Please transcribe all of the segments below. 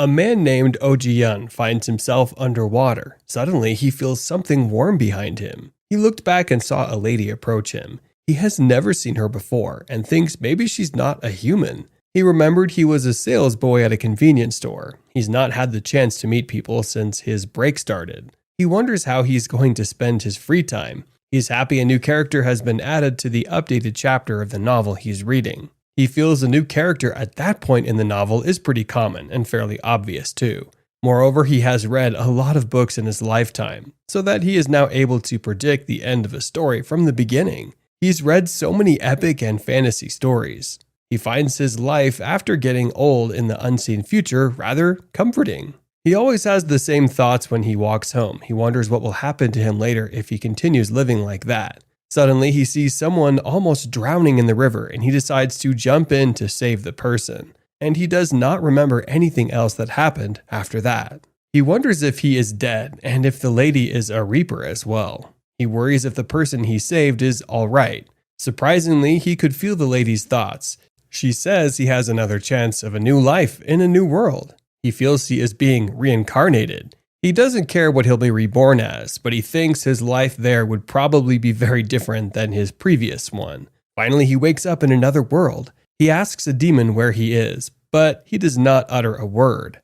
A man named Oji finds himself underwater. Suddenly, he feels something warm behind him. He looked back and saw a lady approach him. He has never seen her before and thinks maybe she's not a human. He remembered he was a sales boy at a convenience store. He's not had the chance to meet people since his break started. He wonders how he's going to spend his free time. He's happy a new character has been added to the updated chapter of the novel he's reading. He feels a new character at that point in the novel is pretty common and fairly obvious too. Moreover, he has read a lot of books in his lifetime, so that he is now able to predict the end of a story from the beginning. He's read so many epic and fantasy stories. He finds his life after getting old in the unseen future rather comforting. He always has the same thoughts when he walks home. He wonders what will happen to him later if he continues living like that. Suddenly, he sees someone almost drowning in the river and he decides to jump in to save the person. And he does not remember anything else that happened after that. He wonders if he is dead and if the lady is a reaper as well. He worries if the person he saved is alright. Surprisingly, he could feel the lady's thoughts. She says he has another chance of a new life in a new world. He feels he is being reincarnated. He doesn't care what he'll be reborn as, but he thinks his life there would probably be very different than his previous one. Finally, he wakes up in another world. He asks a demon where he is, but he does not utter a word.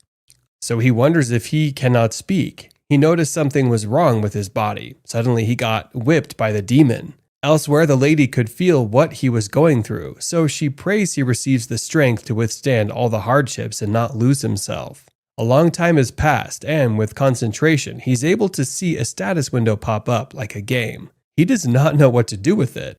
So he wonders if he cannot speak. He noticed something was wrong with his body. Suddenly, he got whipped by the demon. Elsewhere, the lady could feel what he was going through, so she prays he receives the strength to withstand all the hardships and not lose himself. A long time has passed, and with concentration, he's able to see a status window pop up like a game. He does not know what to do with it.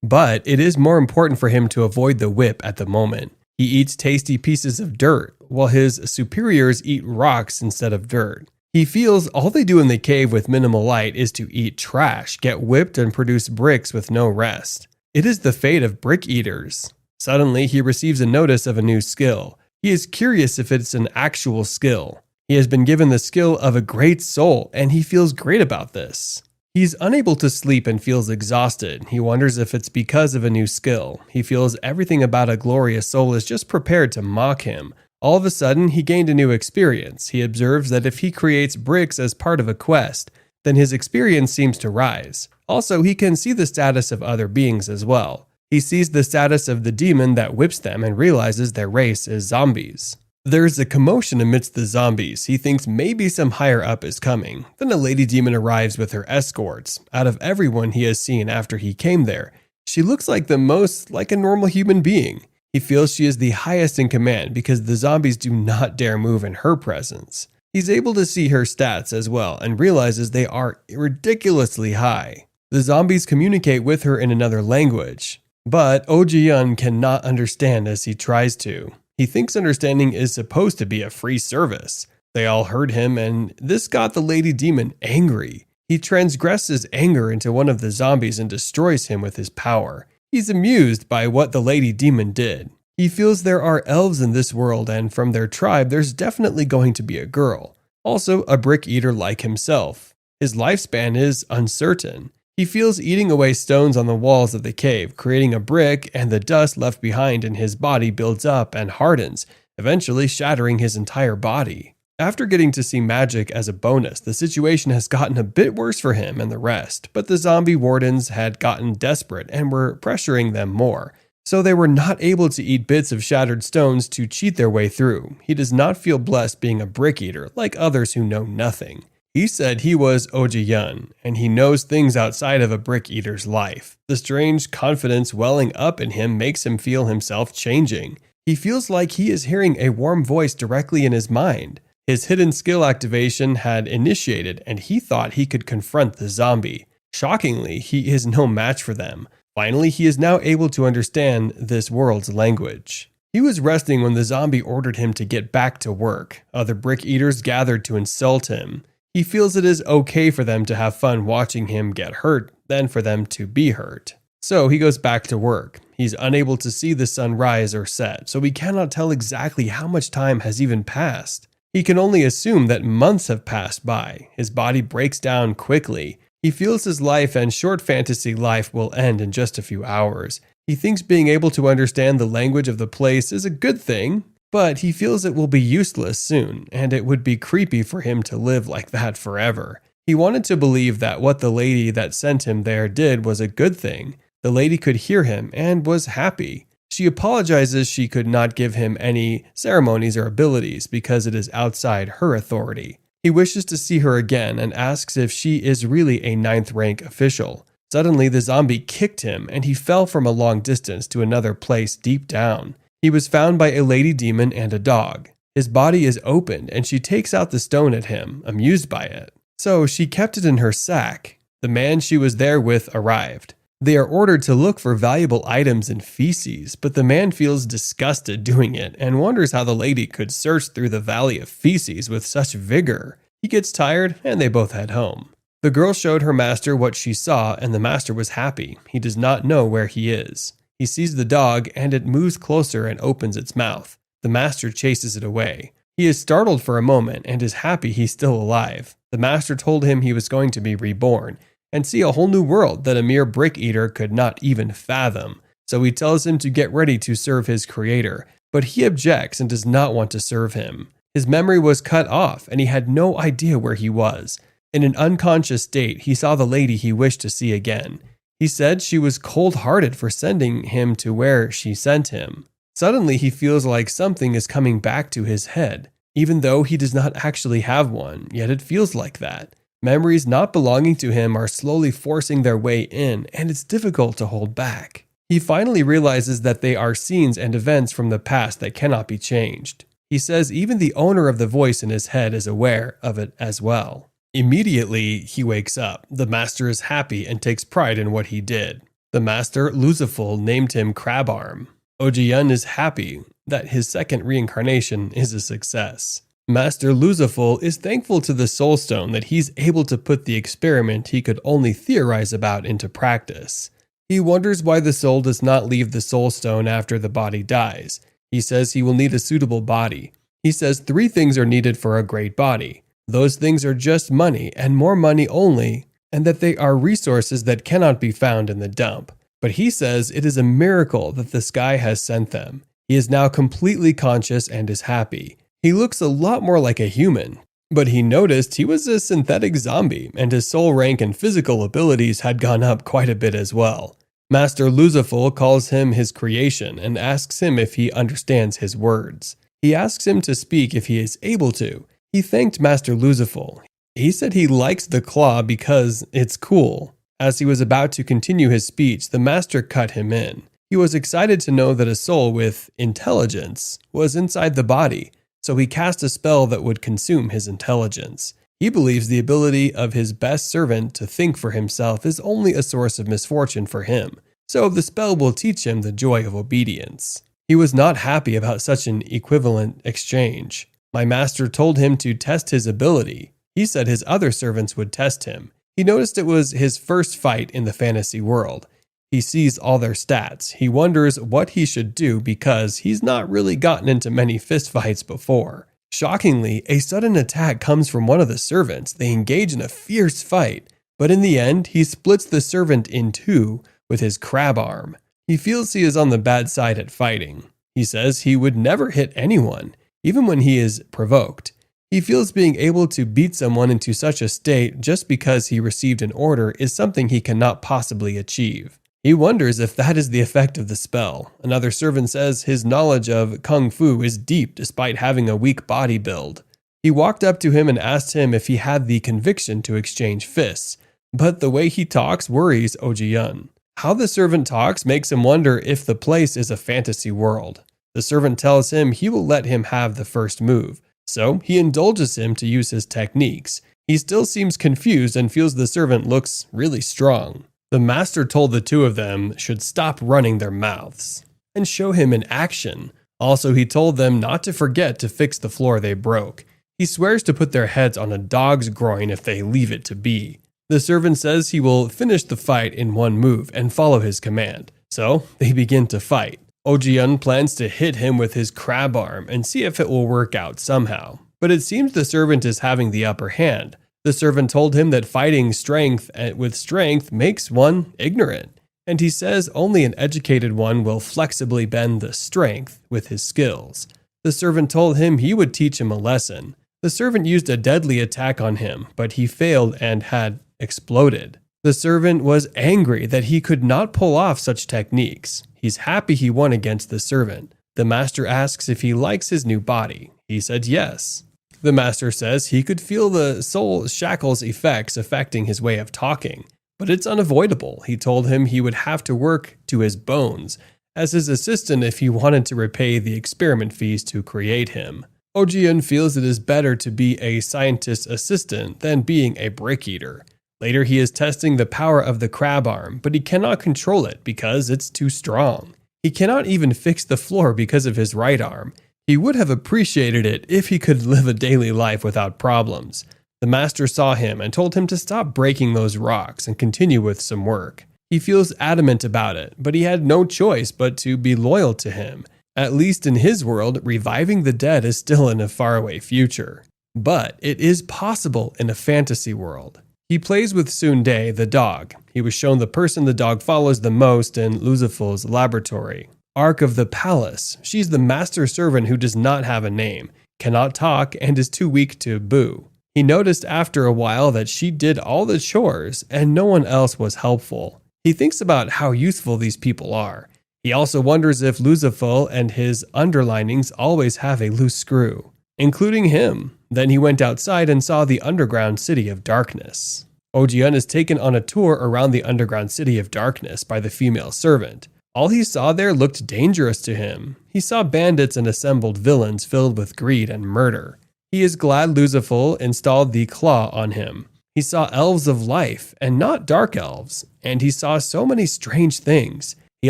But it is more important for him to avoid the whip at the moment. He eats tasty pieces of dirt, while his superiors eat rocks instead of dirt. He feels all they do in the cave with minimal light is to eat trash, get whipped, and produce bricks with no rest. It is the fate of brick eaters. Suddenly, he receives a notice of a new skill. He is curious if it's an actual skill. He has been given the skill of a great soul, and he feels great about this. He's unable to sleep and feels exhausted. He wonders if it's because of a new skill. He feels everything about a glorious soul is just prepared to mock him. All of a sudden, he gained a new experience. He observes that if he creates bricks as part of a quest, then his experience seems to rise. Also, he can see the status of other beings as well. He sees the status of the demon that whips them and realizes their race is zombies. There's a commotion amidst the zombies. He thinks maybe some higher up is coming. Then a lady demon arrives with her escorts. Out of everyone he has seen after he came there, she looks like the most like a normal human being. He feels she is the highest in command because the zombies do not dare move in her presence. He's able to see her stats as well and realizes they are ridiculously high. The zombies communicate with her in another language, but Oji cannot understand as he tries to. He thinks understanding is supposed to be a free service. They all heard him, and this got the lady demon angry. He transgresses anger into one of the zombies and destroys him with his power. He's amused by what the lady demon did. He feels there are elves in this world, and from their tribe there's definitely going to be a girl. Also a brick eater like himself. His lifespan is uncertain. He feels eating away stones on the walls of the cave, creating a brick, and the dust left behind in his body builds up and hardens, eventually shattering his entire body. After getting to see magic as a bonus, the situation has gotten a bit worse for him and the rest, but the zombie wardens had gotten desperate and were pressuring them more, so they were not able to eat bits of shattered stones to cheat their way through. He does not feel blessed being a brick eater like others who know nothing. He said he was Oji, and he knows things outside of a brick eater's life. The strange confidence welling up in him makes him feel himself changing. He feels like he is hearing a warm voice directly in his mind. His hidden skill activation had initiated, and he thought he could confront the zombie. Shockingly, he is no match for them. Finally, he is now able to understand this world's language. He was resting when the zombie ordered him to get back to work. Other brick eaters gathered to insult him. He feels it is okay for them to have fun watching him get hurt than for them to be hurt. So he goes back to work. He's unable to see the sun rise or set, so he cannot tell exactly how much time has even passed. He can only assume that months have passed by. His body breaks down quickly. He feels his life and short fantasy life will end in just a few hours. He thinks being able to understand the language of the place is a good thing. but he feels it will be useless soon, and it would be creepy for him to live like that forever. He wanted to believe that what the lady that sent him there did was a good thing. The lady could hear him and was happy. She apologizes she could not give him any ceremonies or abilities because it is outside her authority. He wishes to see her again and asks if she is really a 9th rank official. Suddenly, the zombie kicked him and he fell from a long distance to another place deep down. He was found by a lady demon and a dog. His body is opened and she takes out the stone at him, amused by it. So she kept it in her sack. The man she was there with arrived. They are ordered to look for valuable items in feces, but the man feels disgusted doing it and wonders how the lady could search through the valley of feces with such vigor. He gets tired and they both head home. The girl showed her master what she saw and the master was happy. He does not know where he is. He sees the dog and it moves closer and opens its mouth. The master chases it away. He is startled for a moment and is happy he's still alive. The master told him he was going to be reborn and see a whole new world that a mere brick eater could not even fathom. So he tells him to get ready to serve his creator, but he objects and does not want to serve him. His memory was cut off and he had no idea where he was. In an unconscious state, he saw the lady he wished to see again. He said she was cold-hearted for sending him to where she sent him. Suddenly, he feels like something is coming back to his head. Even though he does not actually have one, yet it feels like that. Memories not belonging to him are slowly forcing their way in, and it's difficult to hold back. He finally realizes that they are scenes and events from the past that cannot be changed. He says even the owner of the voice in his head is aware of it as well. Immediately, he wakes up. The master is happy and takes pride in what he did. The master, Luciful, named him Crabarm. Ojiyun is happy that his second reincarnation is a success. Master Luciful is thankful to the Soul Stone that he's able to put the experiment he could only theorize about into practice. He wonders why the soul does not leave the Soul Stone after the body dies. He says he will need a suitable body. He says 3 things are needed for a great body. Those things are just money and more money only, and that they are resources that cannot be found in the dump. But he says it is a miracle that the sky has sent them. He is now completely conscious and is happy. He looks a lot more like a human, but he noticed he was a synthetic zombie and his soul rank and physical abilities had gone up quite a bit as well. Master Luciful calls him his creation and asks him if he understands his words. He asks him to speak if he is able to. He thanked Master Luciful. He said he likes the claw because it's cool. As he was about to continue his speech, the master cut him in. He was excited to know that a soul with intelligence was inside the body, so he cast a spell that would consume his intelligence. He believes the ability of his best servant to think for himself is only a source of misfortune for him, so the spell will teach him the joy of obedience. He was not happy about such an equivalent exchange. My master told him to test his ability. He said his other servants would test him. He noticed it was his first fight in the fantasy world. He sees all their stats. He wonders what he should do because he's not really gotten into many fistfights before. Shockingly, a sudden attack comes from one of the servants. They engage in a fierce fight, but in the end, he splits the servant in 2 with his crab arm. He feels he is on the bad side at fighting. He says he would never hit anyone, even when he is provoked. He feels being able to beat someone into such a state just because he received an order is something he cannot possibly achieve. He wonders if that is the effect of the spell. Another servant says his knowledge of Kung Fu is deep despite having a weak body build. He walked up to him and asked him if he had the conviction to exchange fists, but the way he talks worries Ojiyun. How the servant talks makes him wonder if the place is a fantasy world. The servant tells him he will let him have the first move, so he indulges him to use his techniques. He still seems confused and feels the servant looks really strong. The master told the 2 of them should stop running their mouths and show him in action. Also, he told them not to forget to fix the floor they broke. He swears to put their heads on a dog's groin if they leave it to be. The servant says he will finish the fight in 1 move and follow his command. So they begin to fight. Ojiyun plans to hit him with his crab arm and see if it will work out somehow. But it seems the servant is having the upper hand. The servant told him that fighting strength with strength makes one ignorant, and he says only an educated one will flexibly bend the strength with his skills. The servant told him he would teach him a lesson. The servant used a deadly attack on him, but he failed and had exploded. The servant was angry that he could not pull off such techniques. He's happy he won against the servant. The master asks if he likes his new body. He said yes. The master says he could feel the soul shackles effects affecting his way of talking, but it's unavoidable. He told him he would have to work to his bones as his assistant if he wanted to repay the experiment fees to create him. Ojian feels it is better to be a scientist's assistant than being a brick eater. Later, he is testing the power of the crab arm, but he cannot control it because it's too strong. He cannot even fix the floor because of his right arm. He would have appreciated it if he could live a daily life without problems. The master saw him and told him to stop breaking those rocks and continue with some work. He feels adamant about it, but he had no choice but to be loyal to him. At least in his world, reviving the dead is still in a faraway future. But it is possible in a fantasy world. He plays with Sundae, the dog. He was shown the person the dog follows the most in Lucifer's laboratory. Ark of the Palace. She's the master servant who does not have a name, cannot talk, and is too weak to boo. He noticed after a while that she did all the chores and no one else was helpful. He thinks about how useful these people are. He also wonders if Lucifer and his underlinings always have a loose screw, including him. Then he went outside and saw the underground city of darkness. Ojian is taken on a tour around the underground city of darkness by the female servant. All he saw there looked dangerous to him. He saw bandits and assembled villains filled with greed and murder. He is glad Lucifer installed the claw on him. He saw elves of life and not dark elves, and he saw so many strange things. He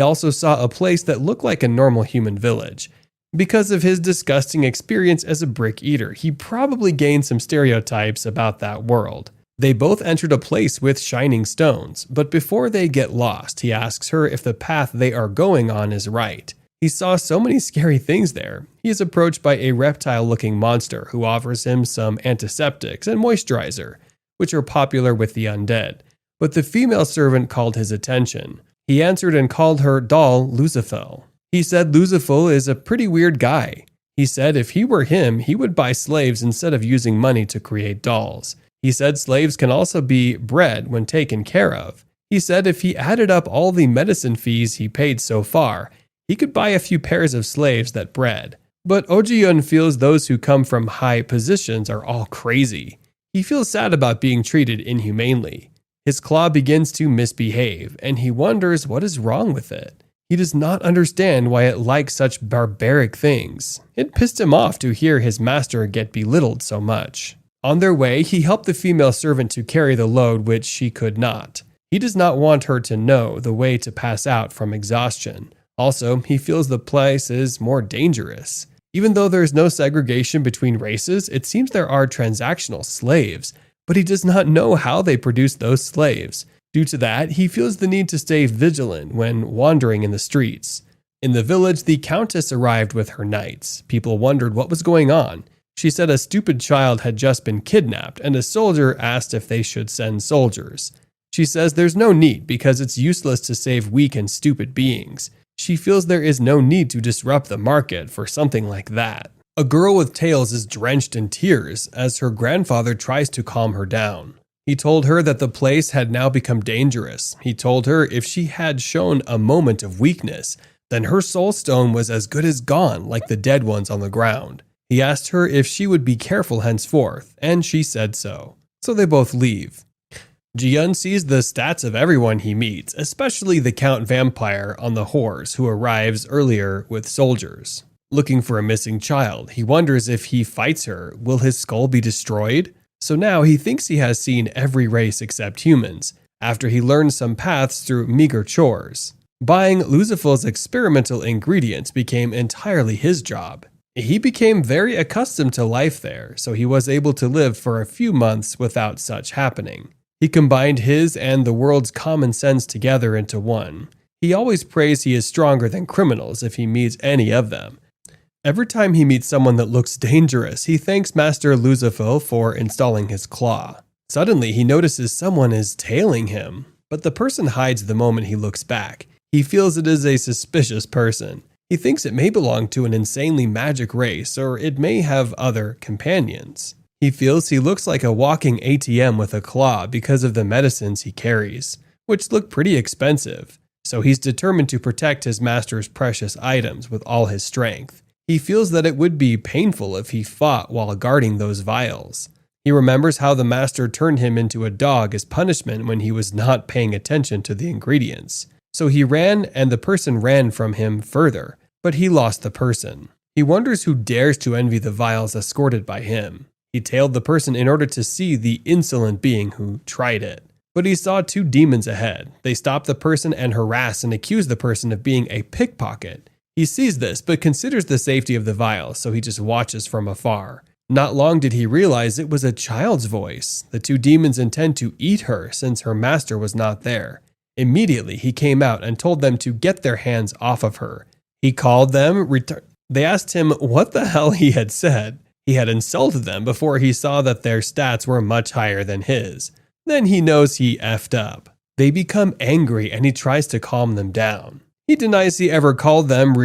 also saw a place that looked like a normal human village. Because of his disgusting experience as a brick eater, he probably gained some stereotypes about that world. They both entered a place with shining stones, but before they get lost, he asks her if the path they are going on is right. He saw so many scary things there. He is approached by a reptile-looking monster who offers him some antiseptics and moisturizer, which are popular with the undead. But the female servant called his attention. He answered and called her doll Lucifer. He said Lucifer is a pretty weird guy. He said if he were him, he would buy slaves instead of using money to create dolls. He said slaves can also be bred when taken care of. He said if he added up all the medicine fees he paid so far, he could buy a few pairs of slaves that bred. But Ojiun feels those who come from high positions are all crazy. He feels sad about being treated inhumanely. His claw begins to misbehave, and he wonders what is wrong with it. He does not understand why it likes such barbaric things. It pissed him off to hear his master get belittled so much. On their way, he helped the female servant to carry the load which she could not. He does not want her to know the way to pass out from exhaustion. Also, he feels the place is more dangerous. Even though there is no segregation between races, it seems there are transactional slaves, but he does not know how they produce those slaves. Due to that, he feels the need to stay vigilant when wandering in the streets. In the village, the countess arrived with her knights. People wondered what was going on. She said a stupid child had just been kidnapped, and a soldier asked if they should send soldiers. She says there's no need because it's useless to save weak and stupid beings. She feels there is no need to disrupt the market for something like that. A girl with tails is drenched in tears as her grandfather tries to calm her down. He told her that the place had now become dangerous. He told her if she had shown a moment of weakness, then her soul stone was as good as gone like the dead ones on the ground. He asked her if she would be careful henceforth, and she said so. So they both leave. Ji-Yun sees the stats of everyone he meets, especially the Count Vampire on the horse who arrives earlier with soldiers. Looking for a missing child, he wonders if he fights her, will his skull be destroyed? So now he thinks he has seen every race except humans, after he learned some paths through meager chores. Buying Lucifer's experimental ingredients became entirely his job. He became very accustomed to life there, so he was able to live for a few months without such happening. He combined his and the world's common sense together into one. He always prays he is stronger than criminals if he meets any of them. Every time he meets someone that looks dangerous, he thanks Master Lucifer for installing his claw. Suddenly, he notices someone is tailing him, but the person hides the moment he looks back. He feels it is a suspicious person. He thinks it may belong to an insanely magic race, or it may have other companions. He feels he looks like a walking ATM with a claw because of the medicines he carries, which look pretty expensive, so he's determined to protect his master's precious items with all his strength. He feels that it would be painful if he fought while guarding those vials. He remembers how the master turned him into a dog as punishment when he was not paying attention to the ingredients. So he ran, and the person ran from him further, but he lost the person. He wonders who dares to envy the vials escorted by him. He tailed the person in order to see the insolent being who tried it. But he saw 2 demons ahead. They stop the person and harass and accuse the person of being a pickpocket. He sees this, but considers the safety of the vials, so he just watches from afar. Not long did he realize it was a child's voice. The 2 demons intend to eat her since her master was not there. Immediately, he came out and told them to get their hands off of her. He called them. They asked him what the hell he had said. He had insulted them before he saw that their stats were much higher than his. Then he knows he effed up. They become angry and he tries to calm them down. He denies he ever called them,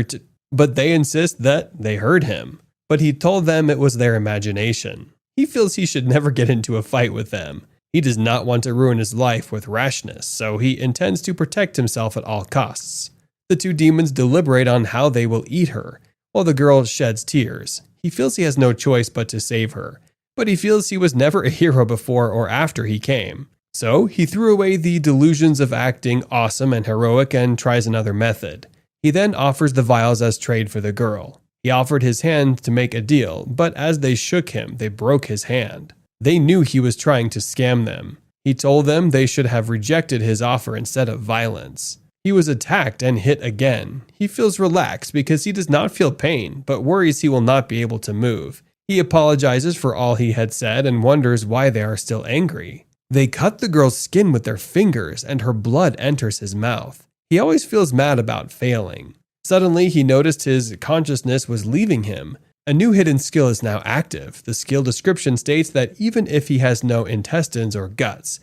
but they insist that they heard him. But he told them it was their imagination. He feels he should never get into a fight with them. He does not want to ruin his life with rashness, so he intends to protect himself at all costs. The 2 demons deliberate on how they will eat her, while the girl sheds tears. He feels he has no choice but to save her, but he feels he was never a hero before or after he came. So he threw away the delusions of acting awesome and heroic and tries another method. He then offers the vials as trade for the girl. He offered his hand to make a deal, but as they shook him, they broke his hand. They knew he was trying to scam them. He told them they should have rejected his offer instead of violence. He was attacked and hit again. He feels relaxed because he does not feel pain, but worries he will not be able to move. He apologizes for all he had said and wonders why they are still angry. They cut the girl's skin with their fingers and her blood enters his mouth. He always feels mad about failing. Suddenly, he noticed his consciousness was leaving him. A new hidden skill is now active. The skill description states that even if he has no intestines or guts,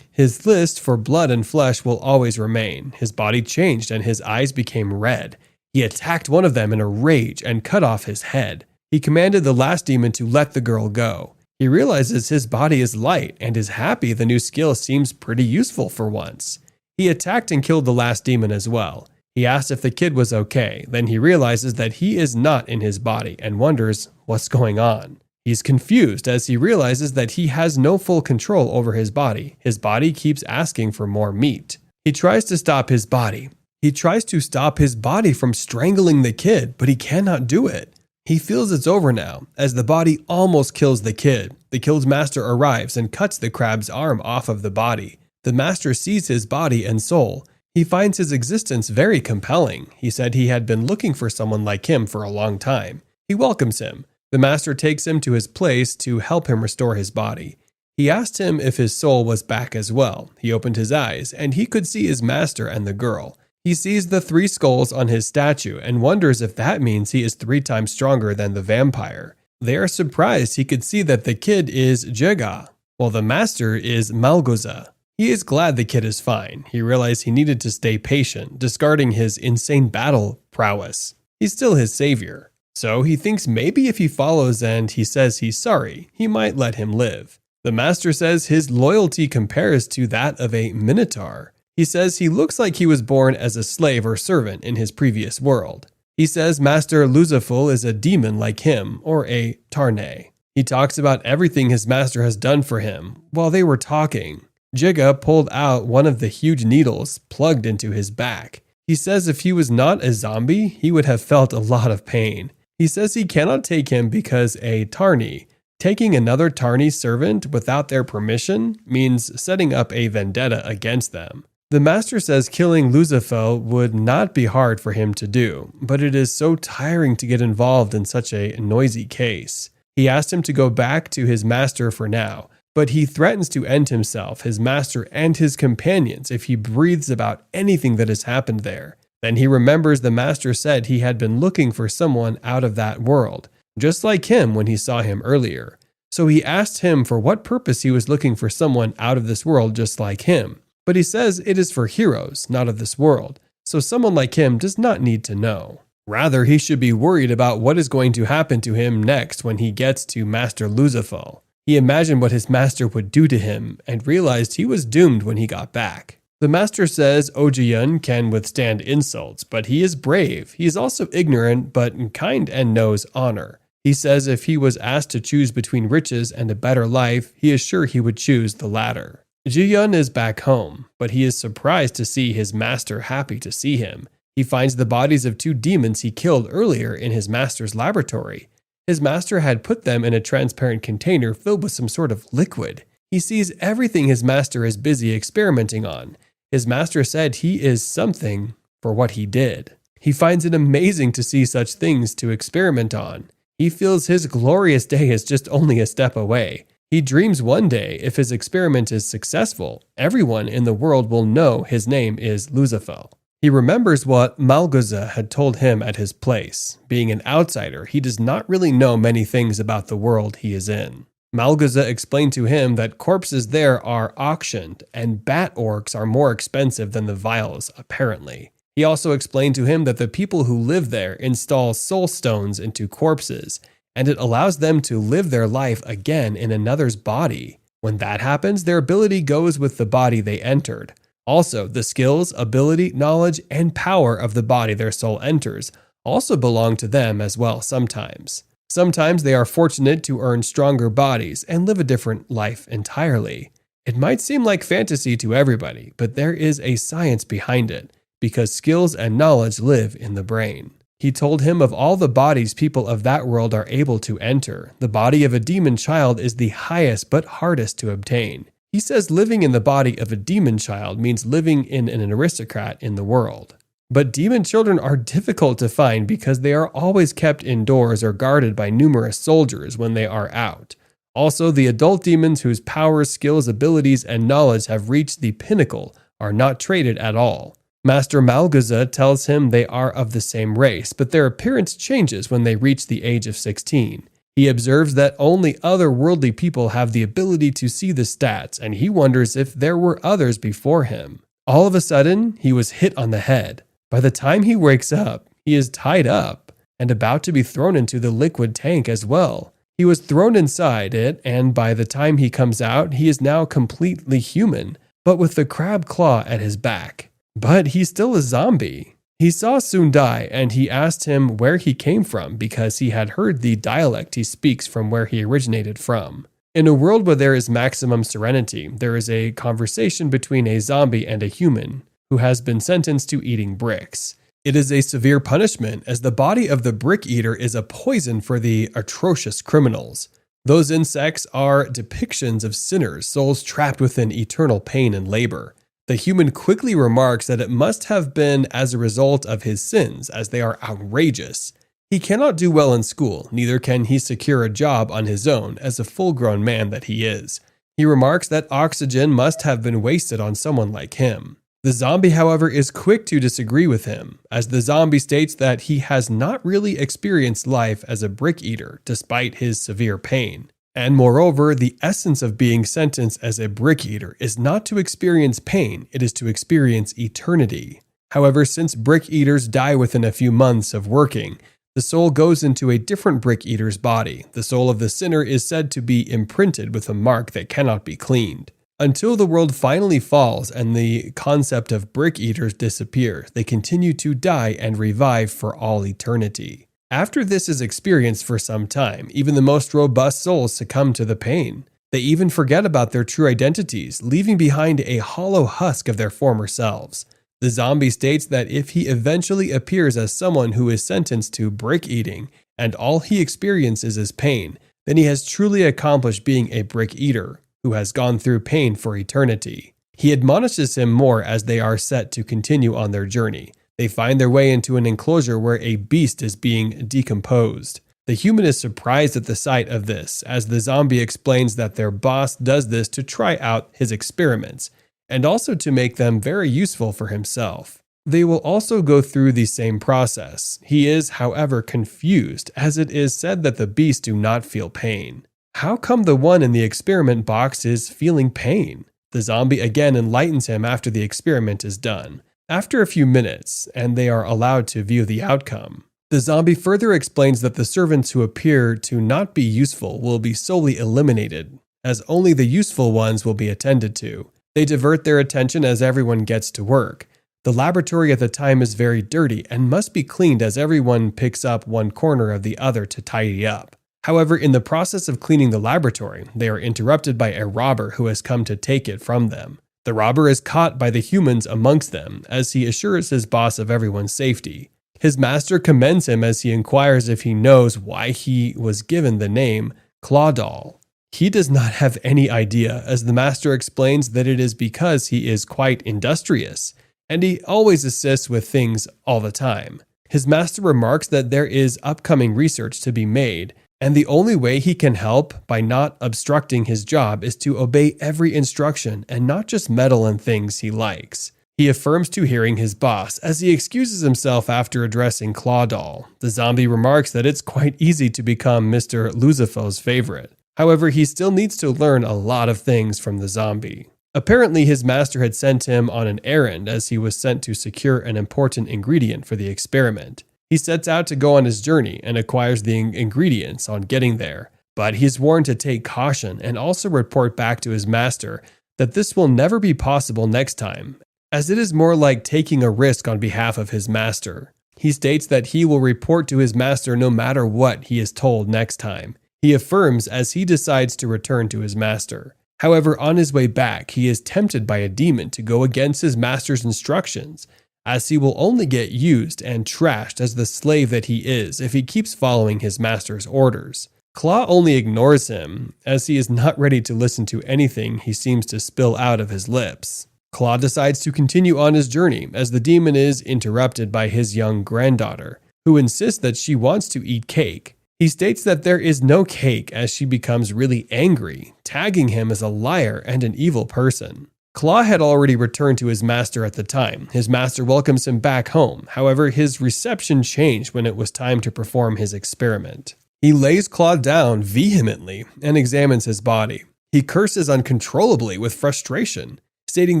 his list for blood and flesh will always remain. His body changed and his eyes became red. He attacked one of them in a rage and cut off his head. He commanded the last demon to let the girl go. He realizes his body is light and is happy the new skill seems pretty useful for once. He attacked and killed the last demon as well. He asked if the kid was okay. Then he realizes that he is not in his body and wonders what's going on. He's confused as he realizes that he has no full control over his body. His body keeps asking for more meat. He tries to stop his body. From strangling the kid, but he cannot do it. He feels it's over now, as the body almost kills the kid. The kid's master arrives and cuts the crab's arm off of the body. The master sees his body and soul. He finds his existence very compelling. He said he had been looking for someone like him for a long time. He welcomes him. The master takes him to his place to help him restore his body. He asked him if his soul was back as well. He opened his eyes, and he could see his master and the girl. He sees the 3 skulls on his statue and wonders if that means he is 3 times stronger than the vampire. They are surprised he could see that the kid is Jega, while the master is Malgoza. He is glad the kid is fine. He realized he needed to stay patient, discarding his insane battle prowess. He's still his savior. So he thinks maybe if he follows and he says he's sorry, he might let him live. The master says his loyalty compares to that of a minotaur. He says he looks like he was born as a slave or servant in his previous world. He says Master Luzaful is a demon like him, or a Tarne. He talks about everything his master has done for him. While they were talking, Jigga pulled out one of the huge needles plugged into his back. He says if he was not a zombie, he would have felt a lot of pain. He says he cannot take him because a Tarni, taking another Tarni servant without their permission, means setting up a vendetta against them. The master says killing Luzafel would not be hard for him to do, but it is so tiring to get involved in such a noisy case. He asked him to go back to his master for now, but he threatens to end himself, his master, and his companions if he breathes about anything that has happened there. Then he remembers the master said he had been looking for someone out of that world, just like him when he saw him earlier. So he asked him for what purpose he was looking for someone out of this world just like him. But he says it is for heroes, not of this world, so someone like him does not need to know. Rather, he should be worried about what is going to happen to him next when he gets to Master Lucifer. He imagined what his master would do to him and realized he was doomed when he got back. The master says Ojiyun can withstand insults, but he is brave. He is also ignorant, but kind and knows honor. He says if he was asked to choose between riches and a better life, he is sure he would choose the latter. Jiyun is back home, but he is surprised to see his master happy to see him. He finds the bodies of 2 demons he killed earlier in his master's laboratory. His master had put them in a transparent container filled with some sort of liquid. He sees everything his master is busy experimenting on. His master said he is something for what he did. He finds it amazing to see such things to experiment on. He feels his glorious day is just only a step away. He dreams one day, if his experiment is successful, everyone in the world will know his name is Lucifer. He remembers what Malguza had told him at his place. Being an outsider, he does not really know many things about the world he is in. Malguza explained to him that corpses there are auctioned, and bat orcs are more expensive than the vials, apparently. He also explained to him that the people who live there install soul stones into corpses, and it allows them to live their life again in another's body. When that happens, their ability goes with the body they entered. Also, the skills, ability, knowledge, and power of the body their soul enters also belong to them as well sometimes. Sometimes they are fortunate to earn stronger bodies and live a different life entirely. It might seem like fantasy to everybody, but there is a science behind it, because skills and knowledge live in the brain. He told him of all the bodies people of that world are able to enter. The body of a demon child is the highest but hardest to obtain. He says living in the body of a demon child means living in an aristocrat in the world. But demon children are difficult to find because they are always kept indoors or guarded by numerous soldiers when they are out. Also, the adult demons whose powers, skills, abilities, and knowledge have reached the pinnacle are not traded at all. Master Malguza tells him they are of the same race, but their appearance changes when they reach the age of 16. He observes that only otherworldly people have the ability to see the stats, and he wonders if there were others before him. All of a sudden, he was hit on the head. By the time he wakes up, he is tied up and about to be thrown into the liquid tank as well. He was thrown inside it, and by the time he comes out, he is now completely human, but with the crab claw at his back. But he's still a zombie. He saw Sundai, and he asked him where he came from because he had heard the dialect he speaks from where he originated from. In a world where there is maximum serenity, there is a conversation between a zombie and a human who has been sentenced to eating bricks. It is a severe punishment, as the body of the brick eater is a poison for the atrocious criminals. Those insects are depictions of sinners, souls trapped within eternal pain and labor. The human quickly remarks that it must have been as a result of his sins, as they are outrageous. He cannot do well in school, neither can he secure a job on his own as a full-grown man that he is. He remarks that oxygen must have been wasted on someone like him. The zombie, however, is quick to disagree with him, as the zombie states that he has not really experienced life as a brick eater, despite his severe pain. And moreover, the essence of being sentenced as a brick eater is not to experience pain, it is to experience eternity. However, since brick eaters die within a few months of working, the soul goes into a different brick eater's body. The soul of the sinner is said to be imprinted with a mark that cannot be cleaned. Until the world finally falls and the concept of brick eaters disappears, they continue to die and revive for all eternity. After this is experienced for some time, even the most robust souls succumb to the pain. They even forget about their true identities, leaving behind a hollow husk of their former selves. The zombie states that if he eventually appears as someone who is sentenced to brick eating, and all he experiences is pain, then he has truly accomplished being a brick eater, who has gone through pain for eternity. He admonishes him more as they are set to continue on their journey. They find their way into an enclosure where a beast is being decomposed. The human is surprised at the sight of this, as the zombie explains that their boss does this to try out his experiments, and also to make them very useful for himself. They will also go through the same process. He is, however, confused, as it is said that the beasts do not feel pain. How come the one in the experiment box is feeling pain? The zombie again enlightens him after the experiment is done. After a few minutes, and they are allowed to view the outcome, The zombie further explains that the servants who appear to not be useful will be solely eliminated, as only the useful ones will be attended to. They divert their attention as everyone gets to work. The laboratory at the time is very dirty and must be cleaned as everyone picks up one corner of the other to tidy up. However, in the process of cleaning the laboratory, they are interrupted by a robber who has come to take it from them. The robber is caught by the humans amongst them as he assures his boss of everyone's safety. His master commends him as he inquires if he knows why he was given the name Clawdoll. He does not have any idea, as the master explains that it is because he is quite industrious, and he always assists with things all the time. His master remarks that there is upcoming research to be made, and the only way he can help by not obstructing his job is to obey every instruction and not just meddle in things he likes. He affirms to hearing his boss as he excuses himself after addressing Clawdoll. The zombie remarks that it's quite easy to become Mr. Lucifer's favorite. However, he still needs to learn a lot of things from the zombie. Apparently, his master had sent him on an errand as he was sent to secure an important ingredient for the experiment. He sets out to go on his journey and acquires the ingredients on getting there, but he is warned to take caution and also report back to his master that this will never be possible next time, as it is more like taking a risk on behalf of his master. He states that he will report to his master no matter what he is told next time. He affirms as he decides to return to his master. However, on his way back, he is tempted by a demon to go against his master's instructions, as he will only get used and trashed as the slave that he is if he keeps following his master's orders. Claw only ignores him, as he is not ready to listen to anything he seems to spill out of his lips. Claw decides to continue on his journey as the demon is interrupted by his young granddaughter, who insists that she wants to eat cake. He states that there is no cake as she becomes really angry, tagging him as a liar and an evil person. Claw had already returned to his master at the time. His master welcomes him back home. However, his reception changed when it was time to perform his experiment. He lays Claw down vehemently and examines his body. He curses uncontrollably with frustration, stating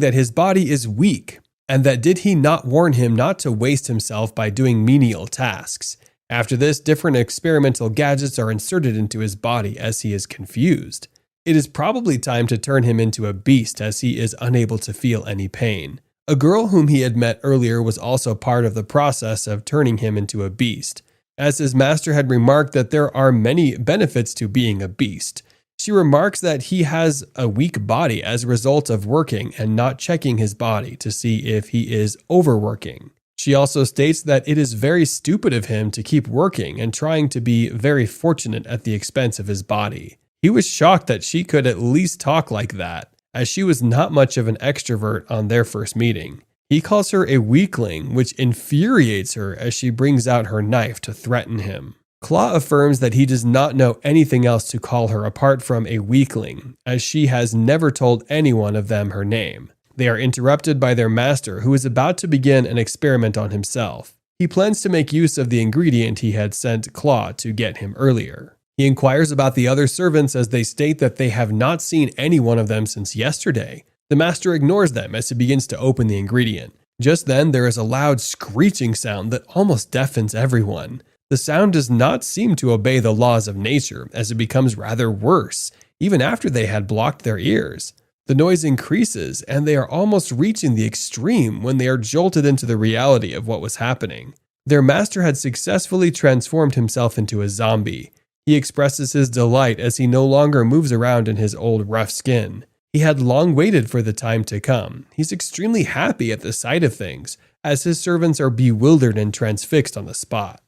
that his body is weak and that did he not warn him not to waste himself by doing menial tasks. After this, different experimental gadgets are inserted into his body as he is confused. It is probably time to turn him into a beast as he is unable to feel any pain. A girl whom he had met earlier was also part of the process of turning him into a beast, as his master had remarked that there are many benefits to being a beast. She remarks that he has a weak body as a result of working and not checking his body to see if he is overworking. She also states that it is very stupid of him to keep working and trying to be very fortunate at the expense of his body. He was shocked that she could at least talk like that, as she was not much of an extrovert on their first meeting. He calls her a weakling, which infuriates her as she brings out her knife to threaten him. Claw affirms that he does not know anything else to call her apart from a weakling, as she has never told anyone of them her name. They are interrupted by their master, who is about to begin an experiment on himself. He plans to make use of the ingredient he had sent Claw to get him earlier. He inquires about the other servants as they state that they have not seen any one of them since yesterday. The master ignores them as he begins to open the ingredient. Just then, there is a loud screeching sound that almost deafens everyone. The sound does not seem to obey the laws of nature, as it becomes rather worse, even after they had blocked their ears. The noise increases, and they are almost reaching the extreme when they are jolted into the reality of what was happening. Their master had successfully transformed himself into a zombie. He expresses his delight as he no longer moves around in his old rough skin. He had long waited for the time to come. He's extremely happy at the sight of things, as his servants are bewildered and transfixed on the spot.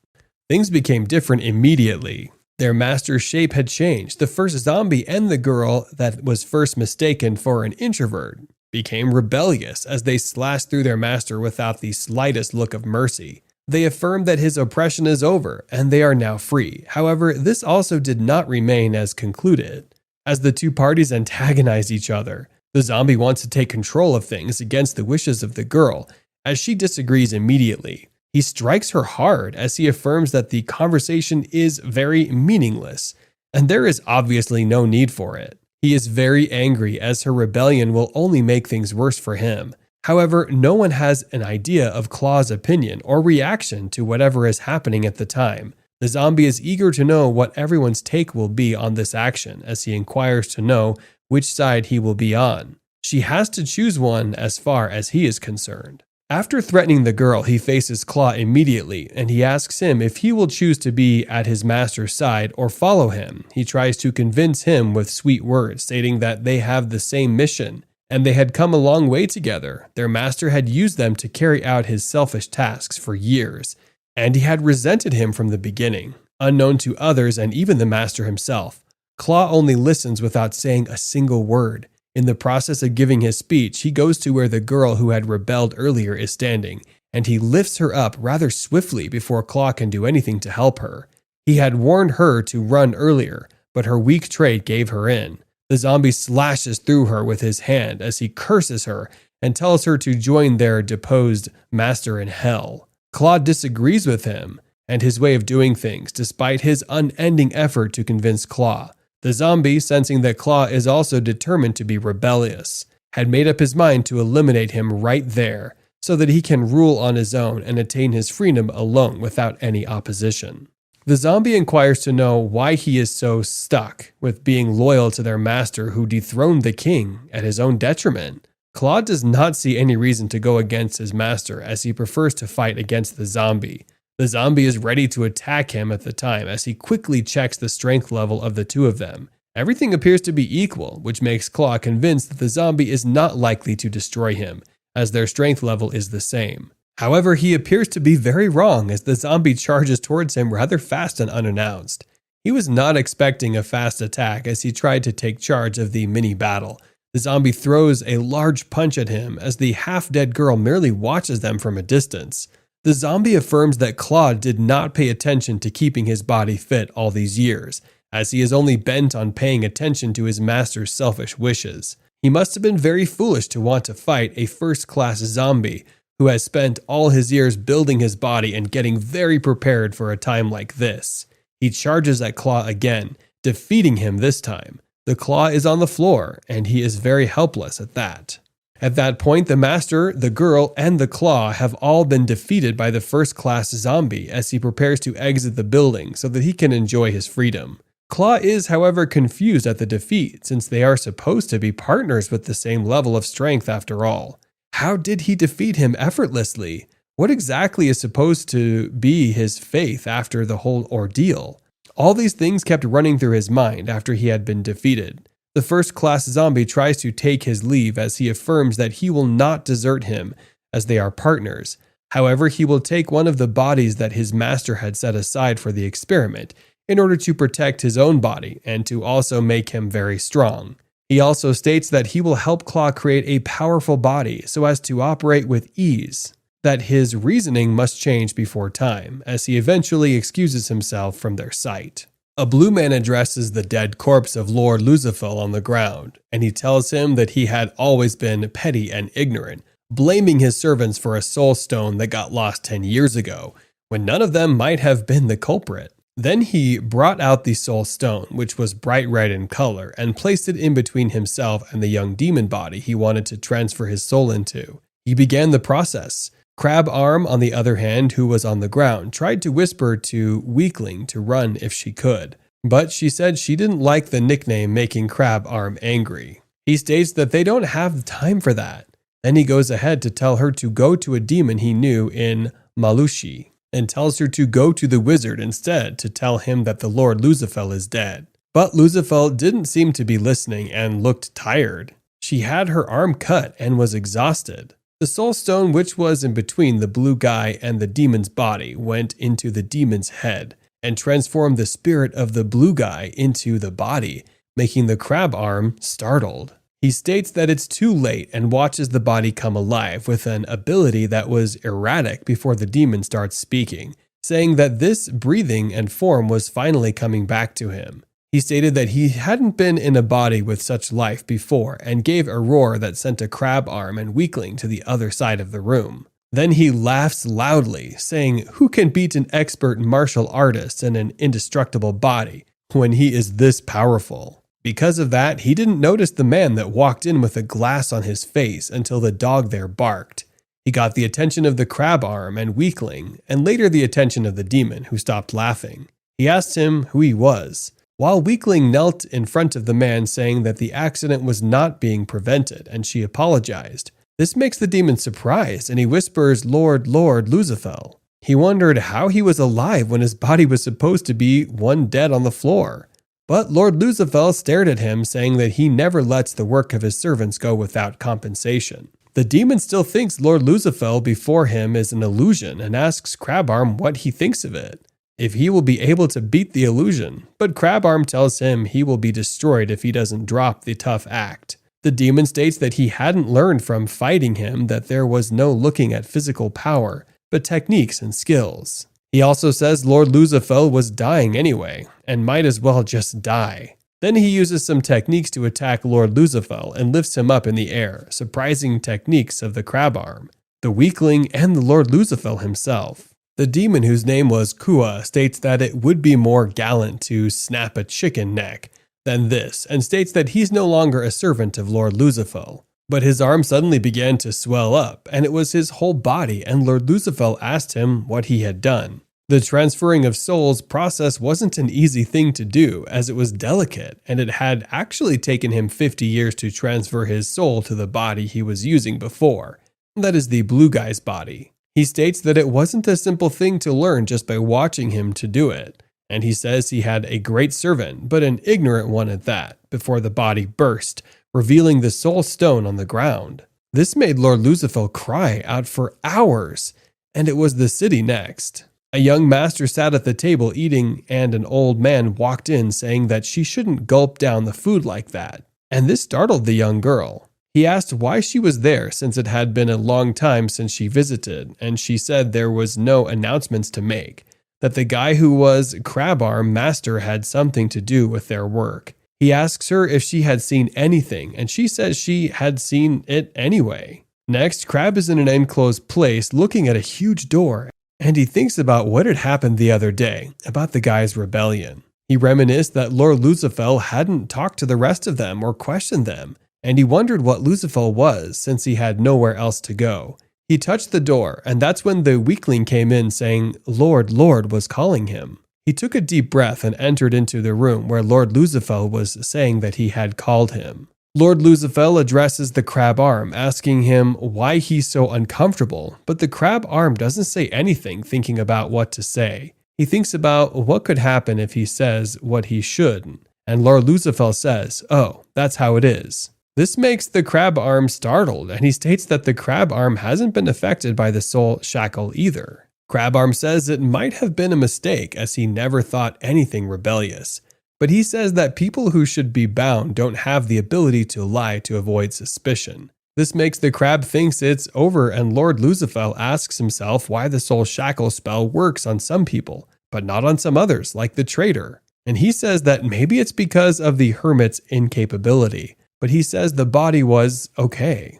Things became different immediately. Their master's shape had changed. The first zombie and the girl that was first mistaken for an introvert became rebellious as they slashed through their master without the slightest look of mercy. They affirmed that his oppression is over and they are now free. However, this also did not remain as concluded, as the two parties antagonize each other. The zombie wants to take control of things against the wishes of the girl, as she disagrees immediately. He strikes her hard as he affirms that the conversation is very meaningless, and there is obviously no need for it. He is very angry as her rebellion will only make things worse for him. However, no one has an idea of Claw's opinion or reaction to whatever is happening at the time. The zombie is eager to know what everyone's take will be on this action as he inquires to know which side he will be on. She has to choose one as far as he is concerned. After threatening the girl, he faces Claw immediately, and he asks him if he will choose to be at his master's side or follow him. He tries to convince him with sweet words, stating that they have the same mission, and they had come a long way together. Their master had used them to carry out his selfish tasks for years, and he had resented him from the beginning. Unknown to others and even the master himself, Claw only listens without saying a single word. In the process of giving his speech, he goes to where the girl who had rebelled earlier is standing, and he lifts her up rather swiftly before Claw can do anything to help her. He had warned her to run earlier, but her weak trait gave her in. The zombie slashes through her with his hand as he curses her and tells her to join their deposed master in hell. Claw disagrees with him and his way of doing things, despite his unending effort to convince Claw. The zombie, sensing that Claw is also determined to be rebellious, had made up his mind to eliminate him right there so that he can rule on his own and attain his freedom alone without any opposition. The zombie inquires to know why he is so stuck with being loyal to their master who dethroned the king at his own detriment. Claw does not see any reason to go against his master as he prefers to fight against the zombie. The zombie is ready to attack him at the time as he quickly checks the strength level of the two of them. Everything appears to be equal, which makes Claw convinced that the zombie is not likely to destroy him, as their strength level is the same. However, he appears to be very wrong as the zombie charges towards him rather fast and unannounced. He was not expecting a fast attack as he tried to take charge of the mini-battle. The zombie throws a large punch at him as the half-dead girl merely watches them from a distance. The zombie affirms that Claw did not pay attention to keeping his body fit all these years, as he is only bent on paying attention to his master's selfish wishes. He must have been very foolish to want to fight a first-class zombie who has spent all his years building his body and getting very prepared for a time like this. He charges at Claw again, defeating him this time. The Claw is on the floor, and he is very helpless at that. At that point, the master, the girl, and the Claw have all been defeated by the first-class zombie as he prepares to exit the building so that he can enjoy his freedom. Claw is, however, confused at the defeat since they are supposed to be partners with the same level of strength after all. How did he defeat him effortlessly? What exactly is supposed to be his faith after the whole ordeal? All these things kept running through his mind after he had been defeated. The first-class zombie tries to take his leave as he affirms that he will not desert him as they are partners. However, he will take one of the bodies that his master had set aside for the experiment in order to protect his own body and to also make him very strong. He also states that he will help Claw create a powerful body so as to operate with ease, that his reasoning must change before time, as he eventually excuses himself from their sight. A blue man addresses the dead corpse of Lord Lucifer on the ground, and he tells him that he had always been petty and ignorant, blaming his servants for a soul stone that got lost 10 years ago, when none of them might have been the culprit. Then he brought out the soul stone, which was bright red in color, and placed it in between himself and the young demon body he wanted to transfer his soul into. He began the process. Crab Arm, on the other hand, who was on the ground, tried to whisper to Weakling to run if she could, but she said she didn't like the nickname making Crab Arm angry. He states that they don't have time for that. Then he goes ahead to tell her to go to a demon he knew in Malushi, and tells her to go to the wizard instead to tell him that the Lord Lucifer is dead. But Lucifer didn't seem to be listening and looked tired. She had her arm cut and was exhausted. The soul stone, which was in between the blue guy and the demon's body, went into the demon's head and transformed the spirit of the blue guy into the body, making the crab arm startled. He states that it's too late and watches the body come alive with an ability that was erratic before the demon starts speaking, saying that this breathing and form was finally coming back to him. He stated that he hadn't been in a body with such life before and gave a roar that sent a crab arm and weakling to the other side of the room. Then he laughs loudly, saying, "Who can beat an expert martial artist in an indestructible body when he is this powerful?" Because of that, he didn't notice the man that walked in with a glass on his face until the dog there barked. He got the attention of the crab arm and weakling, and later the attention of the demon, who stopped laughing. He asked him who he was, while weakling knelt in front of the man saying that the accident was not being prevented, and she apologized. This makes the demon surprised, and he whispers, "Lord, Lord, Lucifer." He wondered how he was alive when his body was supposed to be one dead on the floor. But Lord Lucifer stared at him, saying that he never lets the work of his servants go without compensation. The demon still thinks Lord Lucifer before him is an illusion and asks Crabarm what he thinks of it, if he will be able to beat the illusion, but Crabarm tells him he will be destroyed if he doesn't drop the tough act. The demon states that he hadn't learned from fighting him that there was no looking at physical power, but techniques and skills. He also says Lord Lucifer was dying anyway, and might as well just die. Then he uses some techniques to attack Lord Lucifer and lifts him up in the air, surprising techniques of the Crabarm, the weakling, and the Lord Lucifer himself. The demon, whose name was Kua, states that it would be more gallant to snap a chicken neck than this, and states that he's no longer a servant of Lord Lucifer. But his arm suddenly began to swell up, and it was his whole body, and Lord Lucifer asked him what he had done. The transferring of souls process wasn't an easy thing to do, as it was delicate, and it had actually taken him 50 years to transfer his soul to the body he was using before. That is the blue guy's body. He states that it wasn't a simple thing to learn just by watching him to do it, and he says he had a great servant, but an ignorant one at that, before the body burst, revealing the soul stone on the ground. This made Lord Lucifer cry out for hours, and it was the city next. A young master sat at the table eating, and an old man walked in saying that she shouldn't gulp down the food like that, and this startled the young girl. He asked why she was there since it had been a long time since she visited, and she said there was no announcements to make, that the guy who was Crabarm master had something to do with their work. He asks her if she had seen anything, and she says she had seen it anyway. Next, Crab is in an enclosed place looking at a huge door, and he thinks about what had happened the other day, about the guy's rebellion. He reminisced that Lord Lucifer hadn't talked to the rest of them or questioned them, and he wondered what Lucifer was since he had nowhere else to go. He touched the door, and that's when the weakling came in saying Lord, Lord was calling him. He took a deep breath and entered into the room where Lord Lucifer was saying that he had called him. Lord Lucifer addresses the crab arm, asking him why he's so uncomfortable, but the crab arm doesn't say anything, thinking about what to say. He thinks about what could happen if he says what he shouldn't, and Lord Lucifer says, "Oh, that's how it is." This makes the crab arm startled, and he states that the crab arm hasn't been affected by the soul shackle either. Crabarm says it might have been a mistake, as he never thought anything rebellious. But he says that people who should be bound don't have the ability to lie to avoid suspicion. This makes the crab thinks it's over, and Lord Lucifer asks himself why the soul shackle spell works on some people, but not on some others, like the traitor. And he says that maybe it's because of the hermit's incapability, but he says the body was okay.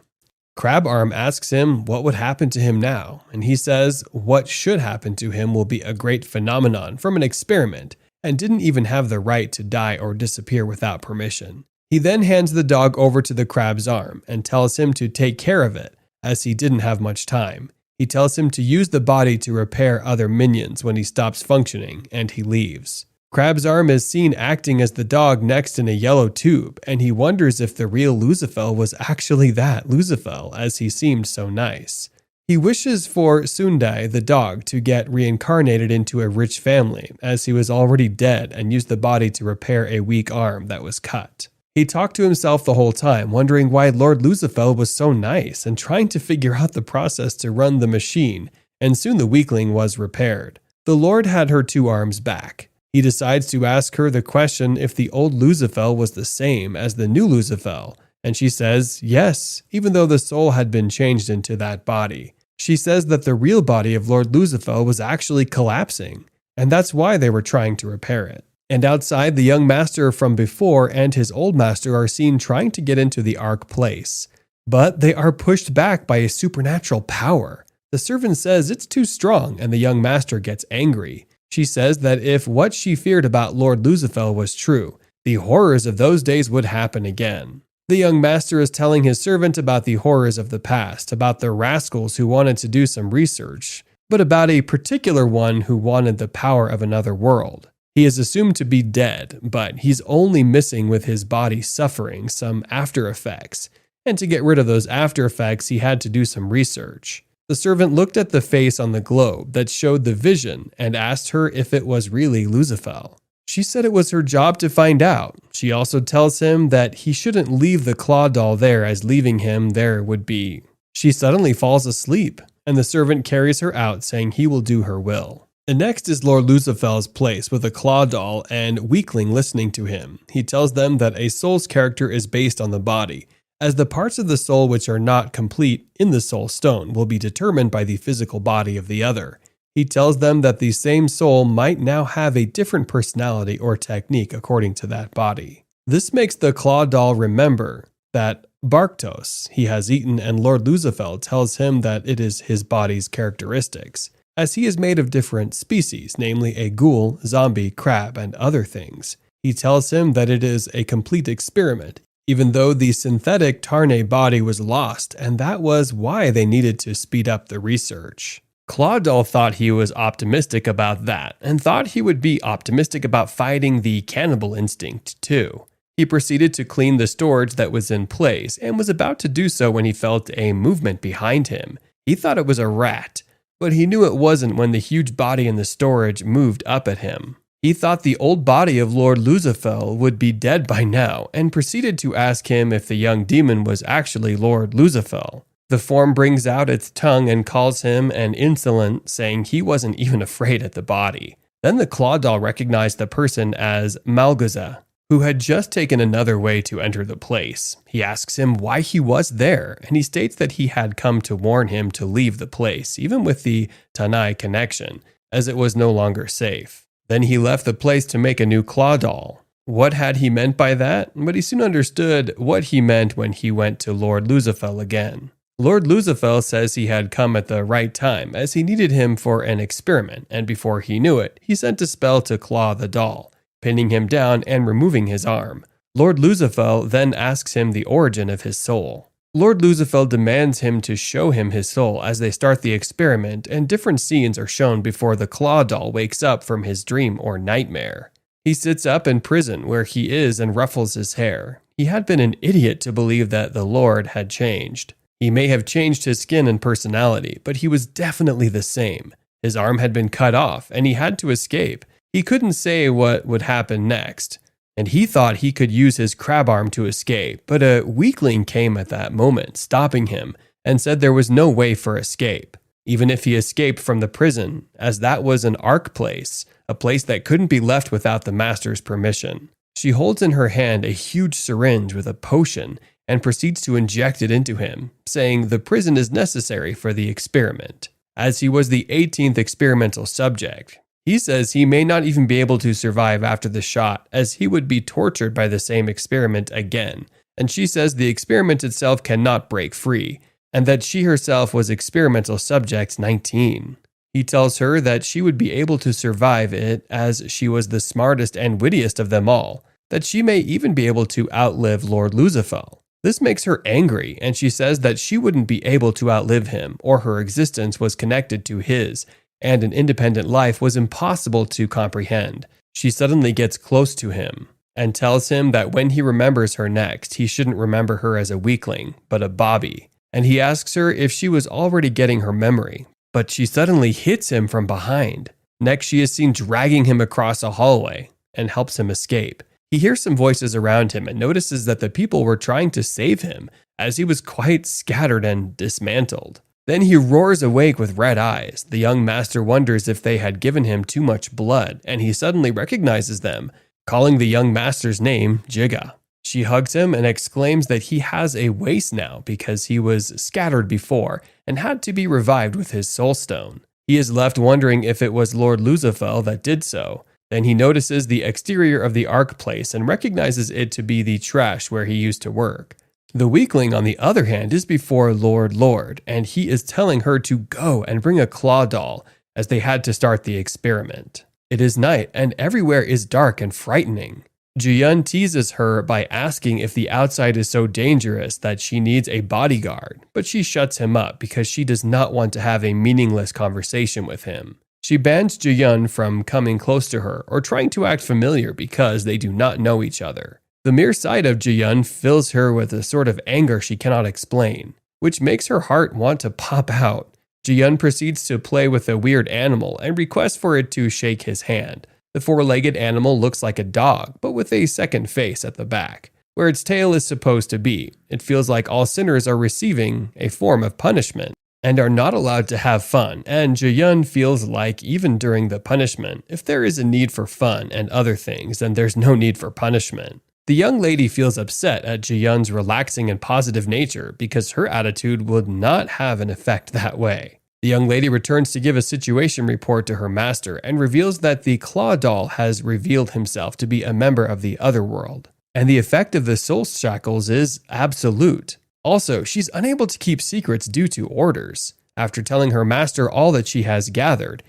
Crabarm asks him what would happen to him now, and he says what should happen to him will be a great phenomenon from an experiment, and didn't even have the right to die or disappear without permission. He then hands the dog over to the crab's arm and tells him to take care of it, as he didn't have much time. He tells him to use the body to repair other minions when he stops functioning, and he leaves. Crab's arm is seen acting as the dog next in a yellow tube, and he wonders if the real Lucifer was actually that Lucifer, as he seemed so nice. He wishes for Sundai, the dog, to get reincarnated into a rich family, as he was already dead, and used the body to repair a weak arm that was cut. He talked to himself the whole time, wondering why Lord Lucifer was so nice, and trying to figure out the process to run the machine, and soon the weakling was repaired. The Lord had her 2 arms back. He decides to ask her the question if the old Lucifer was the same as the new Lucifer, and she says yes, even though the soul had been changed into that body. She says that the real body of Lord Lucifer was actually collapsing, and that's why they were trying to repair it. And outside, the young master from before and his old master are seen trying to get into the Ark place, but they are pushed back by a supernatural power. The servant says it's too strong, and the young master gets angry. She says that if what she feared about Lord Lucifer was true, The horrors of those days would happen again. The young master is telling his servant about the horrors of the past, about the rascals who wanted to do some research, but about a particular one who wanted the power of another world. He is assumed to be dead, but he's only missing with his body suffering some after effects, and to get rid of those after effects he had to do some research. The servant looked at the face on the globe that showed the vision and asked her if it was really Lucifer. She said it was her job to find out. She also tells him that he shouldn't leave the claw doll there, as leaving him there would be. She suddenly falls asleep, and the servant carries her out, saying he will do her will. And next is Lord Lucifer's place with a claw doll and weakling listening to him. He tells them that a soul's character is based on the body, as the parts of the soul which are not complete in the soul stone will be determined by the physical body of the other. He tells them that the same soul might now have a different personality or technique according to that body. This makes the claw doll remember that Barktos he has eaten, and Lord Lucifer tells him that it is his body's characteristics, as he is made of different species, namely a ghoul, zombie, crab, and other things. He tells him that it is a complete experiment, even though the synthetic Tarnay body was lost, and that was why they needed to speed up the research. Clawdoll thought he was optimistic about that, and thought he would be optimistic about fighting the cannibal instinct too. He proceeded to clean the storage that was in place, and was about to do so when he felt a movement behind him. He thought it was a rat, but he knew it wasn't when the huge body in the storage moved up at him. He thought the old body of Lord Lucifer would be dead by now, and proceeded to ask him if the young demon was actually Lord Lucifer. The form brings out its tongue and calls him an insolent, saying he wasn't even afraid at the body. Then the claw doll recognized the person as Malgaza, who had just taken another way to enter the place. He asks him why he was there, and he states that he had come to warn him to leave the place, even with the Tanai connection, as it was no longer safe. Then he left the place to make a new claw doll. What had he meant by that? But he soon understood what he meant when he went to Lord Lucifer again. Lord Lucifer says he had come at the right time, as he needed him for an experiment, and before he knew it, he sent a spell to claw the doll, pinning him down and removing his arm. Lord Lucifer then asks him the origin of his soul. Lord Lucifer demands him to show him his soul as they start the experiment, and different scenes are shown before the claw doll wakes up from his dream or nightmare. He sits up in prison where he is and ruffles his hair. He had been an idiot to believe that the Lord had changed. He may have changed his skin and personality, but he was definitely the same. His arm had been cut off, and he had to escape. He couldn't say what would happen next, and he thought he could use his crab arm to escape, but a weakling came at that moment, stopping him, and said there was no way for escape, even if he escaped from the prison, as that was an ark place, a place that couldn't be left without the master's permission. She holds in her hand a huge syringe with a potion, and proceeds to inject it into him, saying the prison is necessary for the experiment, as he was the 18th experimental subject. He says he may not even be able to survive after the shot, as he would be tortured by the same experiment again, and she says the experiment itself cannot break free, and that she herself was experimental subject 19. He tells her that she would be able to survive it, as she was the smartest and wittiest of them all, that she may even be able to outlive Lord Lucifer. This makes her angry, and she says that she wouldn't be able to outlive him, or her existence was connected to his, and an independent life was impossible to comprehend. She suddenly gets close to him, and tells him that when he remembers her next, he shouldn't remember her as a weakling, but a Bobby. And he asks her if she was already getting her memory, but she suddenly hits him from behind. Next, she is seen dragging him across a hallway, and helps him escape. He hears some voices around him and notices that the people were trying to save him, as he was quite scattered and dismantled. Then he roars awake with red eyes. The young master wonders if they had given him too much blood, and he suddenly recognizes them, calling the young master's name Jigga. She hugs him and exclaims that he has a waste now because he was scattered before and had to be revived with his soul stone. He is left wondering if it was Lord Lucifer that did so. Then he notices the exterior of the ark place and recognizes it to be the trash where he used to work. The weakling, on the other hand, is before Lord, and he is telling her to go and bring a claw doll, as they had to start the experiment. It is night, and everywhere is dark and frightening. Ji-yun teases her by asking if the outside is so dangerous that she needs a bodyguard, but she shuts him up because she does not want to have a meaningless conversation with him. She bans Ji-yun from coming close to her or trying to act familiar because they do not know each other. The mere sight of Ji-yun fills her with a sort of anger she cannot explain, which makes her heart want to pop out. Ji-yun proceeds to play with a weird animal and requests for it to shake his hand. The four-legged animal looks like a dog, but with a second face at the back, where its tail is supposed to be. It feels like all sinners are receiving a form of punishment and are not allowed to have fun, and Ji-yun feels like even during the punishment, if there is a need for fun and other things, then there's no need for punishment. The young lady feels upset at Ji-yun's relaxing and positive nature because her attitude would not have an effect that way. The young lady returns to give a situation report to her master and reveals that the claw doll has revealed himself to be a member of the other world, and the effect of the soul shackles is absolute. Also, she's unable to keep secrets due to orders. After telling her master all that she has gathered,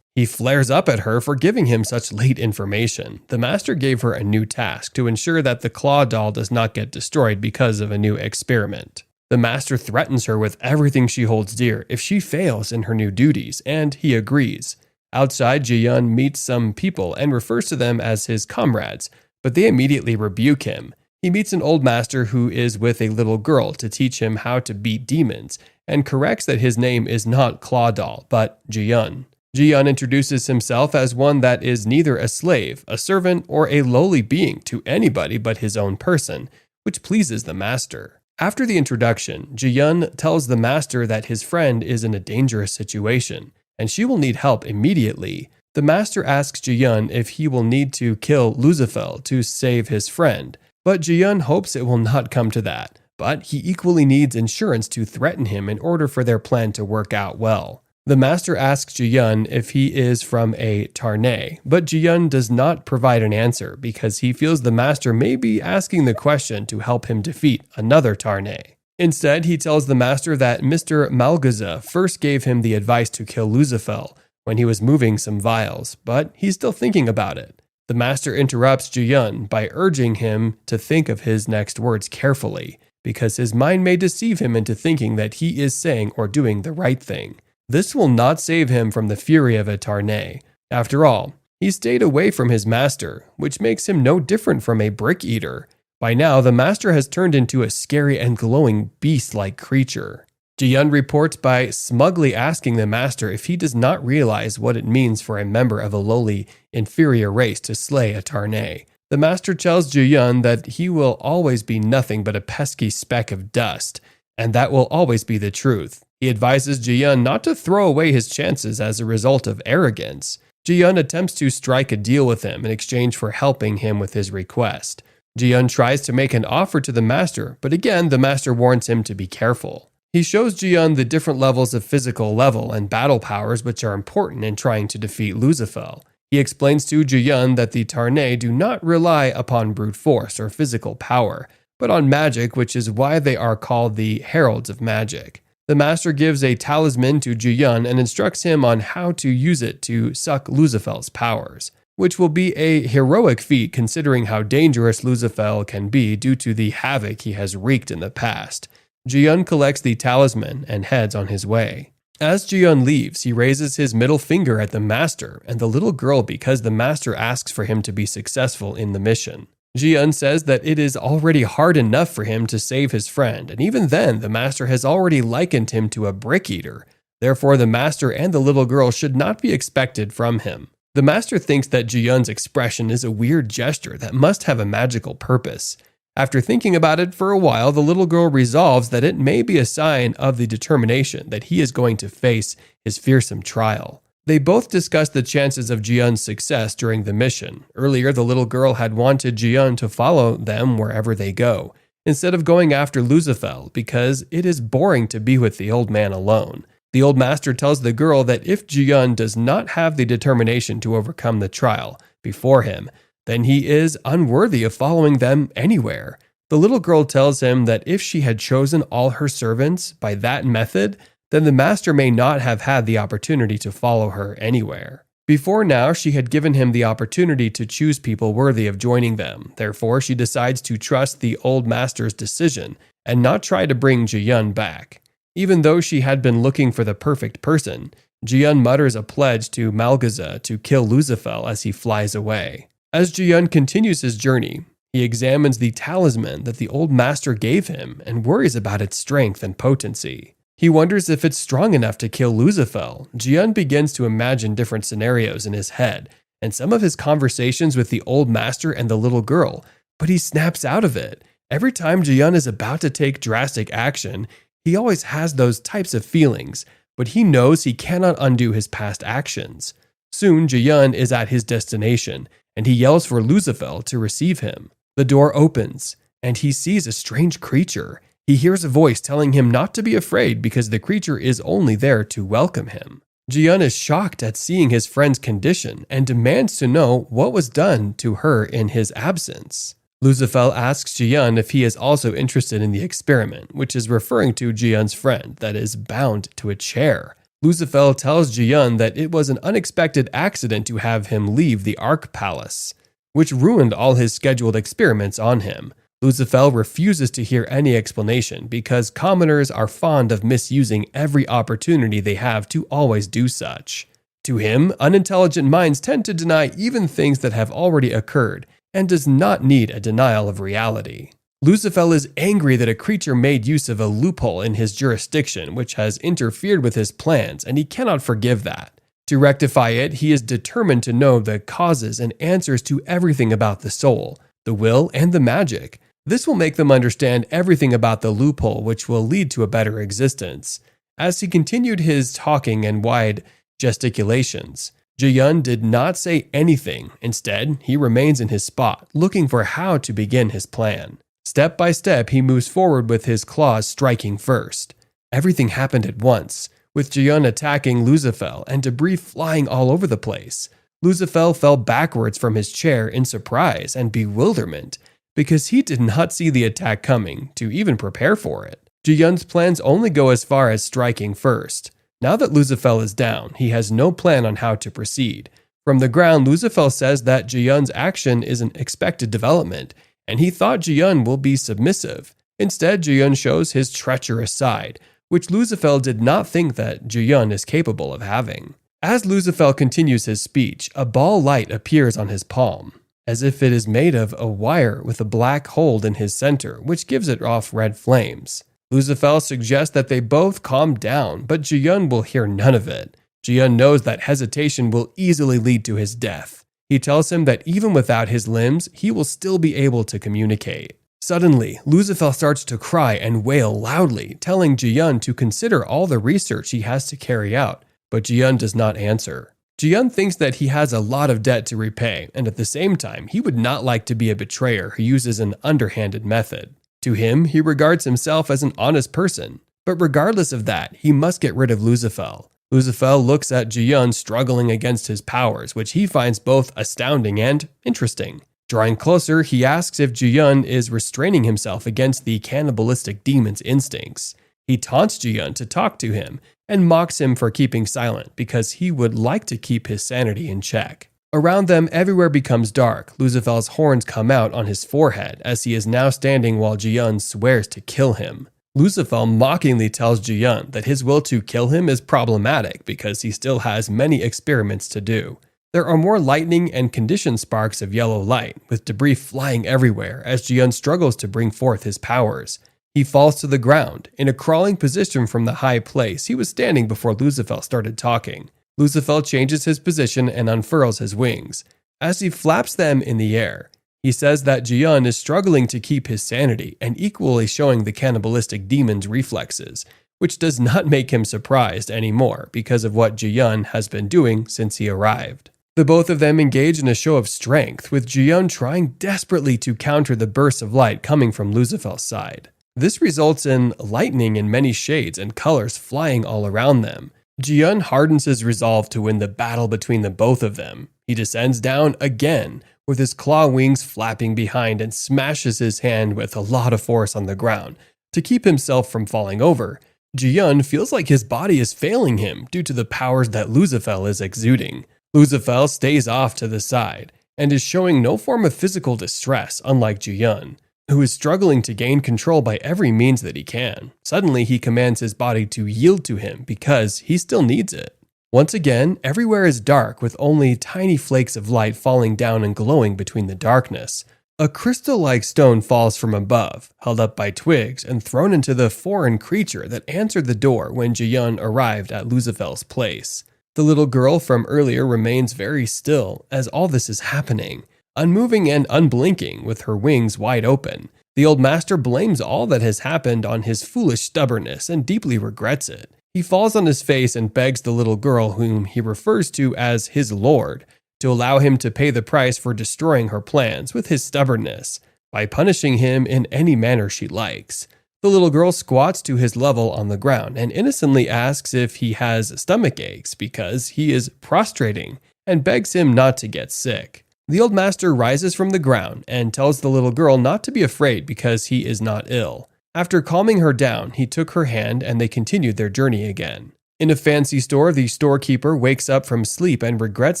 he flares up at her for giving him such late information. The master gave her a new task to ensure that the claw doll does not get destroyed because of a new experiment. The master threatens her with everything she holds dear if she fails in her new duties, and he agrees. Outside, Ji-yun meets some people and refers to them as his comrades, but they immediately rebuke him. He meets an old master who is with a little girl to teach him how to beat demons, and corrects that his name is not Claw Doll, but Ji-yun. Ji-yun introduces himself as one that is neither a slave, a servant, or a lowly being to anybody but his own person, which pleases the master. After the introduction, Ji-yun tells the master that his friend is in a dangerous situation, and she will need help immediately. The master asks Ji-yun if he will need to kill Lucifer to save his friend, but Ji-yun hopes it will not come to that. But he equally needs insurance to threaten him in order for their plan to work out well. The master asks Ji-yun if he is from a Tarnay, but Ji-yun does not provide an answer because he feels the master may be asking the question to help him defeat another Tarnay. Instead, he tells the master that Mr. Malgaza first gave him the advice to kill Lucifer when he was moving some vials, but he's still thinking about it. The master interrupts Ji-yun by urging him to think of his next words carefully, because his mind may deceive him into thinking that he is saying or doing the right thing. This will not save him from the fury of a Tarnay. After all, he stayed away from his master, which makes him no different from a brick eater. By now, the master has turned into a scary and glowing beast-like creature. Ji-yun reports by smugly asking the master if he does not realize what it means for a member of a lowly, inferior race to slay a Tarnay. The master tells Ji-yun that he will always be nothing but a pesky speck of dust, and that will always be the truth. He advises Ji-yun not to throw away his chances as a result of arrogance. Ji-yun attempts to strike a deal with him in exchange for helping him with his request. Ji-yun tries to make an offer to the master, but again the master warns him to be careful. He shows Ji-yun the different levels of physical level and battle powers which are important in trying to defeat Lucifer. He explains to Ji-yun that the Tarnay do not rely upon brute force or physical power, but on magic, which is why they are called the Heralds of Magic. The master gives a talisman to Ji-yun and instructs him on how to use it to suck Lucifer's powers, which will be a heroic feat considering how dangerous Lucifer can be due to the havoc he has wreaked in the past. Ji-yun collects the talisman and heads on his way. As Ji-yun leaves, he raises his middle finger at the master and the little girl because the master asks for him to be successful in the mission. Ji-yun says that it is already hard enough for him to save his friend, and even then, the master has already likened him to a brick eater. Therefore, the master and the little girl should not be expected from him. The master thinks that Ji-yun's expression is a weird gesture that must have a magical purpose. After thinking about it for a while, the little girl resolves that it may be a sign of the determination that he is going to face his fearsome trial. They both discussed the chances of Ji-yun's success during the mission. Earlier, the little girl had wanted Ji-yun to follow them wherever they go, instead of going after Lucifer, because it is boring to be with the old man alone. The old master tells the girl that if Ji-yun does not have the determination to overcome the trial before him, then he is unworthy of following them anywhere. The little girl tells him that if she had chosen all her servants by that method, then the master may not have had the opportunity to follow her anywhere. Before now, she had given him the opportunity to choose people worthy of joining them. Therefore, she decides to trust the old master's decision and not try to bring Ji-yeon back. Even though she had been looking for the perfect person, Ji-yeon mutters a pledge to Malgaza to kill Lucifer as he flies away. As Ji-yeon continues his journey, he examines the talisman that the old master gave him and worries about its strength and potency. He wonders if it's strong enough to kill Lucifer. Ji-yeon begins to imagine different scenarios in his head and some of his conversations with the old master and the little girl, but he snaps out of it. Every time Ji-yeon is about to take drastic action, he always has those types of feelings, but he knows he cannot undo his past actions. Soon, Ji-yeon is at his destination, and he yells for Lucifer to receive him. The door opens, and he sees a strange creature. He hears a voice telling him not to be afraid because the creature is only there to welcome him. Ji-yeon is shocked at seeing his friend's condition and demands to know what was done to her in his absence. Lucifer asks Ji-yeon if he is also interested in the experiment, which is referring to Ji-yeon's friend that is bound to a chair. Lucifer tells Ji-yeon that it was an unexpected accident to have him leave the Ark Palace, which ruined all his scheduled experiments on him. Lucifer refuses to hear any explanation because commoners are fond of misusing every opportunity they have to always do such. To him, unintelligent minds tend to deny even things that have already occurred and does not need a denial of reality. Lucifer is angry that a creature made use of a loophole in his jurisdiction which has interfered with his plans, and he cannot forgive that. To rectify it, he is determined to know the causes and answers to everything about the soul, the will, and the magic. This will make them understand everything about the loophole, which will lead to a better existence. As he continued his talking and wide gesticulations, Ji-yeon did not say anything. Instead, he remains in his spot, looking for how to begin his plan. Step by step, he moves forward with his claws striking first. Everything happened at once, with Ji-yeon attacking Lucifer and debris flying all over the place. Lucifer fell backwards from his chair in surprise and bewilderment, because he did not see the attack coming to even prepare for it. Ji-yeon's plans only go as far as striking first. Now that Lucifer is down, he has no plan on how to proceed. From the ground, Lucifer says that Ji-yeon's action is an expected development, and he thought Ji-yeon will be submissive. Instead, Ji-yeon shows his treacherous side, which Lucifer did not think that Ji-yeon is capable of having. As Lucifer continues his speech, a ball light appears on his palm, as if it is made of a wire with a black hole in his center, which gives it off red flames. Lucifer suggests that they both calm down, but Ji-yeon will hear none of it. Ji-yeon knows that hesitation will easily lead to his death. He tells him that even without his limbs, he will still be able to communicate. Suddenly, Lucifer starts to cry and wail loudly, telling Ji-yeon to consider all the research he has to carry out, but Ji-yeon does not answer. Ji-yeon thinks that he has a lot of debt to repay, and at the same time, he would not like to be a betrayer who uses an underhanded method. To him, he regards himself as an honest person, but regardless of that, he must get rid of Lucifer. Lucifer looks at Ji-yeon struggling against his powers, which he finds both astounding and interesting. Drawing closer, he asks if Ji-yeon is restraining himself against the cannibalistic demon's instincts. He taunts Ji-yeon to talk to him and mocks him for keeping silent because he would like to keep his sanity in check. Around them, everywhere becomes dark. Lucifer's horns come out on his forehead as he is now standing while Ji-yeon swears to kill him. Lucifer mockingly tells Ji-yeon that his will to kill him is problematic because he still has many experiments to do. There are more lightning and conditioned sparks of yellow light, with debris flying everywhere as Ji-yeon struggles to bring forth his powers. He falls to the ground. In a crawling position from the high place he was standing before Lucifer started talking. Lucifer changes his position and unfurls his wings. As he flaps them in the air, he says that Ji-yeon is struggling to keep his sanity and equally showing the cannibalistic demon's reflexes, which does not make him surprised anymore because of what Ji-yeon has been doing since he arrived. The both of them engage in a show of strength, with Ji-yeon trying desperately to counter the bursts of light coming from Lucifer's side. This results in lightning in many shades and colors flying all around them. Ji-yeon hardens his resolve to win the battle between the both of them. He descends down again, with his claw wings flapping behind, and smashes his hand with a lot of force on the ground to keep himself from falling over. Ji-yeon feels like his body is failing him due to the powers that Lucifer is exuding. Luzafel stays off to the side and is showing no form of physical distress, unlike Jiyun, who is struggling to gain control by every means that he can. Suddenly, he commands his body to yield to him because he still needs it. Once again, everywhere is dark with only tiny flakes of light falling down and glowing between the darkness. A crystal-like stone falls from above, held up by twigs and thrown into the foreign creature that answered the door when Jiyun arrived at Luzafel's place. The little girl from earlier remains very still as all this is happening, unmoving and unblinking with her wings wide open. The old master blames all that has happened on his foolish stubbornness and deeply regrets it. He falls on his face and begs the little girl, whom he refers to as his lord, to allow him to pay the price for destroying her plans with his stubbornness by punishing him in any manner she likes. The little girl squats to his level on the ground and innocently asks if he has stomach aches because he is prostrating and begs him not to get sick. The old master rises from the ground and tells the little girl not to be afraid because he is not ill. After calming her down, he took her hand and they continued their journey again. In a fancy store, the storekeeper wakes up from sleep and regrets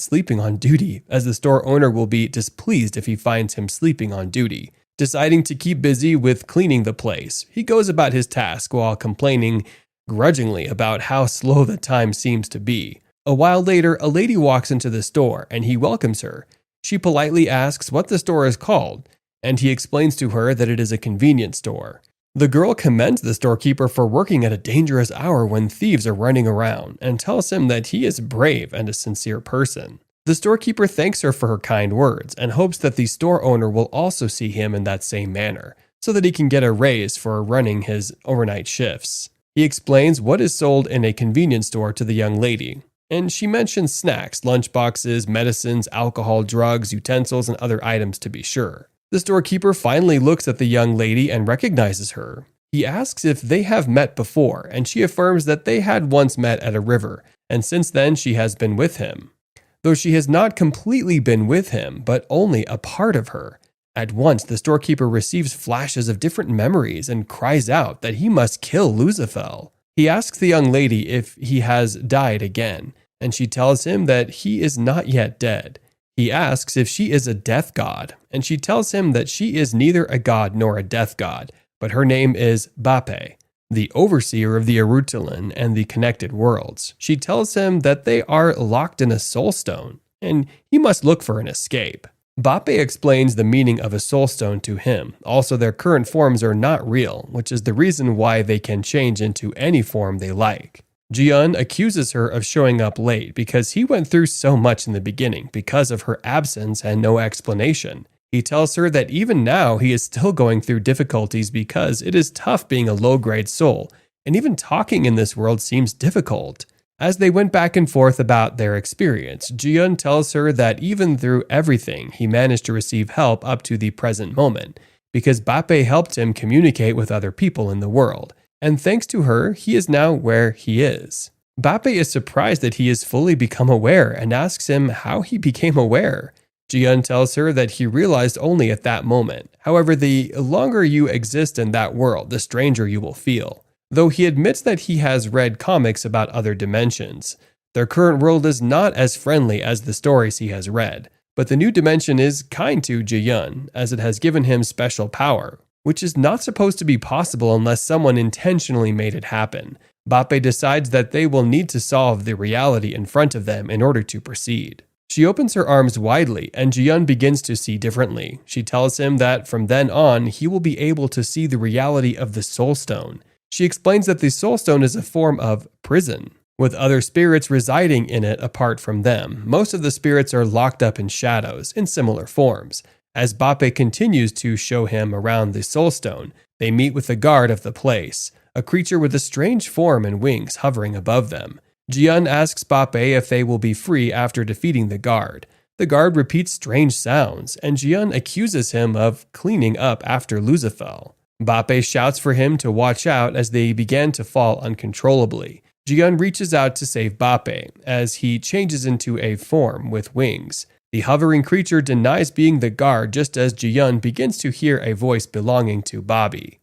sleeping on duty, as the store owner will be displeased if he finds him sleeping on duty. Deciding to keep busy with cleaning the place, he goes about his task while complaining grudgingly about how slow the time seems to be. A while later, a lady walks into the store and he welcomes her. She politely asks what the store is called, and he explains to her that it is a convenience store. The girl commends the storekeeper for working at a dangerous hour when thieves are running around and tells him that he is brave and a sincere person. The storekeeper thanks her for her kind words and hopes that the store owner will also see him in that same manner, so that he can get a raise for running his overnight shifts. He explains what is sold in a convenience store to the young lady, and she mentions snacks, lunchboxes, medicines, alcohol, drugs, utensils, and other items to be sure. The storekeeper finally looks at the young lady and recognizes her. He asks if they have met before, and she affirms that they had once met at a river, and since then she has been with him. Though she has not completely been with him, but only a part of her. At once, the storekeeper receives flashes of different memories and cries out that he must kill Luzafel. He asks the young lady if he has died again, and she tells him that he is not yet dead. He asks if she is a death god, and she tells him that she is neither a god nor a death god, but her name is Bape, the overseer of the Arutalan and the connected worlds. She tells him that they are locked in a soul stone, and he must look for an escape. Bape explains the meaning of a soul stone to him. Also, their current forms are not real, which is the reason why they can change into any form they like. Jiyun accuses her of showing up late because he went through so much in the beginning because of her absence and no explanation. He tells her that even now he is still going through difficulties because it is tough being a low-grade soul, and even talking in this world seems difficult. As they went back and forth about their experience, Jiyun tells her that even through everything, he managed to receive help up to the present moment, because Bape helped him communicate with other people in the world. And thanks to her, he is now where he is. Bape is surprised that he has fully become aware and asks him how he became aware. Jiyun tells her that he realized only at that moment. However, the longer you exist in that world, the stranger you will feel. Though he admits that he has read comics about other dimensions. Their current world is not as friendly as the stories he has read, but the new dimension is kind to Jiyun, as it has given him special power, which is not supposed to be possible unless someone intentionally made it happen. Bape decides that they will need to solve the reality in front of them in order to proceed. She opens her arms widely, and Jiyun begins to see differently. She tells him that from then on, he will be able to see the reality of the Soul Stone. She explains that the Soul Stone is a form of prison, with other spirits residing in it apart from them. Most of the spirits are locked up in shadows, in similar forms. As Bape continues to show him around the Soul Stone, they meet with the guard of the place, a creature with a strange form and wings hovering above them. Jiyun asks Bape if they will be free after defeating the guard. The guard repeats strange sounds, and Jiyun accuses him of cleaning up after Luzafel. Bape shouts for him to watch out as they begin to fall uncontrollably. Jiyun reaches out to save Bape as he changes into a form with wings. The hovering creature denies being the guard just as Jiyun begins to hear a voice belonging to Bobby.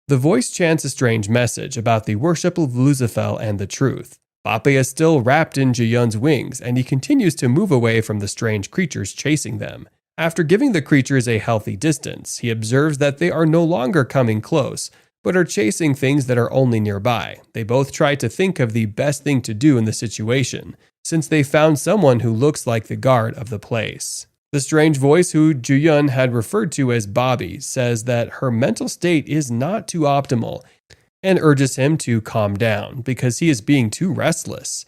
The voice chants a strange message about the worship of Luzafel and the truth. Bape is still wrapped in Ji-yun's wings, and he continues to move away from the strange creatures chasing them. After giving the creatures a healthy distance, he observes that they are no longer coming close, but are chasing things that are only nearby. They both try to think of the best thing to do in the situation, since they found someone who looks like the guard of the place. The strange voice, who Ji-yun had referred to as Bobby, says that her mental state is not too optimal and urges him to calm down because he is being too restless.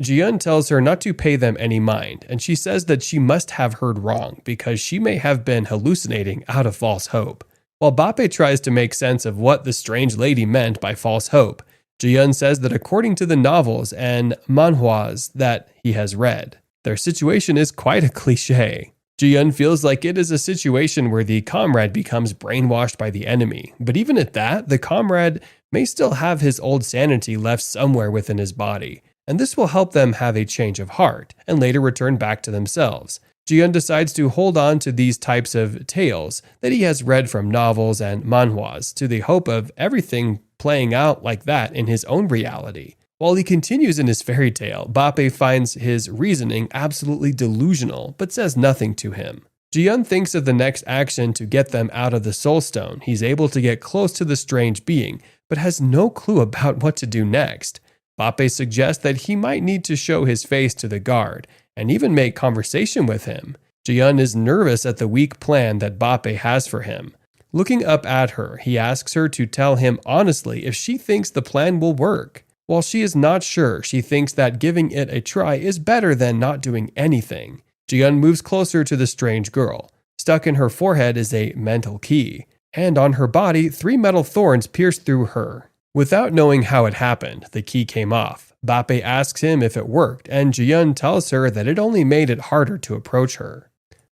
Ji-yun tells her not to pay them any mind, and she says that she must have heard wrong because she may have been hallucinating out of false hope. While Bape tries to make sense of what the strange lady meant by false hope, Ji-yun says that according to the novels and manhwas that he has read, their situation is quite a cliché. Ji-yun feels like it is a situation where the comrade becomes brainwashed by the enemy, but even at that, the comrade may still have his old sanity left somewhere within his body, and this will help them have a change of heart and later return back to themselves. Ji-yun decides to hold on to these types of tales that he has read from novels and manhwas to the hope of everything playing out like that in his own reality. While he continues in his fairy tale, Bape finds his reasoning absolutely delusional, but says nothing to him. Ji-yun thinks of the next action to get them out of the soul stone. He's able to get close to the strange being, but has no clue about what to do next. Bape suggests that he might need to show his face to the guard, and even make conversation with him. Ji-yun is nervous at the weak plan that Bape has for him. Looking up at her, he asks her to tell him honestly if she thinks the plan will work. While she is not sure, she thinks that giving it a try is better than not doing anything. Ji-yun moves closer to the strange girl. Stuck in her forehead is a mental key, and on her body, 3 metal thorns pierce through her. Without knowing how it happened, the key came off. Bape asks him if it worked, and Ji-yun tells her that it only made it harder to approach her.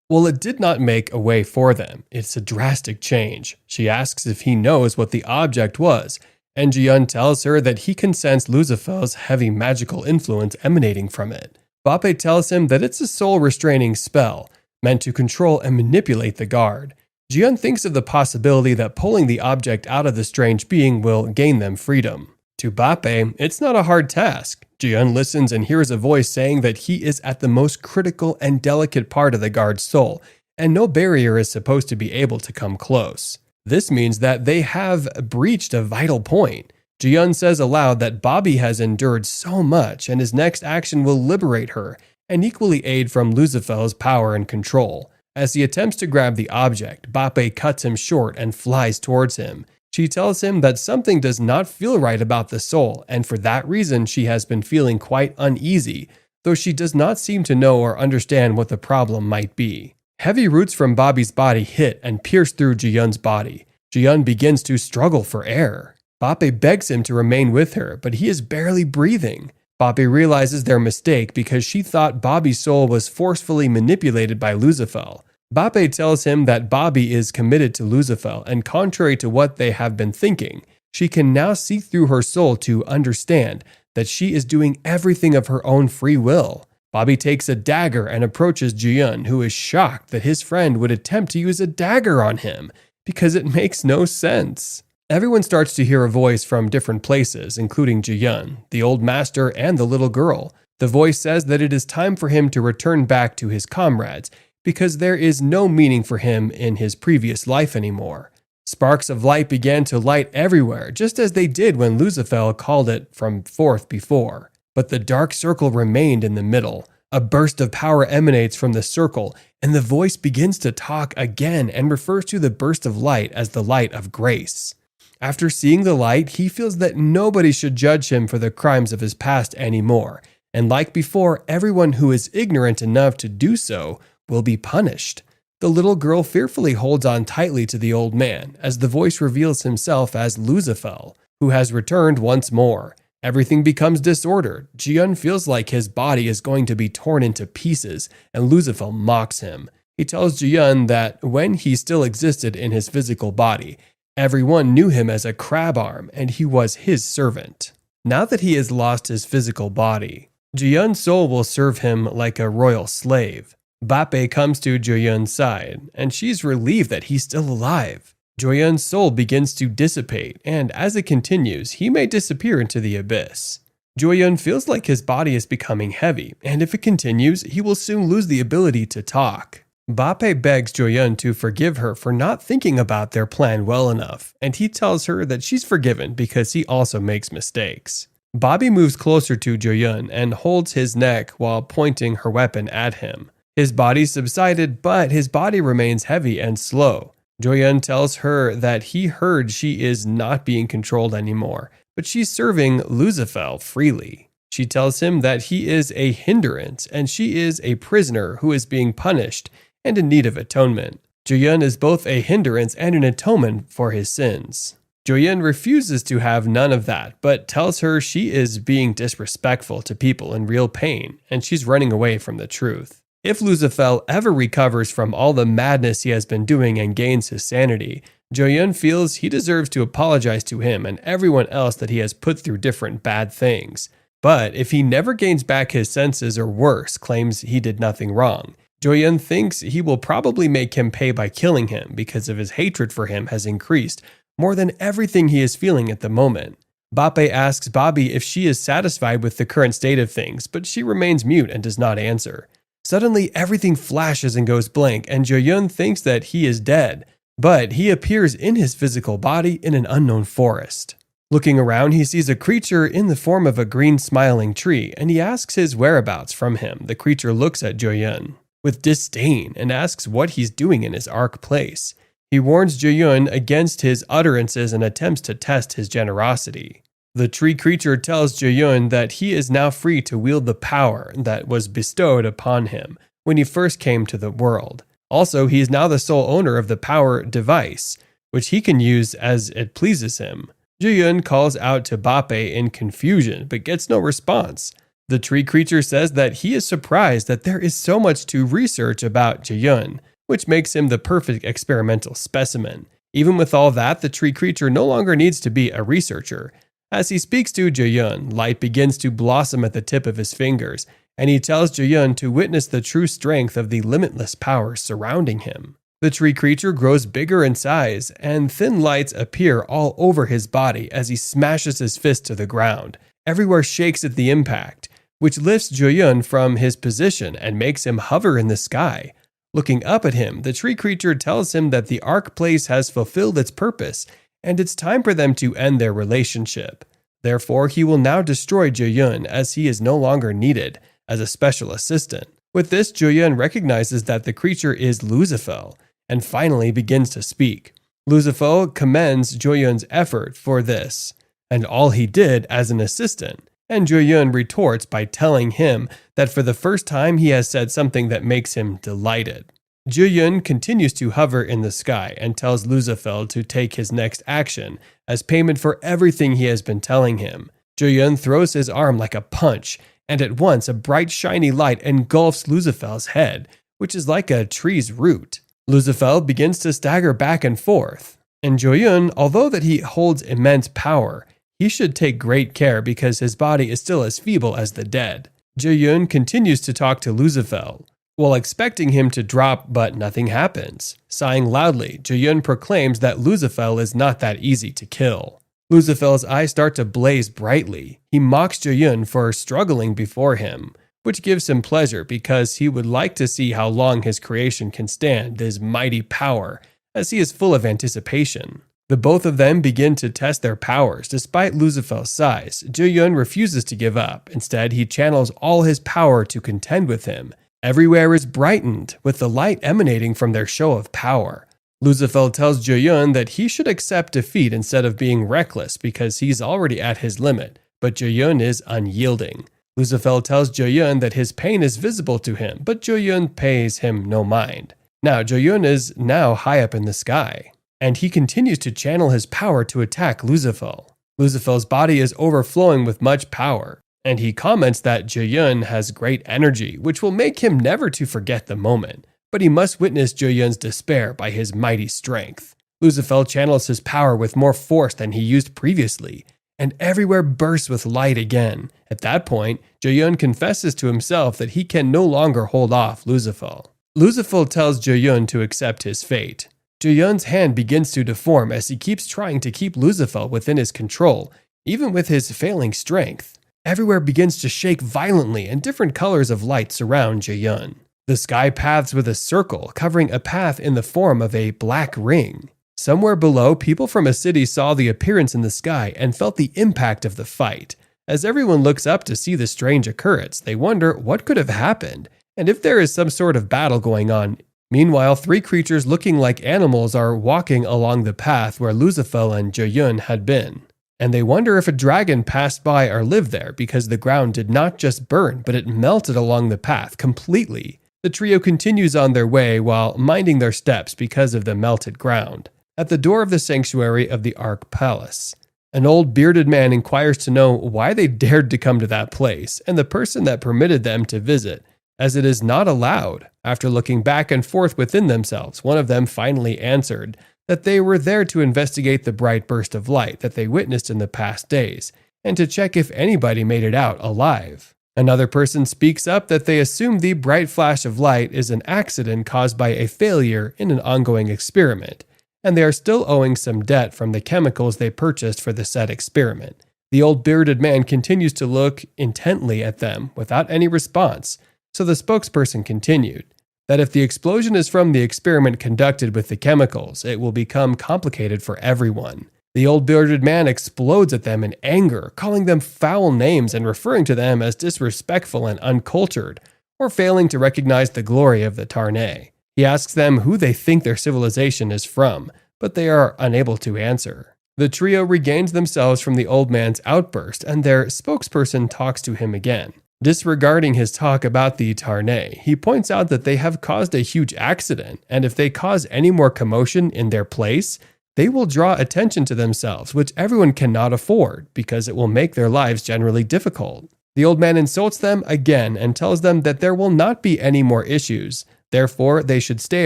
Well, it did not make a way for them. It's a drastic change. She asks if he knows what the object was, and Ji-yun tells her that he can sense Lucifer's heavy magical influence emanating from it. Bape tells him that it's a soul-restraining spell, meant to control and manipulate the guard. Ji-yun thinks of the possibility that pulling the object out of the strange being will gain them freedom. To Bape, it's not a hard task. Ji-yun listens and hears a voice saying that he is at the most critical and delicate part of the guard's soul, and no barrier is supposed to be able to come close. This means that they have breached a vital point. Ji-yun says aloud that Bobby has endured so much, and his next action will liberate her and equally aid from Lucifer's power and control. As he attempts to grab the object, Bape cuts him short and flies towards him. She tells him that something does not feel right about the soul, and for that reason she has been feeling quite uneasy, though she does not seem to know or understand what the problem might be. Heavy roots from Bobby's body hit and pierce through Ji-yun's body. Ji-yun begins to struggle for air. Bape begs him to remain with her, but he is barely breathing. Bape realizes their mistake because she thought Bobby's soul was forcefully manipulated by Lucifer. Bape tells him that Bobby is committed to Lucifer, and contrary to what they have been thinking, she can now see through her soul to understand that she is doing everything of her own free will. Bobby takes a dagger and approaches Ji-yun, who is shocked that his friend would attempt to use a dagger on him, because it makes no sense. Everyone starts to hear a voice from different places, including Ji-yun, the old master, and the little girl. The voice says that it is time for him to return back to his comrades, because there is no meaning for him in his previous life anymore. Sparks of light began to light everywhere, just as they did when Lucifer called it from forth before. But the dark circle remained in the middle. A burst of power emanates from the circle, and the voice begins to talk again and refers to the burst of light as the light of grace. After seeing the light, he feels that nobody should judge him for the crimes of his past anymore, and like before, everyone who is ignorant enough to do so will be punished. The little girl fearfully holds on tightly to the old man as the voice reveals himself as Lucifer, who has returned once more. Everything becomes disordered. Ji-yun feels like his body is going to be torn into pieces, and Lucifer mocks him. He tells Ji-yun that when he still existed in his physical body, everyone knew him as a crab arm, and he was his servant. Now that he has lost his physical body, Ji-yun's soul will serve him like a royal slave. Bape comes to Ji-yun's side, and she's relieved that he's still alive. Ji-yun's soul begins to dissipate, and as it continues, he may disappear into the abyss. Joyun feels like his body is becoming heavy, and if it continues, he will soon lose the ability to talk. Bape begs Joyun to forgive her for not thinking about their plan well enough, and he tells her that she's forgiven because he also makes mistakes. Bobby moves closer to Joyun and holds his neck while pointing her weapon at him. His body subsided, but his body remains heavy and slow. Joyun tells her that he heard she is not being controlled anymore, but she's serving Lucifer freely. She tells him that he is a hindrance and she is a prisoner who is being punished and in need of atonement. Joyun is both a hindrance and an atonement for his sins. Joyun refuses to have none of that, but tells her she is being disrespectful to people in real pain, and she's running away from the truth. If Lucifer ever recovers from all the madness he has been doing and gains his sanity, Joyun feels he deserves to apologize to him and everyone else that he has put through different bad things. But if he never gains back his senses or worse, claims he did nothing wrong, Joyun thinks he will probably make him pay by killing him because of his hatred for him has increased more than everything he is feeling at the moment. Bape asks Bobby if she is satisfied with the current state of things, but she remains mute and does not answer. Suddenly, everything flashes and goes blank, and Joyun thinks that he is dead, but he appears in his physical body in an unknown forest. Looking around, he sees a creature in the form of a green smiling tree, and he asks his whereabouts from him. The creature looks at Joyun with disdain and asks what he's doing in his ark place. He warns Joyun against his utterances and attempts to test his generosity. The tree creature tells Joyun that he is now free to wield the power that was bestowed upon him when he first came to the world. Also, he is now the sole owner of the power device, which he can use as it pleases him. Joyun calls out to Bape in confusion, but gets no response. The tree creature says that he is surprised that there is so much to research about Joyun, which makes him the perfect experimental specimen. Even with all that, the tree creature no longer needs to be a researcher. As he speaks to Joyun, light begins to blossom at the tip of his fingers, and he tells Joyun to witness the true strength of the limitless powers surrounding him. The tree creature grows bigger in size, and thin lights appear all over his body as he smashes his fist to the ground. Everywhere shakes at the impact, which lifts Joyun from his position and makes him hover in the sky. Looking up at him, the tree creature tells him that the Ark Place has fulfilled its purpose, and it's time for them to end their relationship. Therefore, he will now destroy Joyun as he is no longer needed as a special assistant. With this, Joyun recognizes that the creature is Lucifer, and finally begins to speak. Lucifer commends Joyun's effort for this, and all he did as an assistant. And Joyun retorts by telling him that for the first time he has said something that makes him delighted. Joyun continues to hover in the sky and tells Lucifer to take his next action as payment for everything he has been telling him. Joyun throws his arm like a punch, and at once a bright shiny light engulfs Lucifer's head, which is like a tree's root. Lucifer begins to stagger back and forth, and Joyun, although that he holds immense power, he should take great care because his body is still as feeble as the dead. Joyun continues to talk to Lucifer, while expecting him to drop, but nothing happens. Sighing loudly, Joyun proclaims that Lucifer is not that easy to kill. Lucifer's eyes start to blaze brightly. He mocks Joyun for struggling before him, which gives him pleasure because he would like to see how long his creation can stand this mighty power, as he is full of anticipation. The both of them begin to test their powers. Despite Lucifer's size, Joyun refuses to give up. Instead, he channels all his power to contend with him. Everywhere is brightened, with the light emanating from their show of power. Lucifer tells Joyun that he should accept defeat instead of being reckless because he's already at his limit, but Joyun is unyielding. Lucifer tells Joyun that his pain is visible to him, but Joyun pays him no mind. Now, Joyun is now high up in the sky, and he continues to channel his power to attack Lucifer. Lucifer's body is overflowing with much power, and he comments that Joyun has great energy, which will make him never to forget the moment, but he must witness Joyun's despair by his mighty strength. Lucifer channels his power with more force than he used previously, and everywhere bursts with light again. At that point, Joyun confesses to himself that he can no longer hold off Lucifer. Lucifer tells Joyun to accept his fate. Joyun's hand begins to deform as he keeps trying to keep Lucifer within his control, even with his failing strength. Everywhere begins to shake violently and different colors of light surround Jaeyun. The sky paths with a circle covering a path in the form of a black ring. Somewhere below, people from a city saw the appearance in the sky and felt the impact of the fight. As everyone looks up to see the strange occurrence, they wonder what could have happened and if there is some sort of battle going on. Meanwhile, 3 creatures looking like animals are walking along the path where Lucifer and Jaeyun had been. And they wonder if a dragon passed by or lived there because the ground did not just burn, but it melted along the path completely. The trio continues on their way while minding their steps because of the melted ground. At the door of the sanctuary of the Ark Palace, an old bearded man inquires to know why they dared to come to that place and the person that permitted them to visit, as it is not allowed. After looking back and forth within themselves, one of them finally answered that they were there to investigate the bright burst of light that they witnessed in the past days, and to check if anybody made it out alive. Another person speaks up that they assume the bright flash of light is an accident caused by a failure in an ongoing experiment, and they are still owing some debt from the chemicals they purchased for the said experiment. The old bearded man continues to look intently at them without any response, so the spokesperson continued that if the explosion is from the experiment conducted with the chemicals, it will become complicated for everyone. The old bearded man explodes at them in anger, calling them foul names and referring to them as disrespectful and uncultured, or failing to recognize the glory of the Tarnay. He asks them who they think their civilization is from, but they are unable to answer. The trio regains themselves from the old man's outburst, and their spokesperson talks to him again. Disregarding his talk about the Tarnay, he points out that they have caused a huge accident, and if they cause any more commotion in their place, they will draw attention to themselves, which everyone cannot afford, because it will make their lives generally difficult. The old man insults them again and tells them that there will not be any more issues, therefore they should stay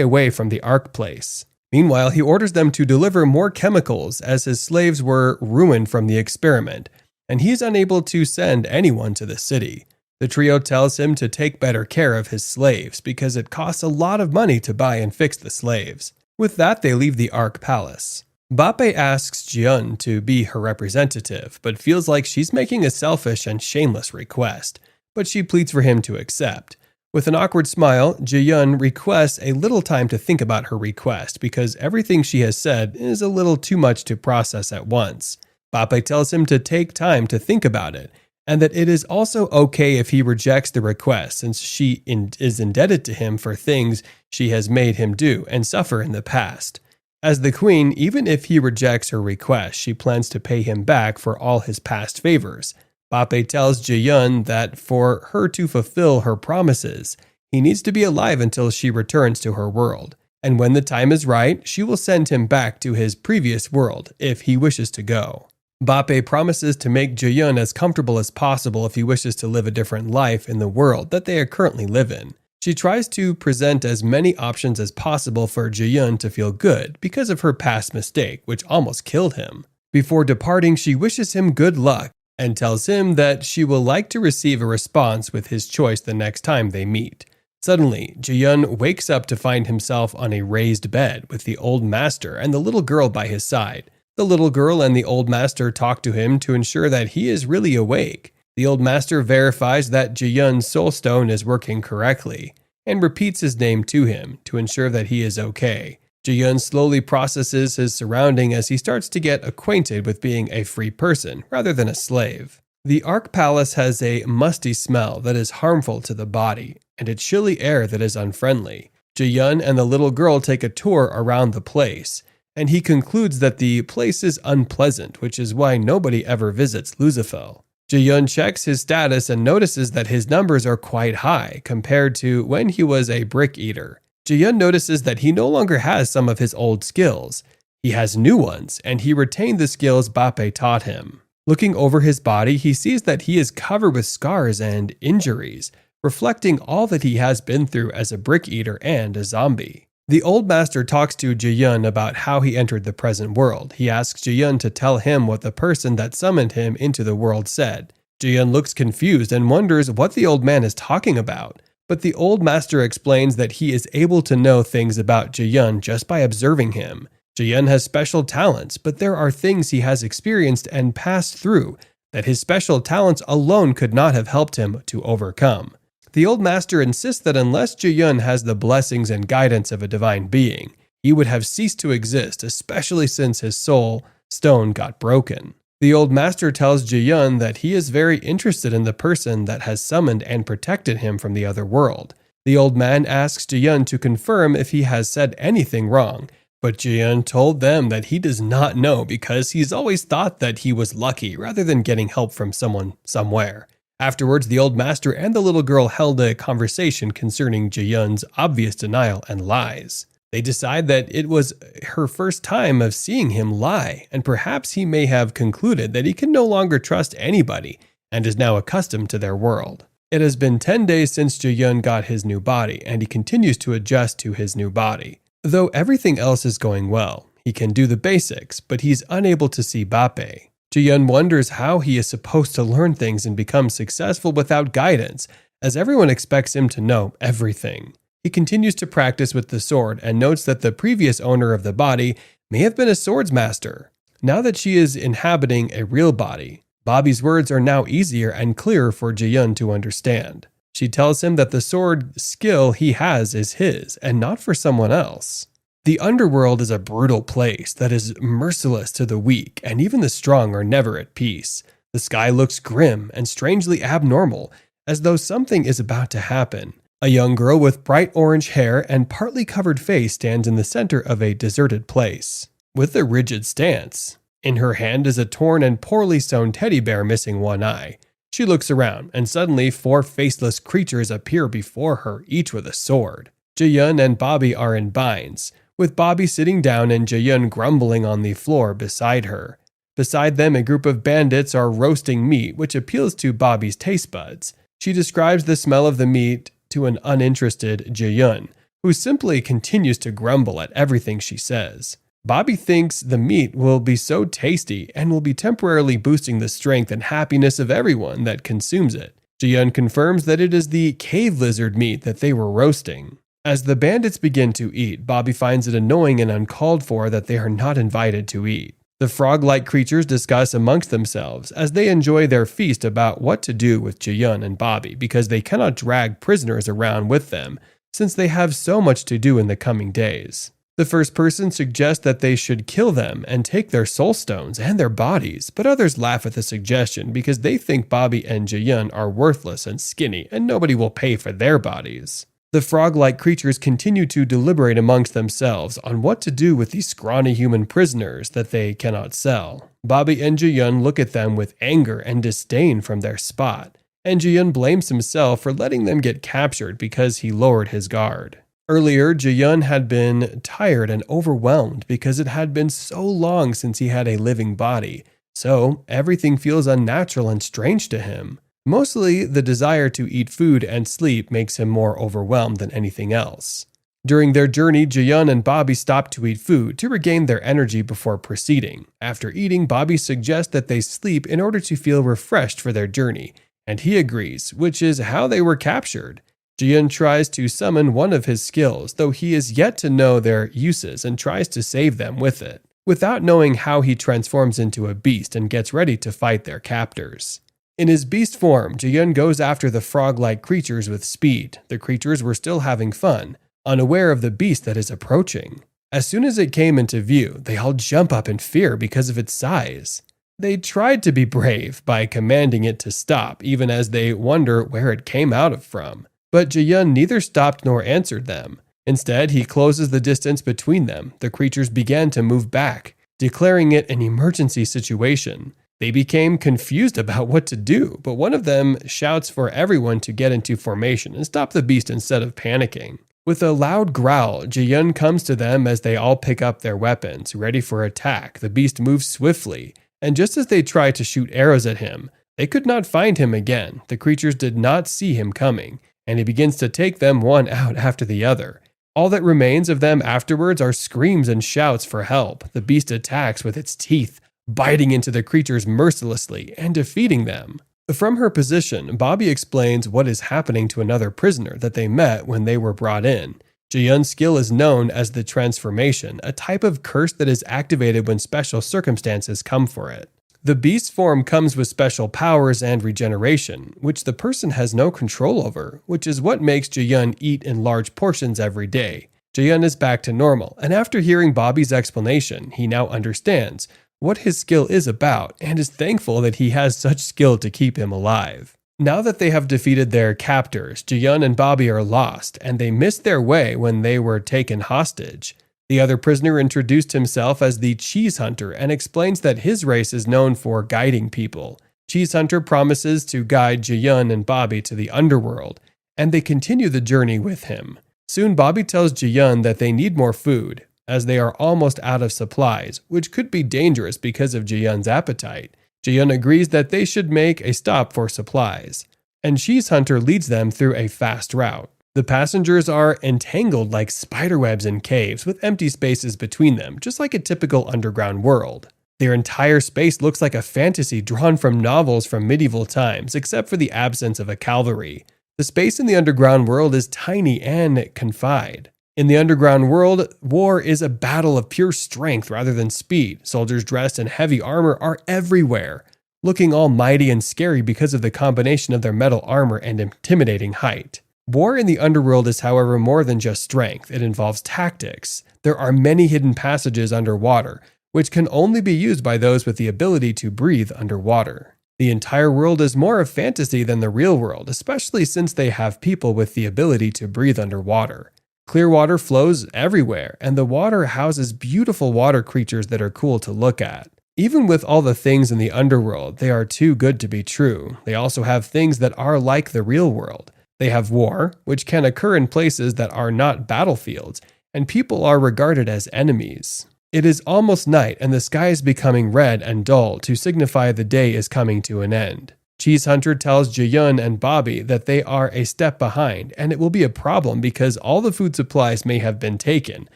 away from the Ark place. Meanwhile, he orders them to deliver more chemicals as his slaves were ruined from the experiment, and he is unable to send anyone to the city. The trio tells him to take better care of his slaves because it costs a lot of money to buy and fix the slaves. With that, they leave the Ark Palace. Bape asks Jaeyun to be her representative, but feels like she's making a selfish and shameless request, but she pleads for him to accept. With an awkward smile, Jaeyun requests a little time to think about her request because everything she has said is a little too much to process at once. Bape tells him to take time to think about it, and that it is also okay if he rejects the request since she is indebted to him for things she has made him do and suffer in the past. As the queen, even if he rejects her request, she plans to pay him back for all his past favors. Bape tells Jaeyun that for her to fulfill her promises, he needs to be alive until she returns to her world, and when the time is right, she will send him back to his previous world if he wishes to go. Bape promises to make Jaeyun as comfortable as possible if he wishes to live a different life in the world that they currently live in. She tries to present as many options as possible for Jaeyun to feel good because of her past mistake, which almost killed him. Before departing, she wishes him good luck and tells him that she will like to receive a response with his choice the next time they meet. Suddenly, Jaeyun wakes up to find himself on a raised bed with the old master and the little girl by his side. The little girl and the old master talk to him to ensure that he is really awake. The old master verifies that Jaeyun's soul stone is working correctly and repeats his name to him to ensure that he is okay. Jaeyun slowly processes his surrounding as he starts to get acquainted with being a free person rather than a slave. The Ark Palace has a musty smell that is harmful to the body and a chilly air that is unfriendly. Jaeyun and the little girl take a tour around the place, and he concludes that the place is unpleasant, which is why nobody ever visits Lucifer. Jaeyun checks his status and notices that his numbers are quite high compared to when he was a brick eater. Jaeyun notices that he no longer has some of his old skills. He has new ones, and he retained the skills Bape taught him. Looking over his body, he sees that he is covered with scars and injuries, reflecting all that he has been through as a brick eater and a zombie. The old master talks to Jaeyun about how he entered the present world. He asks Jaeyun to tell him what the person that summoned him into the world said. Jaeyun looks confused and wonders what the old man is talking about, but the old master explains that he is able to know things about Jaeyun just by observing him. Jaeyun has special talents, but there are things he has experienced and passed through that his special talents alone could not have helped him to overcome. The old master insists that unless Ji-yun has the blessings and guidance of a divine being, he would have ceased to exist, especially since his soul stone got broken. The old master tells Ji-yun that he is very interested in the person that has summoned and protected him from the other world. The old man asks Ji-yun to confirm if he has said anything wrong, but Ji-yun told them that he does not know because he's always thought that he was lucky rather than getting help from someone somewhere. Afterwards, the old master and the little girl held a conversation concerning Ji-yun's obvious denial and lies. They decide that it was her first time of seeing him lie, and perhaps he may have concluded that he can no longer trust anybody and is now accustomed to their world. It has been 10 days since Ji-yun got his new body, and he continues to adjust to his new body. Though everything else is going well, he can do the basics, but he's unable to see Bape. Ji-yun wonders how he is supposed to learn things and become successful without guidance, as everyone expects him to know everything. He continues to practice with the sword and notes that the previous owner of the body may have been a swords master. Now that she is inhabiting a real body, Bobby's words are now easier and clearer for Ji-yun to understand. She tells him that the sword skill he has is his and not for someone else. The underworld is a brutal place that is merciless to the weak, and even the strong are never at peace. The sky looks grim and strangely abnormal, as though something is about to happen. A young girl with bright orange hair and partly covered face stands in the center of a deserted place, with a rigid stance. In her hand is a torn and poorly sewn teddy bear missing one eye. She looks around, and suddenly 4 faceless creatures appear before her, each with a sword. Ji-yun and Bobby are in binds, with Bobby sitting down and Ji-yun grumbling on the floor beside her. Beside them, a group of bandits are roasting meat, which appeals to Bobby's taste buds. She describes the smell of the meat to an uninterested Ji-yun, who simply continues to grumble at everything she says. Bobby thinks the meat will be so tasty and will be temporarily boosting the strength and happiness of everyone that consumes it. Ji-yun confirms that it is the cave lizard meat that they were roasting. As the bandits begin to eat, Bobby finds it annoying and uncalled for that they are not invited to eat. The frog-like creatures discuss amongst themselves as they enjoy their feast about what to do with Ji-yun and Bobby because they cannot drag prisoners around with them since they have so much to do in the coming days. The first person suggests that they should kill them and take their soul stones and their bodies, but others laugh at the suggestion because they think Bobby and Ji-yun are worthless and skinny and nobody will pay for their bodies. The frog-like creatures continue to deliberate amongst themselves on what to do with these scrawny human prisoners that they cannot sell. Bobby and Ji-yun look at them with anger and disdain from their spot, and Ji-yun blames himself for letting them get captured because he lowered his guard. Earlier, Ji-yun had been tired and overwhelmed because it had been so long since he had a living body, so everything feels unnatural and strange to him. Mostly, the desire to eat food and sleep makes him more overwhelmed than anything else. During their journey, Ji-yun and Bobby stop to eat food to regain their energy before proceeding. After eating, Bobby suggests that they sleep in order to feel refreshed for their journey, and he agrees, which is how they were captured. Ji-yun tries to summon one of his skills, though he is yet to know their uses and tries to save them with it, without knowing how he transforms into a beast and gets ready to fight their captors. In his beast form, Ji-yun goes after the frog-like creatures with speed. The creatures were still having fun, unaware of the beast that is approaching. As soon as it came into view, they all jump up in fear because of its size. They tried to be brave by commanding it to stop, even as they wonder where it came out of from. But Ji-yun neither stopped nor answered them. Instead, he closes the distance between them. The creatures began to move back, declaring it an emergency situation. They became confused about what to do, but one of them shouts for everyone to get into formation and stop the beast instead of panicking. With a loud growl, Ji-yun comes to them as they all pick up their weapons, ready for attack. The beast moves swiftly, and just as they try to shoot arrows at him, they could not find him again. The creatures did not see him coming, and he begins to take them one out after the other. All that remains of them afterwards are screams and shouts for help. The beast attacks with its teeth, biting into the creatures mercilessly and defeating them. From her position, Bobby explains what is happening to another prisoner that they met when they were brought in. Ji-yun's skill is known as the transformation, a type of curse that is activated when special circumstances come for it. The beast form comes with special powers and regeneration, which the person has no control over, which is what makes Jaehyun eat in large portions every day. Jaehyun is back to normal, and after hearing Bobby's explanation, he now understands what his skill is about and is thankful that he has such skill to keep him alive. Now that they have defeated their captors, Jaehyun and Bobby are lost, and they missed their way when they were taken hostage. The other prisoner introduced himself as the Cheese Hunter and explains that his race is known for guiding people. Cheese Hunter promises to guide Jaehyun and Bobby to the underworld, and they continue the journey with him. Soon Bobby tells Jaehyun that they need more food, as they are almost out of supplies, which could be dangerous because of Jaehyun's appetite. Jaehyun agrees that they should make a stop for supplies, and Cheese Hunter leads them through a fast route. The passengers are entangled like spiderwebs in caves with empty spaces between them, just like a typical underground world. Their entire space looks like a fantasy drawn from novels from medieval times, except for the absence of a cavalry. The space in the underground world is tiny and confined. In the underground world, war is a battle of pure strength rather than speed. Soldiers dressed in heavy armor are everywhere, looking all mighty and scary because of the combination of their metal armor and intimidating height. War in the underworld is, however, more than just strength. It involves tactics. There are many hidden passages underwater, which can only be used by those with the ability to breathe underwater. The entire world is more of fantasy than the real world, especially since they have people with the ability to breathe underwater. Clear water flows everywhere, and the water houses beautiful water creatures that are cool to look at. Even with all the things in the underworld, they are too good to be true. They also have things that are like the real world. They have war, which can occur in places that are not battlefields, and people are regarded as enemies. It is almost night, and the sky is becoming red and dull to signify the day is coming to an end. Cheese Hunter tells Jaehyun and Bobby that they are a step behind, and it will be a problem because all the food supplies may have been taken,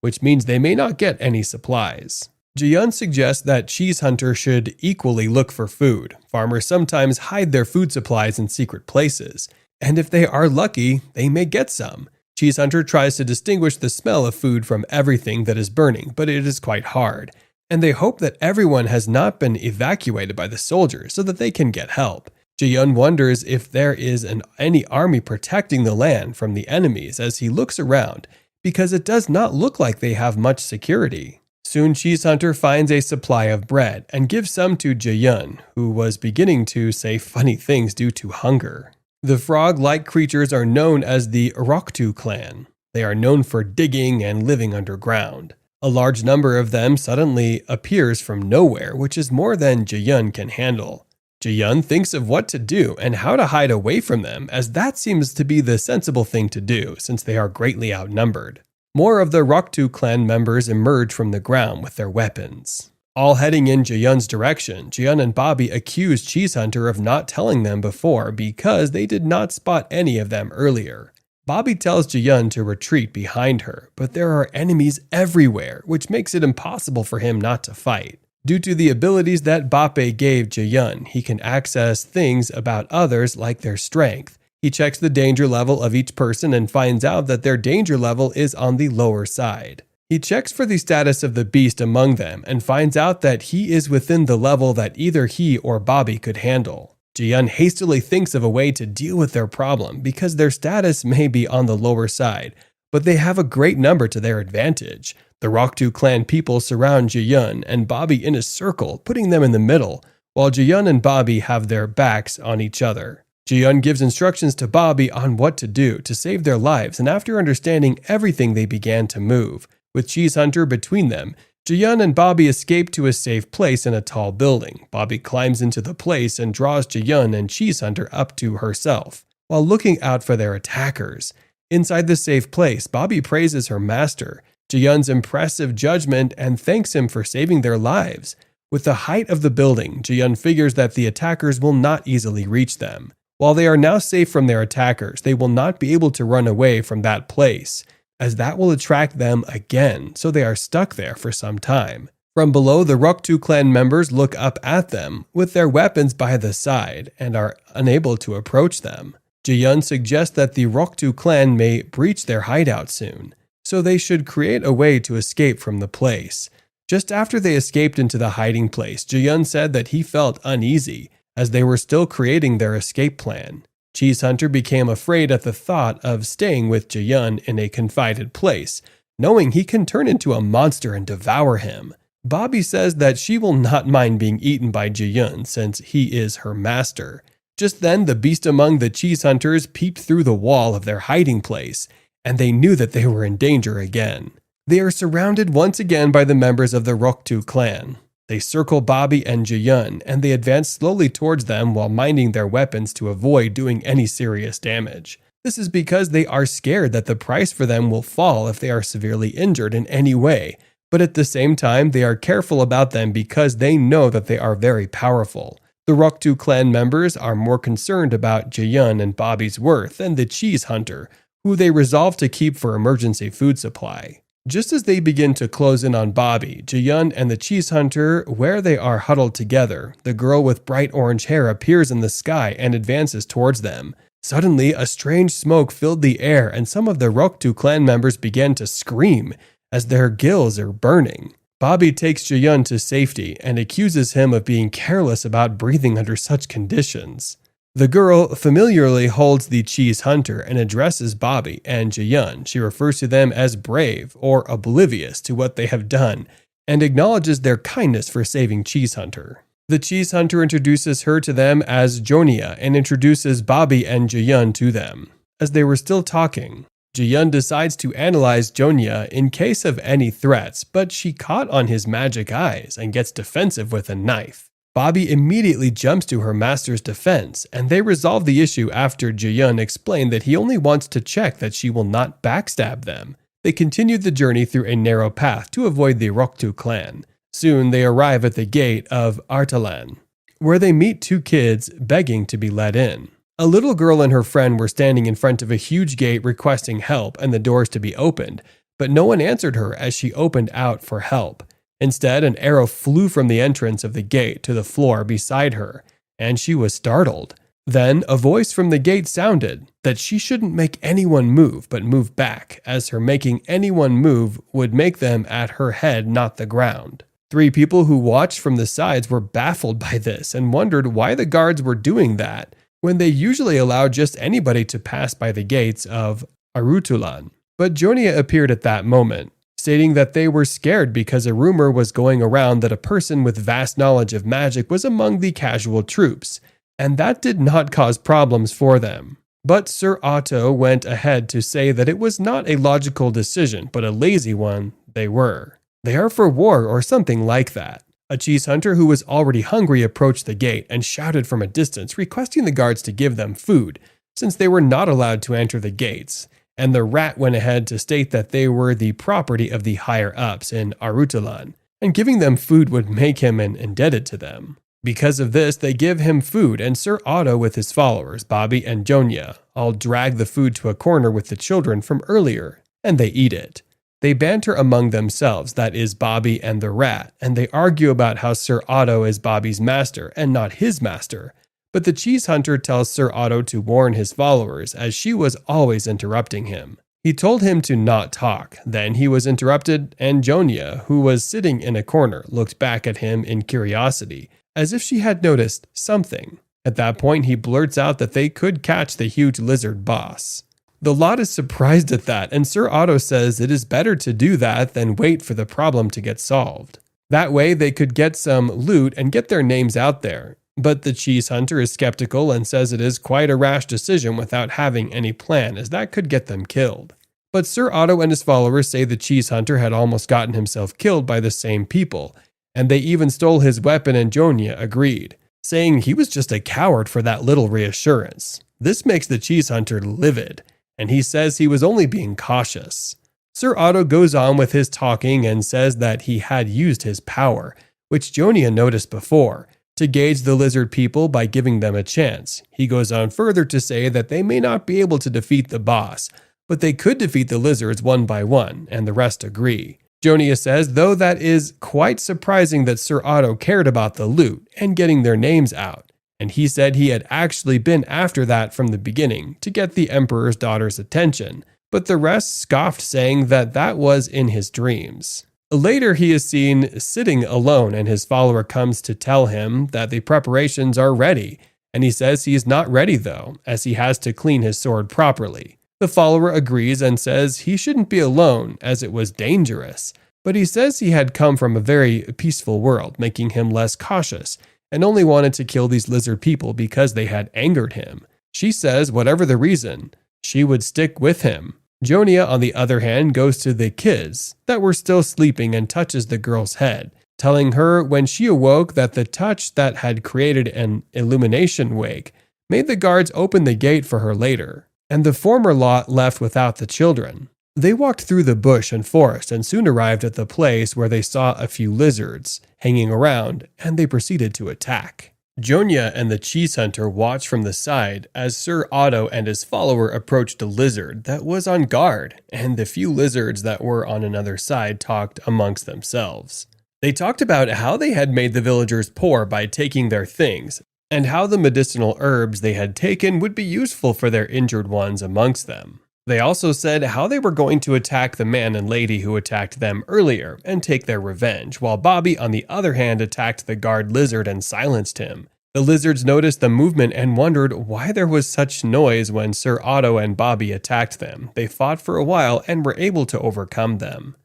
which means they may not get any supplies. Jaehyun suggests that Cheese Hunter should equally look for food. Farmers sometimes hide their food supplies in secret places, and if they are lucky, they may get some. Cheese Hunter tries to distinguish the smell of food from everything that is burning, but it is quite hard, and they hope that everyone has not been evacuated by the soldiers so that they can get help. Jaehyun wonders if there is any army protecting the land from the enemies as he looks around, because it does not look like they have much security. Soon Cheese Hunter finds a supply of bread and gives some to Jaehyun, who was beginning to say funny things due to hunger. The frog-like creatures are known as the Roktu clan. They are known for digging and living underground. A large number of them suddenly appears from nowhere, which is more than Jaehyun can handle. Jaehyun thinks of what to do and how to hide away from them, as that seems to be the sensible thing to do since they are greatly outnumbered. More of the Roktu clan members emerge from the ground with their weapons. All heading in Jaehyun's direction, Jaehyun and Bobby accuse Cheese Hunter of not telling them before because they did not spot any of them earlier. Bobby tells Jaehyun to retreat behind her, but there are enemies everywhere, which makes it impossible for him not to fight. Due to the abilities that Bape gave Jaehyun, he can access things about others like their strength. He checks the danger level of each person and finds out that their danger level is on the lower side. He checks for the status of the beast among them and finds out that he is within the level that either he or Bobby could handle. Jaehyun hastily thinks of a way to deal with their problem because their status may be on the lower side, but they have a great number to their advantage. The Roktu clan people surround Jaehyun and Bobby in a circle, putting them in the middle, while Jaehyun and Bobby have their backs on each other. Jaehyun gives instructions to Bobby on what to do to save their lives, and after understanding everything, they began to move. With Cheese Hunter between them, Jaehyun and Bobby escape to a safe place in a tall building. Bobby climbs into the place and draws Jaehyun and Cheese Hunter up to herself, while looking out for their attackers. Inside the safe place, Bobby praises her master, Jaehyun's impressive judgment, and thanks him for saving their lives. With the height of the building, Jaehyun figures that the attackers will not easily reach them. While they are now safe from their attackers, they will not be able to run away from that place, as that will attract them again, so they are stuck there for some time. From below, the Roktu clan members look up at them with their weapons by the side and are unable to approach them. Jaehyun suggests that the Roktu clan may breach their hideout soon, so they should create a way to escape from the place. Just after they escaped into the hiding place, Jiyun said that he felt uneasy as they were still creating their escape plan. Cheese Hunter became afraid at the thought of staying with Jiyun in a confided place, knowing he can turn into a monster and devour him. Bobby says that she will not mind being eaten by Jiyun since he is her master. Just then, the beast among the cheese hunters peeped through the wall of their hiding place, and they knew that they were in danger again. They are surrounded once again by the members of the Roktu clan. They circle Bobby and Jiyun, and they advance slowly towards them while minding their weapons to avoid doing any serious damage. This is because they are scared that the price for them will fall if they are severely injured in any way, but at the same time they are careful about them because they know that they are very powerful. The Roktu clan members are more concerned about Jiyun and Bobby's worth than the cheese hunter, who they resolve to keep for emergency food supply. Just as they begin to close in on Bobby, Jiyun and the cheese hunter, where they are huddled together, the girl with bright orange hair appears in the sky and advances towards them. Suddenly, a strange smoke filled the air and some of the Roktu clan members began to scream as their gills are burning. Bobby takes Jiyun to safety and accuses him of being careless about breathing under such conditions. The girl familiarly holds the cheese hunter and addresses Bobby and Jiyun. She refers to them as brave or oblivious to what they have done and acknowledges their kindness for saving Cheese Hunter. The cheese hunter introduces her to them as Jonia and introduces Bobby and Jiyun to them. As they were still talking, Jiyun decides to analyze Jonia in case of any threats, but she caught on his magic eyes and gets defensive with a knife. Bobby immediately jumps to her master's defense, and they resolve the issue after Jiyun explained that he only wants to check that she will not backstab them. They continued the journey through a narrow path to avoid the Roktu clan. Soon they arrive at the gate of Artalan, where they meet two kids begging to be let in. A little girl and her friend were standing in front of a huge gate requesting help and the doors to be opened, but no one answered her as she opened out for help. Instead, an arrow flew from the entrance of the gate to the floor beside her, and she was startled. Then, a voice from the gate sounded that she shouldn't make anyone move, but move back, as her making anyone move would make them at her head, not the ground. Three people who watched from the sides were baffled by this and wondered why the guards were doing that when they usually allow just anybody to pass by the gates of Arutulan. But Jonia appeared at that moment, stating that they were scared because a rumor was going around that a person with vast knowledge of magic was among the casual troops, and that did not cause problems for them. But Sir Otto went ahead to say that it was not a logical decision, but a lazy one they were. They are for war or something like that. A cheese hunter who was already hungry approached the gate and shouted from a distance, requesting the guards to give them food, since they were not allowed to enter the gates. And the rat went ahead to state that they were the property of the higher-ups in Arutulan, and giving them food would make him indebted to them. Because of this, they give him food, and Sir Otto with his followers, Bobby and Jonia, all drag the food to a corner with the children from earlier, and they eat it. They banter among themselves, that is Bobby and the rat, and they argue about how Sir Otto is Bobby's master and not his master. But the cheese hunter tells Sir Otto to warn his followers, as she was always interrupting him. He told him to not talk. Then he was interrupted, and Jonia, who was sitting in a corner, looked back at him in curiosity, as if she had noticed something. At that point, he blurts out that they could catch the huge lizard boss. The lot is surprised at that, and Sir Otto says it is better to do that than wait for the problem to get solved. That way, they could get some loot and get their names out there. But the cheese hunter is skeptical and says it is quite a rash decision without having any plan, as that could get them killed. But Sir Otto and his followers say the cheese hunter had almost gotten himself killed by the same people, and they even stole his weapon, and Jonia agreed, saying he was just a coward for that little reassurance. This makes the cheese hunter livid, and he says he was only being cautious. Sir Otto goes on with his talking and says that he had used his power, which Jonia noticed before, to gauge the lizard people by giving them a chance. He goes on further to say that they may not be able to defeat the boss, but they could defeat the lizards one by one, and the rest agree. Jonia says, though, that is quite surprising that Sir Otto cared about the loot and getting their names out, and he said he had actually been after that from the beginning to get the Emperor's daughter's attention, but the rest scoffed, saying that that was in his dreams. Later, he is seen sitting alone, and his follower comes to tell him that the preparations are ready, and he says he is not ready though, as he has to clean his sword properly. The follower agrees and says he shouldn't be alone, as it was dangerous, but he says he had come from a very peaceful world, making him less cautious, and only wanted to kill these lizard people because they had angered him. She says whatever the reason, she would stick with him. Jonia, on the other hand, goes to the kids that were still sleeping and touches the girl's head, telling her when she awoke that the touch that had created an illumination wake made the guards open the gate for her later, and the former lot left without the children. They walked through the bush and forest and soon arrived at the place where they saw a few lizards hanging around, and they proceeded to attack. Jonia and the cheese hunter watched from the side as Sir Otto and his follower approached a lizard that was on guard, and the few lizards that were on another side talked amongst themselves. They talked about how they had made the villagers poor by taking their things, and how the medicinal herbs they had taken would be useful for their injured ones amongst them. They also said how they were going to attack the man and lady who attacked them earlier and take their revenge, while Bobby, on the other hand, attacked the guard lizard and silenced him. The lizards noticed the movement and wondered why there was such noise when Sir Otto and Bobby attacked them. They fought for a while and were able to overcome them.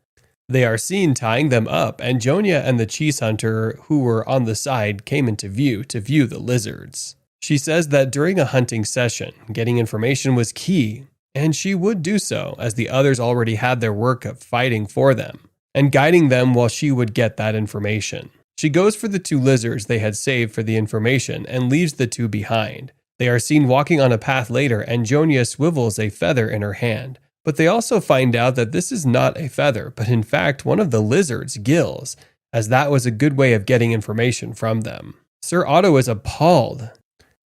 They are seen tying them up, and Jonia and the cheese hunter who were on the side came into view to view the lizards. She says that during a hunting session, getting information was key, and she would do so, as the others already had their work of fighting for them, and guiding them while she would get that information. She goes for the two lizards they had saved for the information and leaves the two behind. They are seen walking on a path later, and Jonia swivels a feather in her hand, but they also find out that this is not a feather, but in fact one of the lizard's gills, as that was a good way of getting information from them. Sir Otto is appalled,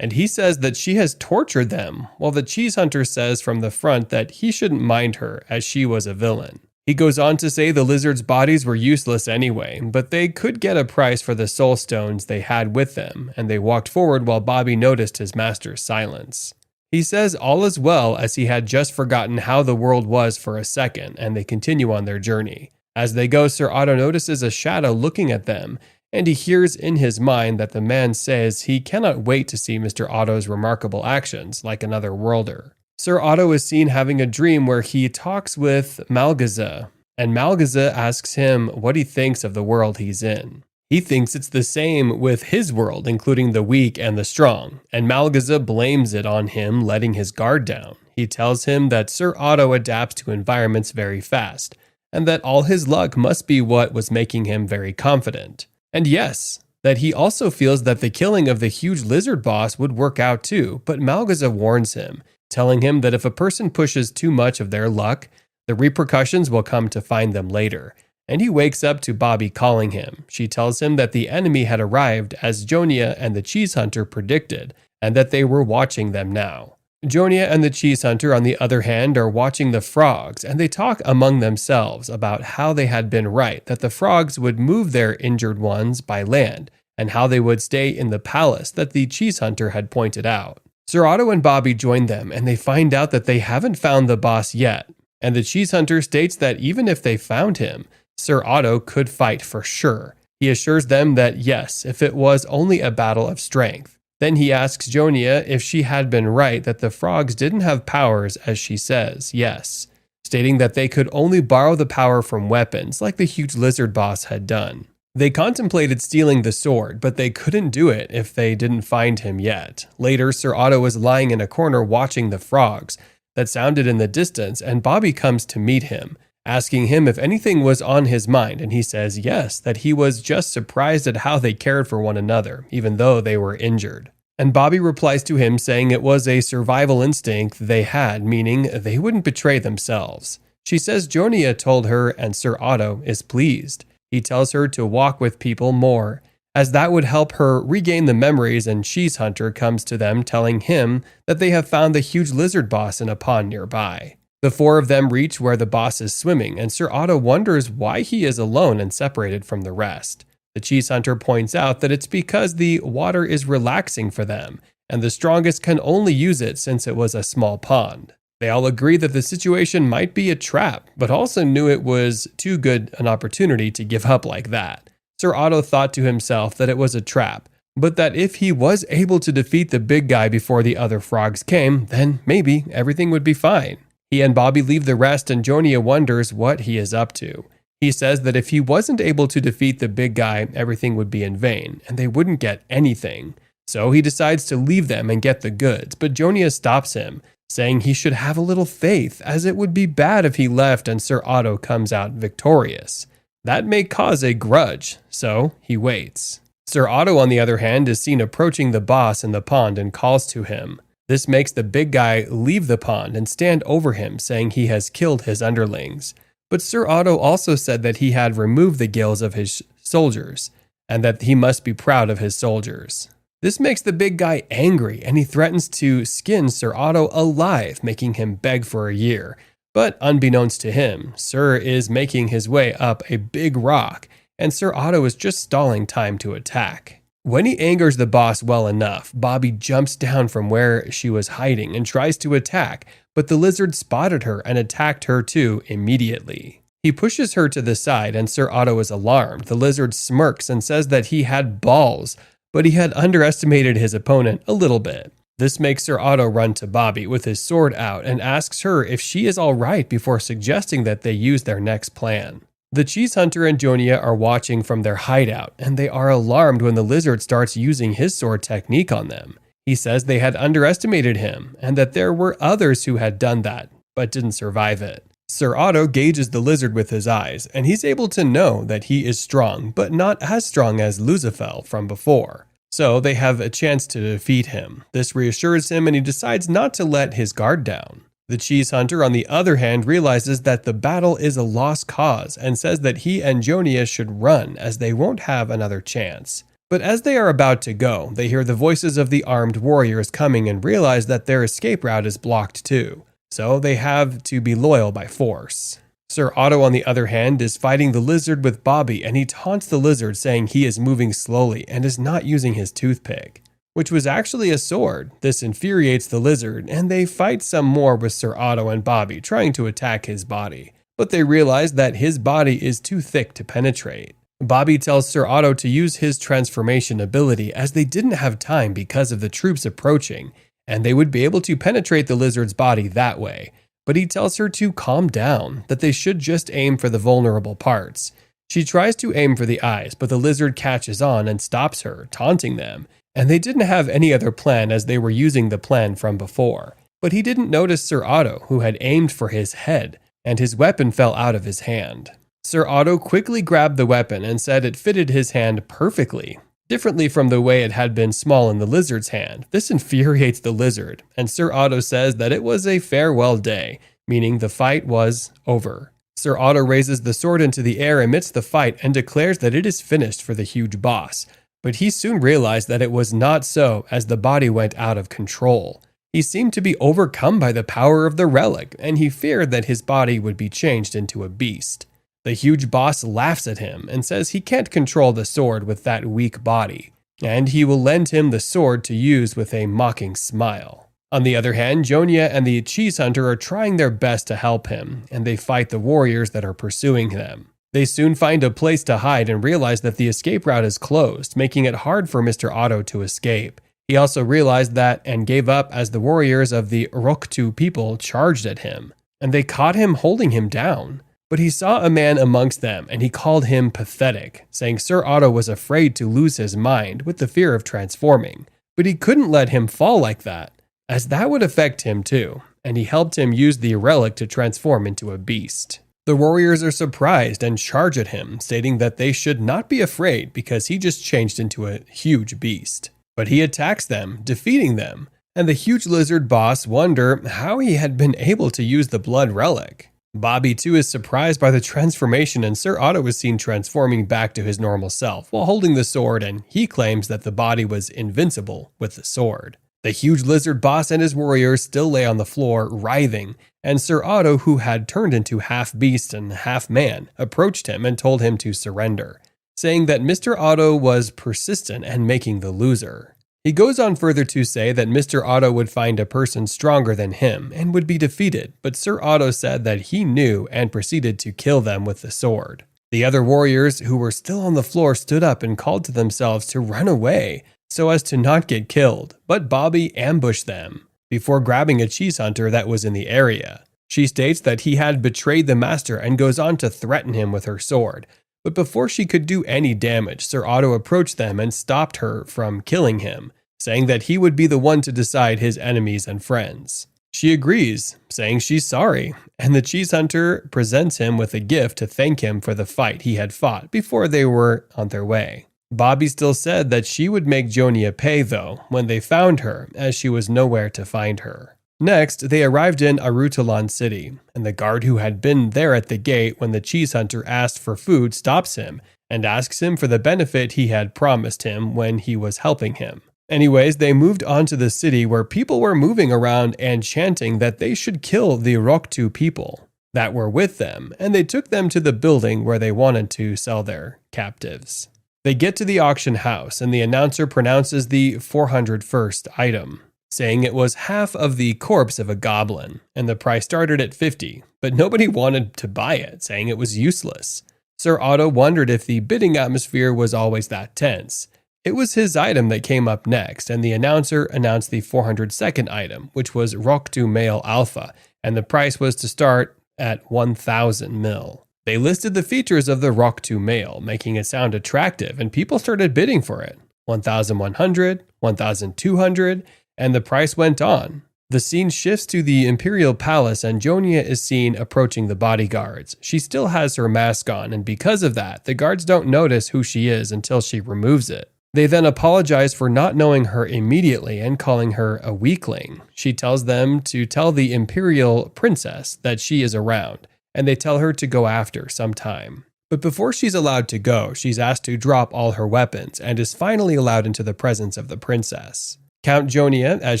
and he says that she has tortured them, while the cheese hunter says from the front that he shouldn't mind her, as she was a villain. He goes on to say the lizards' bodies were useless anyway, but they could get a price for the soul stones they had with them, and they walked forward while Bobby noticed his master's silence. He says all is well, as he had just forgotten how the world was for a second, and they continue on their journey. As they go, Sir Otto notices a shadow looking at them, and he hears in his mind that the man says he cannot wait to see Mr. Otto's remarkable actions like another worlder. Sir Otto is seen having a dream where he talks with Malgaza, and Malgaza asks him what he thinks of the world he's in. He thinks it's the same with his world, including the weak and the strong, and Malgaza blames it on him letting his guard down. He tells him that Sir Otto adapts to environments very fast, and that all his luck must be what was making him very confident. And yes, that he also feels that the killing of the huge lizard boss would work out too, but Malgaza warns him, telling him that if a person pushes too much of their luck, the repercussions will come to find them later. And he wakes up to Bobby calling him. She tells him that the enemy had arrived as Jonia and the cheese hunter predicted, and that they were watching them now. Jonia and the cheese hunter, on the other hand, are watching the frogs, and they talk among themselves about how they had been right, that the frogs would move their injured ones by land, and how they would stay in the palace that the cheese hunter had pointed out. Sir Otto and Bobby join them, and they find out that they haven't found the boss yet, and the cheese hunter states that even if they found him, Sir Otto could fight for sure. He assures them that yes, if it was only a battle of strength. Then he asks Jonia if she had been right that the frogs didn't have powers, as she says yes, stating that they could only borrow the power from weapons like the huge lizard boss had done. They contemplated stealing the sword, but they couldn't do it if they didn't find him yet. Later, Sir Otto was lying in a corner watching the frogs that sounded in the distance, and Bobby comes to meet him, asking him if anything was on his mind, and he says yes, that he was just surprised at how they cared for one another, even though they were injured. And Bobby replies to him saying it was a survival instinct they had, meaning they wouldn't betray themselves. She says Jonia told her, and Sir Otto is pleased. He tells her to walk with people more, as that would help her regain the memories, and Cheese Hunter comes to them telling him that they have found the huge lizard boss in a pond nearby. The four of them reach where the boss is swimming, and Sir Otto wonders why he is alone and separated from the rest. The Cheese Hunter points out that it's because the water is relaxing for them, and the strongest can only use it since it was a small pond. They all agree that the situation might be a trap, but also knew it was too good an opportunity to give up like that. Sir Otto thought to himself that it was a trap, but that if he was able to defeat the big guy before the other frogs came, then maybe everything would be fine. He and Bobby leave the rest, and Jonia wonders what he is up to. He says that if he wasn't able to defeat the big guy, everything would be in vain, and they wouldn't get anything. So he decides to leave them and get the goods, but Jonia stops him, saying he should have a little faith, as it would be bad if he left and Sir Otto comes out victorious. That may cause a grudge, so he waits. Sir Otto, on the other hand, is seen approaching the boss in the pond and calls to him. This makes the big guy leave the pond and stand over him, saying he has killed his underlings. But Sir Otto also said that he had removed the gills of his soldiers, and that he must be proud of his soldiers. This makes the big guy angry, and he threatens to skin Sir Otto alive, making him beg for a year. But unbeknownst to him, Sir is making his way up a big rock, and Sir Otto is just stalling time to attack. When he angers the boss well enough, Bobby jumps down from where she was hiding and tries to attack, but the lizard spotted her and attacked her too immediately. He pushes her to the side, and Sir Otto is alarmed. The lizard smirks and says that he had balls, but he had underestimated his opponent a little bit. This makes Sir Otto run to Bobby with his sword out and asks her if she is all right before suggesting that they use their next plan. The cheese hunter and Jonia are watching from their hideout, and they are alarmed when the lizard starts using his sword technique on them. He says they had underestimated him, and that there were others who had done that, but didn't survive it. Sir Otto gauges the lizard with his eyes, and he's able to know that he is strong, but not as strong as Lucifer from before. So they have a chance to defeat him. This reassures him, and he decides not to let his guard down. The cheese hunter, on the other hand, realizes that the battle is a lost cause and says that he and Jonia should run, as they won't have another chance. But as they are about to go, they hear the voices of the armed warriors coming and realize that their escape route is blocked too. So they have to be loyal by force. Sir Otto, on the other hand, is fighting the lizard with Bobby, and he taunts the lizard, saying he is moving slowly and is not using his toothpick, which was actually a sword. This infuriates the lizard, and they fight some more with Sir Otto and Bobby, trying to attack his body. But they realize that his body is too thick to penetrate. Bobby tells Sir Otto to use his transformation ability, as they didn't have time because of the troops approaching, and they would be able to penetrate the lizard's body that way. But he tells her to calm down, that they should just aim for the vulnerable parts. She tries to aim for the eyes, but the lizard catches on and stops her, taunting them. And they didn't have any other plan, as they were using the plan from before. But he didn't notice Sir Otto, who had aimed for his head, and his weapon fell out of his hand. Sir Otto quickly grabbed the weapon and said it fitted his hand perfectly, differently from the way it had been small in the lizard's hand. This infuriates the lizard, and Sir Otto says that it was a farewell day, meaning the fight was over. Sir Otto raises the sword into the air amidst the fight and declares that it is finished for the huge boss. But he soon realized that it was not so, as the body went out of control. He seemed to be overcome by the power of the relic, and he feared that his body would be changed into a beast. The huge boss laughs at him and says he can't control the sword with that weak body, and he will lend him the sword to use with a mocking smile. On the other hand, Jonia and the cheese hunter are trying their best to help him, and they fight the warriors that are pursuing them. They soon find a place to hide and realize that the escape route is closed, making it hard for Mr. Otto to escape. He also realized that and gave up as the warriors of the Roktu people charged at him, and they caught him holding him down. But he saw a man amongst them, and he called him pathetic, saying Sir Otto was afraid to lose his mind with the fear of transforming. But he couldn't let him fall like that, as that would affect him too, and he helped him use the relic to transform into a beast. The warriors are surprised and charge at him, stating that they should not be afraid because he just changed into a huge beast. But he attacks them, defeating them, and the huge lizard boss wonder how he had been able to use the blood relic. Bobby too is surprised by the transformation, and Sir Otto is seen transforming back to his normal self while holding the sword, and he claims that the body was invincible with the sword. The huge lizard boss and his warriors still lay on the floor, writhing, and Sir Otto, who had turned into half beast and half man, approached him and told him to surrender, saying that Mr. Otto was persistent and making the loser. He goes on further to say that Mr. Otto would find a person stronger than him and would be defeated, but Sir Otto said that he knew and proceeded to kill them with the sword. The other warriors who were still on the floor stood up and called to themselves to run away so as to not get killed, but Bobby ambushed them before grabbing a cheese hunter that was in the area. She states that he had betrayed the master and goes on to threaten him with her sword. But before she could do any damage, Sir Otto approached them and stopped her from killing him, saying that he would be the one to decide his enemies and friends. She agrees, saying she's sorry, and the cheese hunter presents him with a gift to thank him for the fight he had fought before they were on their way. Bobby still said that she would make Jonia pay, though, when they found her, as she was nowhere to find her. Next, they arrived in Arutalan City, and the guard who had been there at the gate when the cheese hunter asked for food stops him and asks him for the benefit he had promised him when he was helping him. Anyways, they moved on to the city where people were moving around and chanting that they should kill the Roktu people that were with them, and they took them to the building where they wanted to sell their captives. They get to the auction house, and the announcer pronounces the 401st item, saying it was half of the corpse of a goblin, and the price started at 50, but nobody wanted to buy it, saying it was useless. Sir Otto wondered if the bidding atmosphere was always that tense. It was his item that came up next, and the announcer announced the 402nd item, which was Roktu Male Alpha, and the price was to start at 1,000 mil. They listed the features of the Roktu Male, making it sound attractive, and people started bidding for it. 1,100, 1,200, and the price went on. The scene shifts to the Imperial Palace, and Jonia is seen approaching the bodyguards. She still has her mask on, and because of that, the guards don't notice who she is until she removes it. They then apologize for not knowing her immediately and calling her a weakling. She tells them to tell the Imperial Princess that she is around, and they tell her to go after some time. But before she's allowed to go, she's asked to drop all her weapons and is finally allowed into the presence of the princess. Count Jonia, as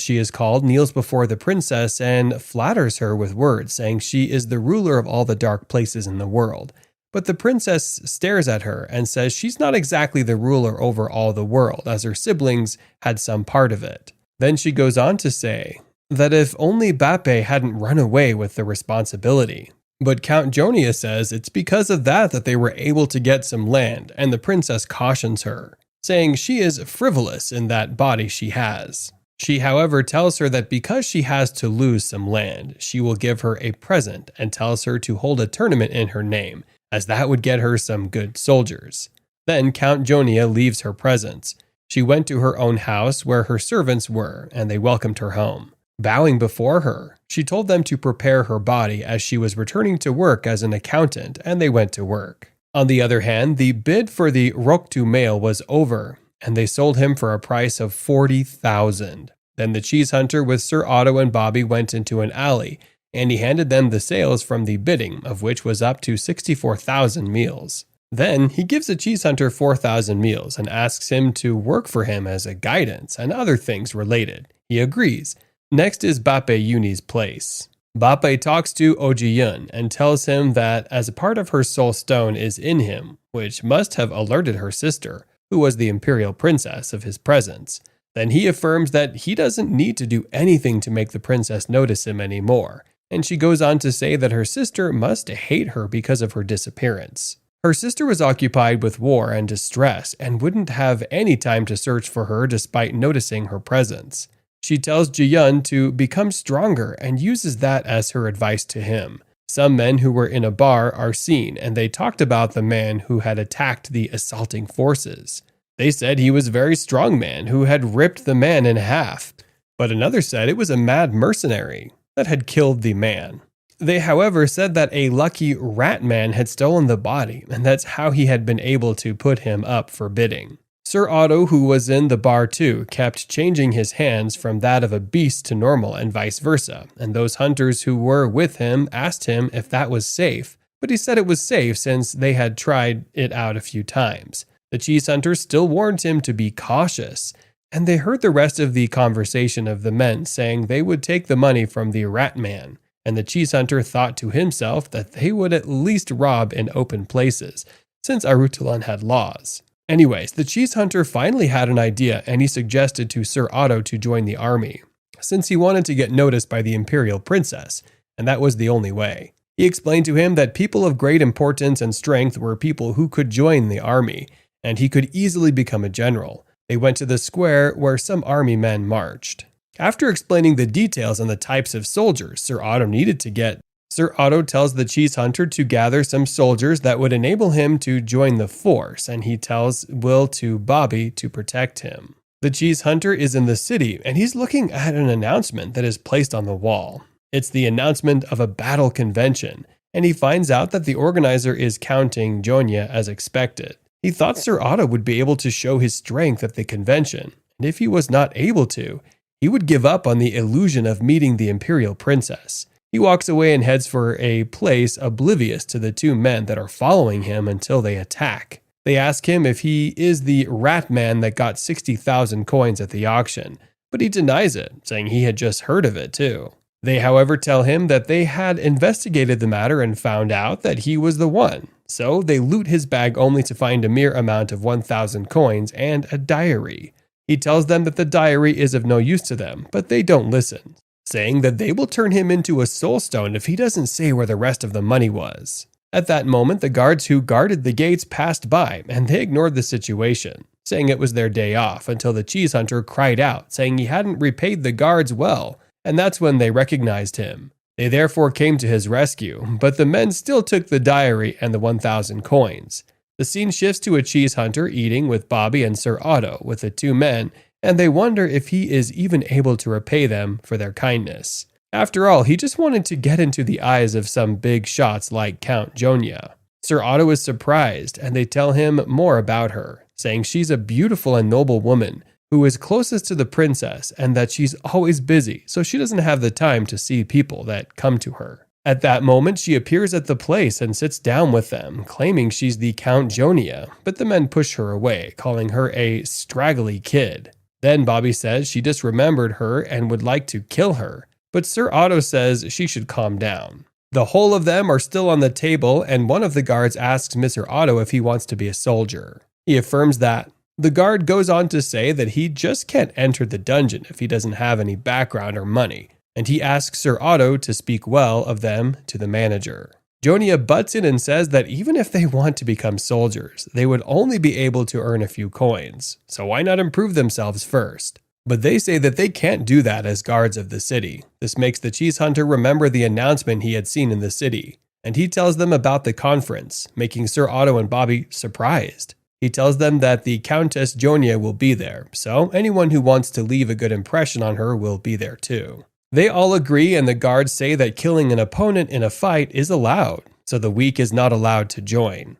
she is called, kneels before the princess and flatters her with words, saying she is the ruler of all the dark places in the world. But the princess stares at her and says she's not exactly the ruler over all the world, as her siblings had some part of it. Then she goes on to say that if only Bape hadn't run away with the responsibility. But Count Jonia says it's because of that they were able to get some land, and the princess cautions her, saying she is frivolous in that body she has. She, however, tells her that because she has to lose some land, she will give her a present and tells her to hold a tournament in her name, as that would get her some good soldiers. Then Count Jonia leaves her presence. She went to her own house where her servants were, and they welcomed her home. Bowing before her, she told them to prepare her body as she was returning to work as an accountant, and they went to work. On the other hand, the bid for the Roktu male was over, and they sold him for a price of 40,000. Then the cheese hunter with Sir Otto and Bobby went into an alley, and he handed them the sales from the bidding, of which was up to 64,000 meals. Then he gives the cheese hunter 4,000 meals and asks him to work for him as a guidance and other things related. He agrees. Next is Bape Yuni's place. Bape talks to Ojiyun and tells him that as a part of her soul stone is in him, which must have alerted her sister, who was the imperial princess, of his presence. Then he affirms that he doesn't need to do anything to make the princess notice him anymore, and she goes on to say that her sister must hate her because of her disappearance. Her sister was occupied with war and distress and wouldn't have any time to search for her despite noticing her presence. She tells Jiyun to become stronger and uses that as her advice to him. Some men who were in a bar are seen, and they talked about the man who had attacked the assaulting forces. They said he was a very strong man who had ripped the man in half, but another said it was a mad mercenary that had killed the man. They, however, said that a lucky rat man had stolen the body, and that's how he had been able to put him up for bidding. Sir Otto, who was in the bar too, kept changing his hands from that of a beast to normal and vice versa, and those hunters who were with him asked him if that was safe, but he said it was safe since they had tried it out a few times. The cheese hunter still warned him to be cautious, and they heard the rest of the conversation of the men saying they would take the money from the rat man, and the cheese hunter thought to himself that they would at least rob in open places, since Arutalan had laws. Anyways, the cheese hunter finally had an idea and he suggested to Sir Otto to join the army, since he wanted to get noticed by the imperial princess, and that was the only way. He explained to him that people of great importance and strength were people who could join the army, and he could easily become a general. They went to the square where some army men marched. After explaining the details on the types of soldiers Sir Otto needed to get, Sir Otto tells the cheese hunter to gather some soldiers that would enable him to join the force, and he tells Will to Bobby to protect him. The cheese hunter is in the city, and he's looking at an announcement that is placed on the wall. It's the announcement of a battle convention, and he finds out that the organizer is counting Jonia as expected. He thought Sir Otto would be able to show his strength at the convention, and if he was not able to, he would give up on the illusion of meeting the imperial princess. He walks away and heads for a place oblivious to the two men that are following him until they attack. They ask him if he is the rat man that got 60,000 coins at the auction, but he denies it, saying he had just heard of it too. They, however, tell him that they had investigated the matter and found out that he was the one, so they loot his bag only to find a mere amount of 1,000 coins and a diary. He tells them that the diary is of no use to them, but they don't listen, saying that they will turn him into a soul stone if he doesn't say where the rest of the money was. At that moment, the guards who guarded the gates passed by, and they ignored the situation, saying it was their day off, until the cheese hunter cried out, saying he hadn't repaid the guards well, and that's when they recognized him. They therefore came to his rescue, but the men still took the diary and the 1,000 coins. The scene shifts to a cheese hunter eating with Bobby and Sir Otto with the two men, and they wonder if he is even able to repay them for their kindness. After all, he just wanted to get into the eyes of some big shots like Count Jonia. Sir Otto is surprised, and they tell him more about her, saying she's a beautiful and noble woman who is closest to the princess and that she's always busy, so she doesn't have the time to see people that come to her. At that moment, she appears at the place and sits down with them, claiming she's the Count Jonia, but the men push her away, calling her a straggly kid. Then Bobby says she just remembered her and would like to kill her, but Sir Otto says she should calm down. The whole of them are still on the table, and one of the guards asks Mr. Otto if he wants to be a soldier. He affirms that. The guard goes on to say that he just can't enter the dungeon if he doesn't have any background or money, and he asks Sir Otto to speak well of them to the manager. Jonia butts in and says that even if they want to become soldiers, they would only be able to earn a few coins, so why not improve themselves first? But they say that they can't do that as guards of the city. This makes the cheese hunter remember the announcement he had seen in the city, and he tells them about the conference, making Sir Otto and Bobby surprised. He tells them that the Countess Jonia will be there, so anyone who wants to leave a good impression on her will be there too. They all agree, and the guards say that killing an opponent in a fight is allowed, so the weak is not allowed to join.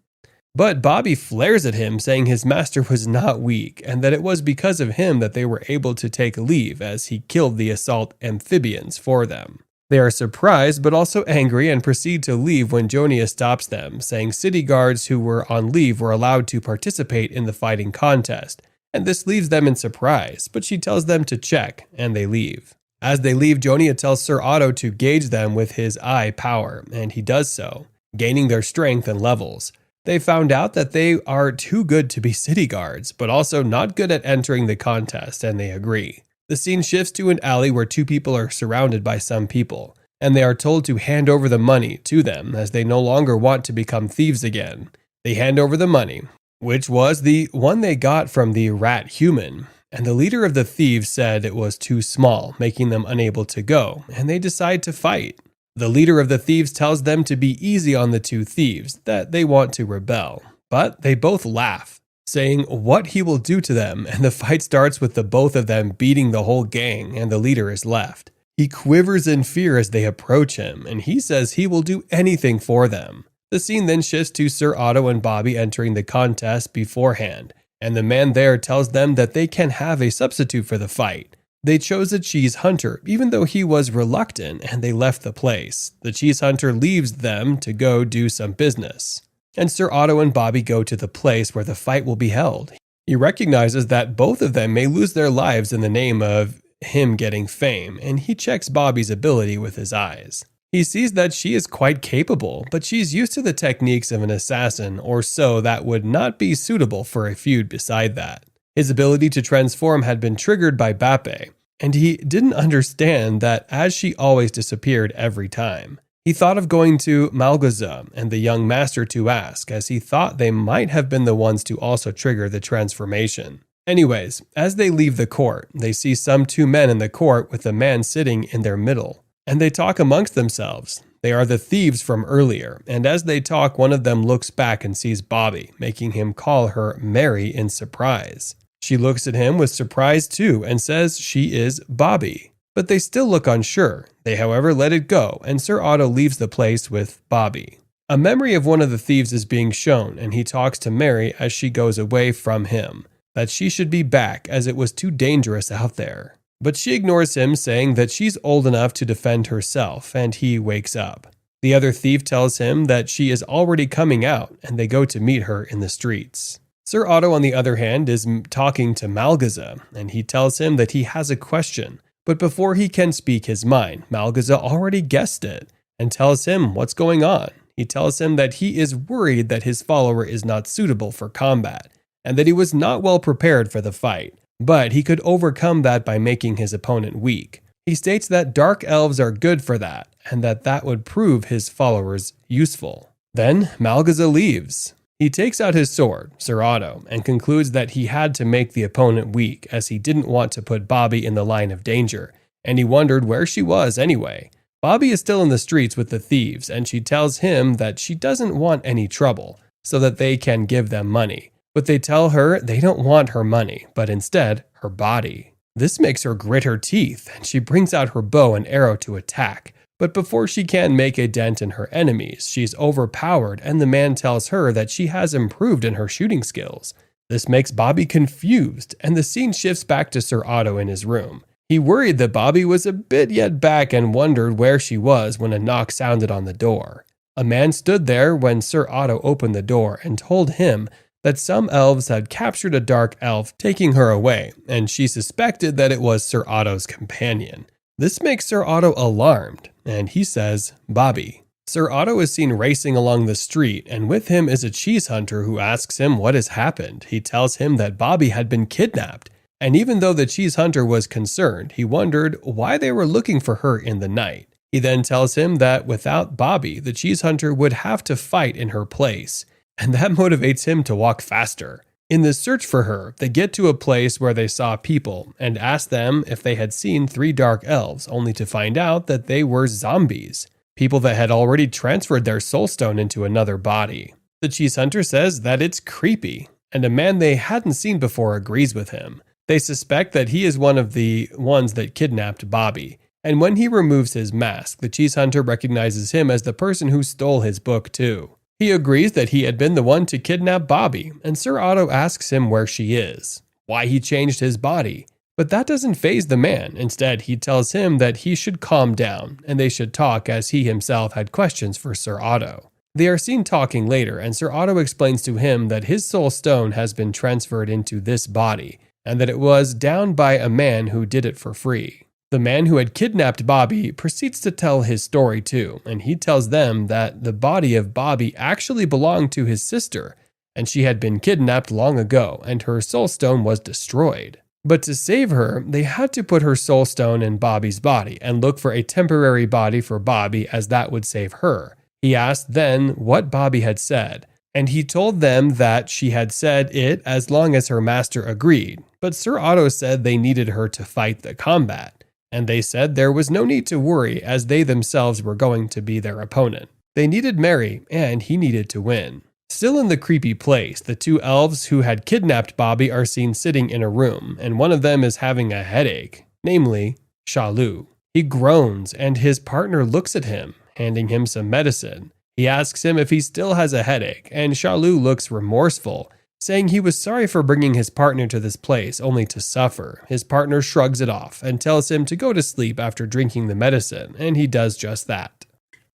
But Bobby flares at him, saying his master was not weak, and that it was because of him that they were able to take leave, as he killed the assault amphibians for them. They are surprised, but also angry, and proceed to leave when Jonia stops them, saying city guards who were on leave were allowed to participate in the fighting contest, and this leaves them in surprise, but she tells them to check, and they leave. As they leave, Jonia tells Sir Otto to gauge them with his eye power, and he does so, gaining their strength and levels. They found out that they are too good to be city guards, but also not good at entering the contest, and they agree. The scene shifts to an alley where two people are surrounded by some people, and they are told to hand over the money to them as they no longer want to become thieves again. They hand over the money, which was the one they got from the rat human, and the leader of the thieves said it was too small, making them unable to go, and they decide to fight. The leader of the thieves tells them to be easy on the two thieves, that they want to rebel, but they both laugh, saying what he will do to them, and the fight starts with the both of them beating the whole gang, and the leader is left. He quivers in fear as they approach him, and he says he will do anything for them. The scene then shifts to Sir Otto and Bobby entering the contest beforehand, and the man there tells them that they can have a substitute for the fight. They chose a cheese hunter, even though he was reluctant, and they left the place. The cheese hunter leaves them to go do some business, and Sir Otto and Bobby go to the place where the fight will be held. He recognizes that both of them may lose their lives in the name of him getting fame, and he checks Bobby's ability with his eyes. He sees that she is quite capable, but she's used to the techniques of an assassin or so that would not be suitable for a feud beside that. His ability to transform had been triggered by Bape, and he didn't understand that as she always disappeared every time. He thought of going to Malgaza and the young master to ask, as he thought they might have been the ones to also trigger the transformation. Anyways, as they leave the court, they see some two men in the court with a man sitting in their middle, and they talk amongst themselves. They are the thieves from earlier, and as they talk, one of them looks back and sees Bobby, making him call her Mary in surprise. She looks at him with surprise too and says she is Bobby. But they still look unsure. They, however, let it go, and Sir Otto leaves the place with Bobby. A memory of one of the thieves is being shown, and he talks to Mary as she goes away from him, that she should be back as it was too dangerous out there. But she ignores him, saying that she's old enough to defend herself, and he wakes up. The other thief tells him that she is already coming out, and they go to meet her in the streets. Sir Otto, on the other hand, is talking to Malgaza, and he tells him that he has a question. But before he can speak his mind, Malgaza already guessed it and tells him what's going on. He tells him that he is worried that his follower is not suitable for combat and that he was not well prepared for the fight, but he could overcome that by making his opponent weak. He states that dark elves are good for that and that would prove his followers useful. Then Malgaza leaves. He takes out his sword, Sir Otto, and concludes that he had to make the opponent weak as he didn't want to put Bobby in the line of danger, and he wondered where she was anyway. Bobby is still in the streets with the thieves, and she tells him that she doesn't want any trouble, so that they can give them money. But they tell her they don't want her money, but instead her body. This makes her grit her teeth, and she brings out her bow and arrow to attack. But before she can make a dent in her enemies, she's overpowered, and the man tells her that she has improved in her shooting skills. This makes Bobby confused, and the scene shifts back to Sir Otto in his room. He worried that Bobby was a bit yet back and wondered where she was when a knock sounded on the door. A man stood there when Sir Otto opened the door and told him that some elves had captured a dark elf, taking her away, and she suspected that it was Sir Otto's companion. This makes Sir Otto alarmed, and he says, Bobby. Sir Otto is seen racing along the street, and with him is a cheese hunter who asks him what has happened. He tells him that Bobby had been kidnapped, and even though the cheese hunter was concerned, he wondered why they were looking for her in the night. He then tells him that without Bobby, the cheese hunter would have to fight in her place, and that motivates him to walk faster. In the search for her, they get to a place where they saw people and ask them if they had seen 3 dark elves, only to find out that they were zombies, people that had already transferred their soul stone into another body. The cheese hunter says that it's creepy, and a man they hadn't seen before agrees with him. They suspect that he is one of the ones that kidnapped Bobby, and when he removes his mask, the cheese hunter recognizes him as the person who stole his book too. He agrees that he had been the one to kidnap Bobby, and Sir Otto asks him where she is, why he changed his body. But that doesn't faze the man. Instead, he tells him that he should calm down, and they should talk as he himself had questions for Sir Otto. They are seen talking later, and Sir Otto explains to him that his soul stone has been transferred into this body, and that it was down by a man who did it for free. The man who had kidnapped Bobby proceeds to tell his story too, and he tells them that the body of Bobby actually belonged to his sister, and she had been kidnapped long ago, and her soul stone was destroyed. But to save her, they had to put her soul stone in Bobby's body and look for a temporary body for Bobby, as that would save her. He asked then what Bobby had said, and he told them that she had said it as long as her master agreed, but Sir Otto said they needed her to fight the combat. And they said there was no need to worry, as they themselves were going to be their opponent. They needed Mary, and he needed to win. Still in the creepy place, the 2 elves who had kidnapped Bobby are seen sitting in a room, and one of them is having a headache, namely Shalu. He groans, and his partner looks at him, handing him some medicine. He asks him if he still has a headache, and Shalu looks remorseful, saying he was sorry for bringing his partner to this place only to suffer. His partner shrugs it off and tells him to go to sleep after drinking the medicine, and he does just that.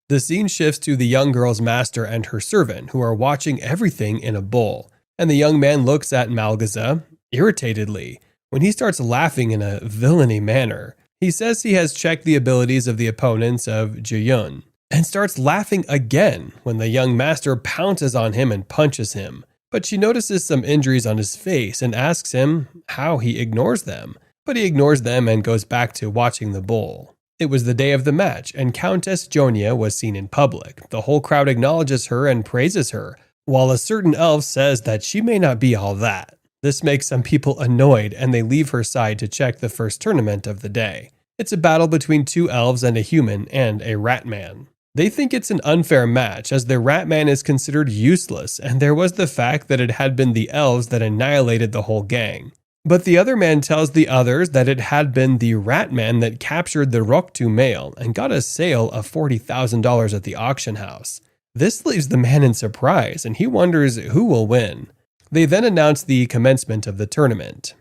The scene shifts to the young girl's master and her servant, who are watching everything in a bowl, and the young man looks at Malgaza irritatedly when he starts laughing in a villainy manner. He says he has checked the abilities of the opponents of Jiyun, and starts laughing again when the young master pounces on him and punches him. But she notices some injuries on his face and asks him how he ignores them. But he ignores them and goes back to watching the bull. It was the day of the match, and Countess Jonia was seen in public. The whole crowd acknowledges her and praises her, while a certain elf says that she may not be all that. This makes some people annoyed, and they leave her side to check the first tournament of the day. It's a battle between two elves and a human and a rat man. They think it's an unfair match, as the rat man is considered useless, and there was the fact that it had been the elves that annihilated the whole gang. But the other man tells the others that it had been the rat man that captured the Roktu male and got a sale of $40,000 at the auction house. This leaves the man in surprise, and he wonders who will win. They then announce the commencement of the tournament.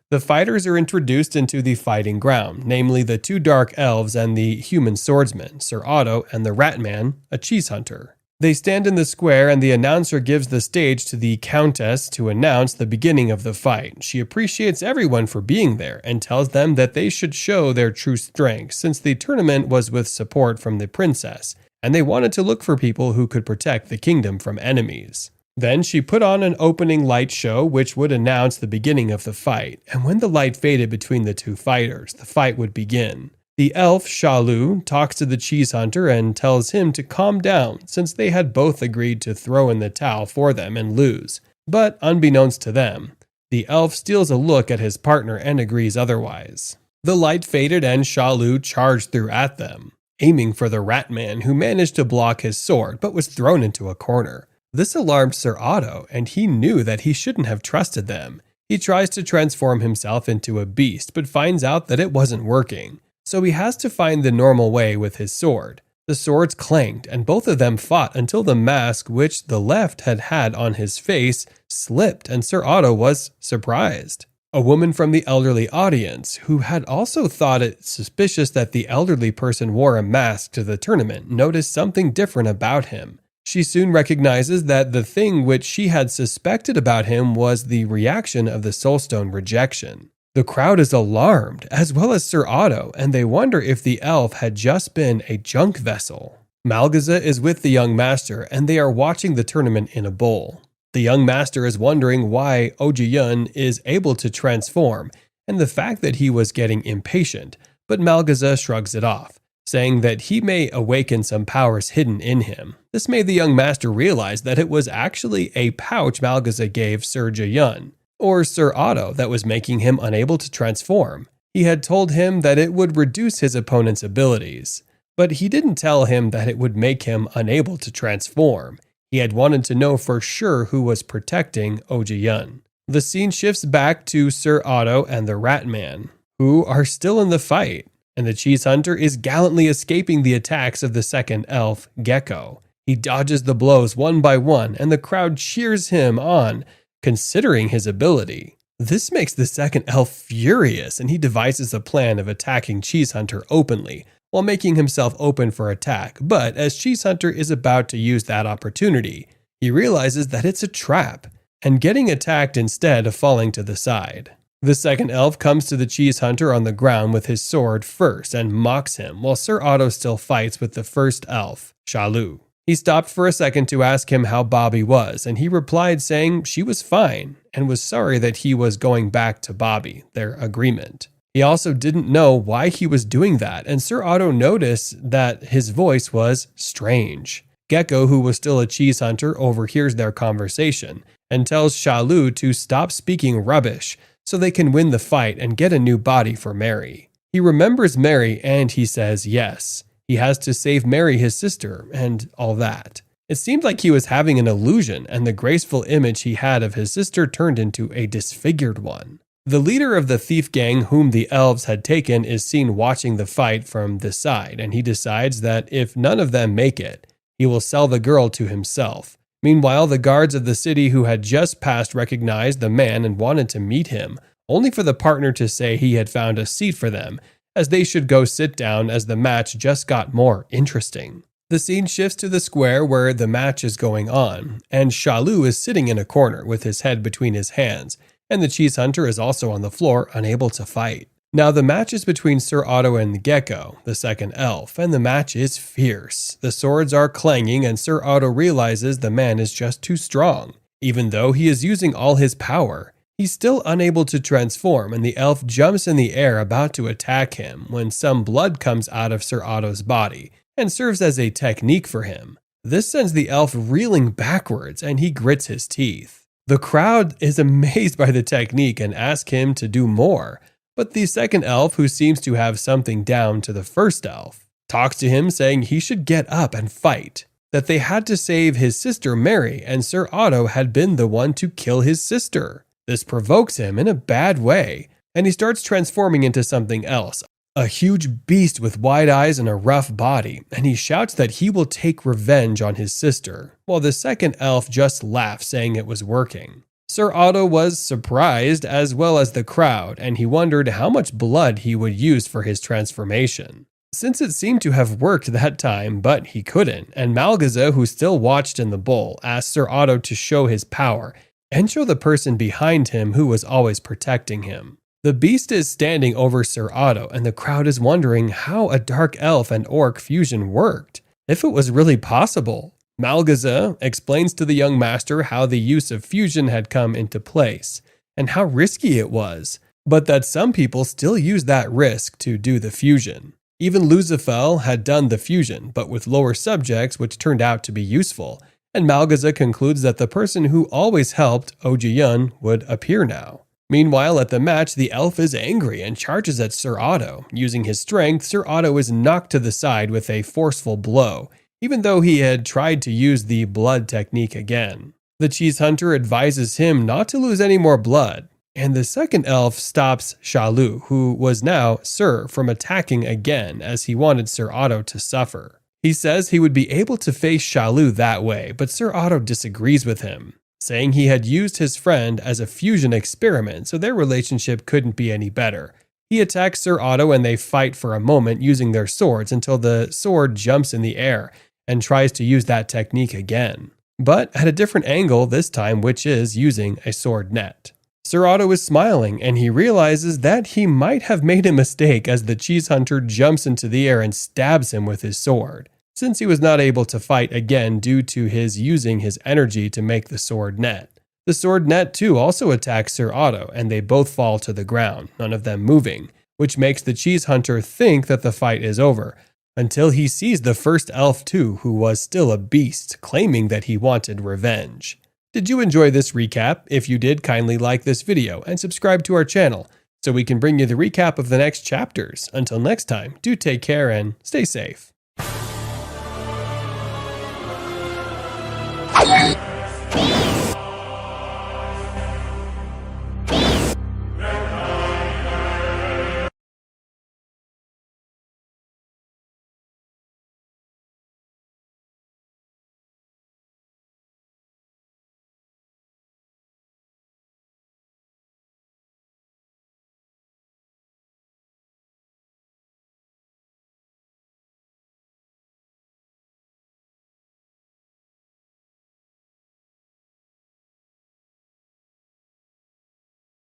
The fighters are introduced into the fighting ground, namely the two dark elves and the human swordsman, Sir Otto, and the rat man, a cheese hunter. They stand in the square, and the announcer gives the stage to the Countess to announce the beginning of the fight. She appreciates everyone for being there and tells them that they should show their true strength, since the tournament was with support from the princess, and they wanted to look for people who could protect the kingdom from enemies. Then she put on an opening light show which would announce the beginning of the fight, and when the light faded between the two fighters, the fight would begin. The elf, Shalu, talks to the cheese hunter and tells him to calm down since they had both agreed to throw in the towel for them and lose. But unbeknownst to them, the elf steals a look at his partner and agrees otherwise. The light faded and Shalu charged through at them, aiming for the rat man who managed to block his sword but was thrown into a corner. This alarmed Sir Otto, and he knew that he shouldn't have trusted them. He tries to transform himself into a beast but finds out that it wasn't working. So he has to find the normal way with his sword. The swords clanged, and both of them fought until the mask which the left had had on his face slipped, and Sir Otto was surprised. A woman from the elderly audience, who had also thought it suspicious that the elderly person wore a mask to the tournament, noticed something different about him. She soon recognizes that the thing which she had suspected about him was the reaction of the Soulstone rejection. The crowd is alarmed, as well as Sir Otto, and they wonder if the elf had just been a junk vessel. Malgaza is with the young master, and they are watching the tournament in a bowl. The young master is wondering why Ojiyun is able to transform, and the fact that he was getting impatient, but Malgaza shrugs it off, saying that he may awaken some powers hidden in him. This made the young master realize that it was actually a pouch Malgaza gave Sir Jiyun, or Sir Otto, that was making him unable to transform. He had told him that it would reduce his opponent's abilities, but he didn't tell him that it would make him unable to transform. He had wanted to know for sure who was protecting Ojiyun. The scene shifts back to Sir Otto and the Rat Man, who are still in the fight, and the cheese hunter is gallantly escaping the attacks of the second elf, Gecko. He dodges the blows one by one, and the crowd cheers him on, considering his ability. This makes the second elf furious, and he devises a plan of attacking Cheese Hunter openly, while making himself open for attack. But as Cheese Hunter is about to use that opportunity, he realizes that it's a trap, and getting attacked instead of falling to the side. The second elf comes to the Cheese Hunter on the ground with his sword first and mocks him, while Sir Otto still fights with the first elf, Shalu. He stopped for a second to ask him how Bobby was, and he replied saying she was fine and was sorry that he was going back to Bobby, their agreement. He also didn't know why he was doing that, and Sir Otto noticed that his voice was strange. Gecko, who was still a cheese hunter, overhears their conversation and tells Shalu to stop speaking rubbish so they can win the fight and get a new body for Mary. He remembers Mary and he says yes. He has to save Mary, his sister, and all that. It seemed like he was having an illusion, and the graceful image he had of his sister turned into a disfigured one. The leader of the thief gang whom the elves had taken is seen watching the fight from the side, and he decides that if none of them make it, he will sell the girl to himself. Meanwhile, the guards of the city who had just passed recognized the man and wanted to meet him, only for the partner to say he had found a seat for them, as they should go sit down as the match just got more interesting. The scene shifts to the square where the match is going on, and Shalu is sitting in a corner with his head between his hands, and the cheese hunter is also on the floor, unable to fight. Now the match is between Sir Otto and the Gecko, the second elf, and the match is fierce. The swords are clanging and Sir Otto realizes the man is just too strong. Even though he is using all his power, he's still unable to transform and the elf jumps in the air about to attack him when some blood comes out of Sir Otto's body and serves as a technique for him. This sends the elf reeling backwards and he grits his teeth. The crowd is amazed by the technique and ask him to do more. But the second elf, who seems to have something down to the first elf, talks to him saying he should get up and fight, that they had to save his sister Mary and Sir Otto had been the one to kill his sister. This provokes him in a bad way, and he starts transforming into something else, a huge beast with wide eyes and a rough body, and he shouts that he will take revenge on his sister, while the second elf just laughs saying it was working. Sir Otto was surprised as well as the crowd, and he wondered how much blood he would use for his transformation, since it seemed to have worked that time, but he couldn't, and Malgaza, who still watched in the bowl, asked Sir Otto to show his power and show the person behind him who was always protecting him. The beast is standing over Sir Otto, and the crowd is wondering how a dark elf and orc fusion worked, if it was really possible. Malgaza explains to the young master how the use of fusion had come into place, and how risky it was, but that some people still use that risk to do the fusion. Even Luzafel had done the fusion, but with lower subjects which turned out to be useful, and Malgaza concludes that the person who always helped Ojiyun would appear now. Meanwhile, at the match, the elf is angry and charges at Sir Otto. Using his strength, Sir Otto is knocked to the side with a forceful blow, even though he had tried to use the blood technique again. The cheese hunter advises him not to lose any more blood, and the second elf stops Shalu, who was now Sir, from attacking again as he wanted Sir Otto to suffer. He says he would be able to face Shalu that way, but Sir Otto disagrees with him, saying he had used his friend as a fusion experiment, so their relationship couldn't be any better. He attacks Sir Otto and they fight for a moment using their swords until the sword jumps in the air and tries to use that technique again, but at a different angle this time, which is using a sword net. Sir Otto is smiling and he realizes that he might have made a mistake as the cheese hunter jumps into the air and stabs him with his sword, since he was not able to fight again due to his using his energy to make the sword net. The sword net too also attacks Sir Otto and they both fall to the ground, none of them moving, which makes the cheese hunter think that the fight is over, until he sees the first elf too, who was still a beast, claiming that he wanted revenge. Did you enjoy this recap? If you did, kindly like this video and subscribe to our channel so we can bring you the recap of the next chapters. Until next time, do take care and stay safe.